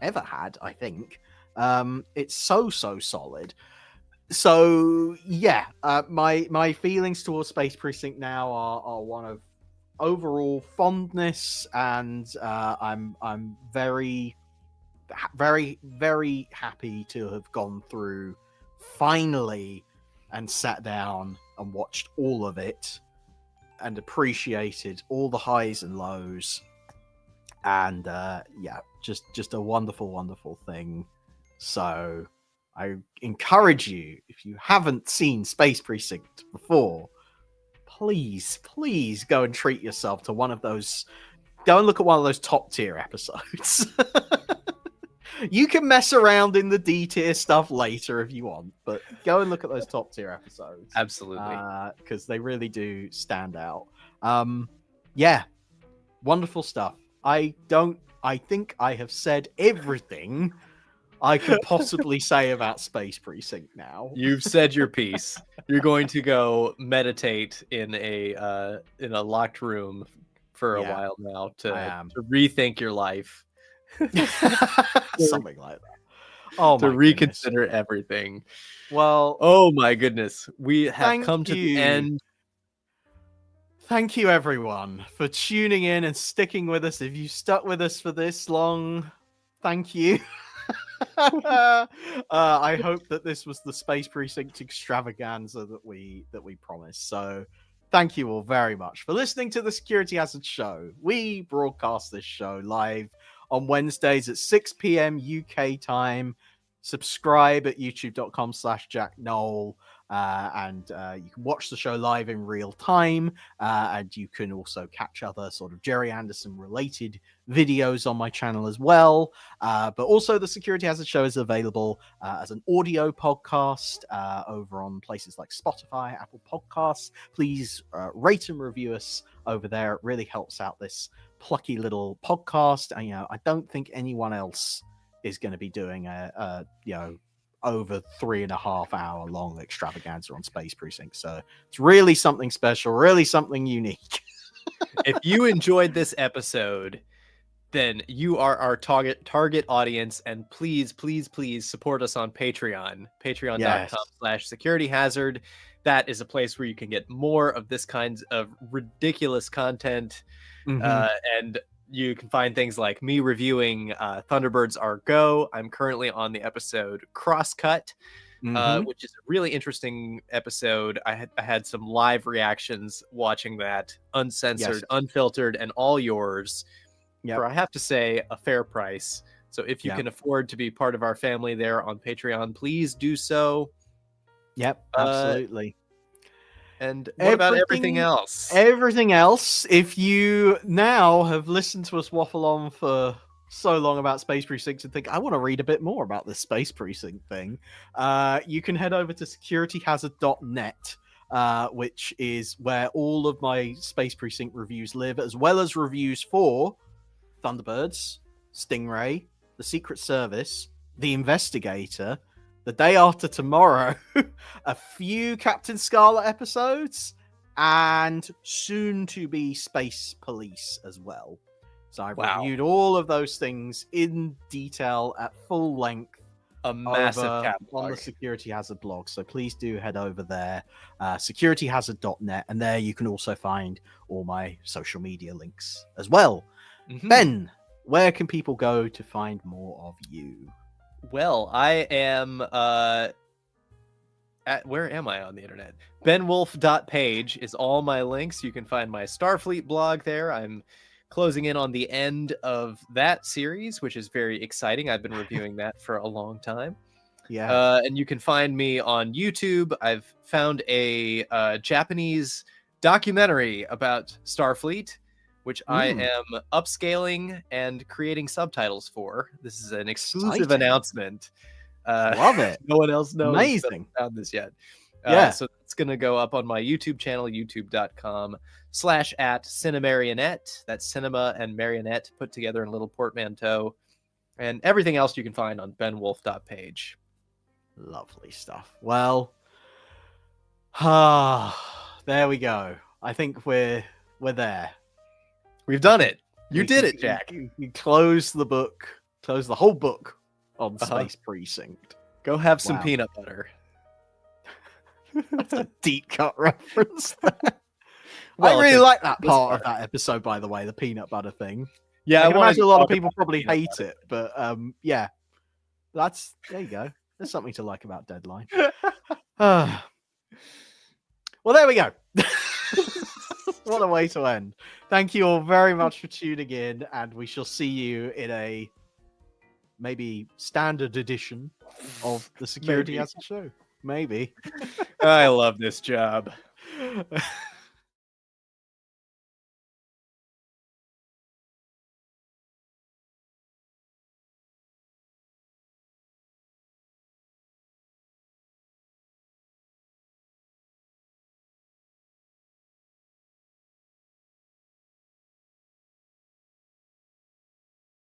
ever had, I think. It's so solid. So yeah, my feelings towards Space Precinct now are one of overall fondness, and I'm very, very, very happy to have gone through finally and sat down and watched all of it and appreciated all the highs and lows, and just a wonderful thing. So I encourage you, if you haven't seen Space Precinct before, please go and treat yourself to one of those. Go and look at one of those top tier episodes. You can mess around in the D tier stuff later if you want, but go and look at those top tier episodes. Absolutely. Because they really do stand out. Yeah, wonderful stuff. I think I have said everything I could possibly say about Space Precinct now. You've said your piece. You're going to go meditate in a locked room for a while now to rethink your life. Something like that. Oh, to my reconsider goodness. everything. Well, oh my goodness, we have come to the end. Thank you, everyone, for tuning in and sticking with us. If you stuck with us for this long, thank you. I hope that this was the Space Precinct extravaganza that we promised. So thank you all very much for listening to the Security Hazard Show. We broadcast this show live on Wednesdays at 6 p.m. UK time. Subscribe at youtube.com/JackNoel. And you can watch the show live in real time, and you can also catch other sort of Gerry Anderson related videos on my channel as well. But also the Security Hazard Show is available as an audio podcast over on places like Spotify, Apple Podcasts. Please rate and review us over there. It really helps out this plucky little podcast. And I don't think anyone else is going to be doing a over 3.5 hour long extravaganza on Space Precinct. So it's really something special, really something unique. If you enjoyed this episode, then you are our target audience, and please support us on Patreon. Patreon.com/securityhazard. That is a place where you can get more of this kinds of ridiculous content. And you can find things like me reviewing Thunderbirds Are Go. I'm currently on the episode Crosscut, which is a really interesting episode. I had some live reactions watching that, uncensored, unfiltered, and all yours. For, I have to say, a fair price. So if you can afford to be part of our family there on Patreon, please do so. Yep, absolutely. And what about everything else? Everything else, if you now have listened to us waffle on for so long about Space Precinct and think, I want to read a bit more about this Space Precinct thing, you can head over to securityhazard.net, which is where all of my Space Precinct reviews live, as well as reviews for Thunderbirds, Stingray, The Secret Service, The Investigator, The Day After Tomorrow, a few Captain Scarlet episodes, and soon to be Space Police as well. So I've reviewed all of those things in detail at full length. A massive catalog on the Security Hazard blog. So please do head over there, securityhazard.net, and there you can also find all my social media links as well. Ben, where can people go to find more of you? Well, I am where am I on the internet? benwolf.page is all my links. You can find my Starfleet blog there. I'm closing in on the end of that series, which is very exciting. I've been reviewing that for a long time. And you can find me on YouTube. I've found a Japanese documentary about Starfleet, which I am upscaling and creating subtitles for. This is an exclusive announcement. Love it. No one else knows. Amazing. Found this yet. So it's going to go up on my YouTube channel, youtube.com/@cinemarionette. That's cinema and marionette put together in a little portmanteau. And everything else you can find on benwolf.page. Lovely stuff. Well, there we go. I think we're there. We've done it. You did it, Jack. You closed the book. Closed the whole book on Space Precinct. Go have some peanut butter. That's a deep cut reference there. I really like that part of that episode, by the way, the peanut butter thing. Yeah, I can imagine a lot of people probably hate it, but there you go. There's something to like about Deadline. Well, there we go. What a way to end. Thank you all very much for tuning in, and we shall see you in a maybe standard edition of the security Maybe. as a show. Maybe. I love this job.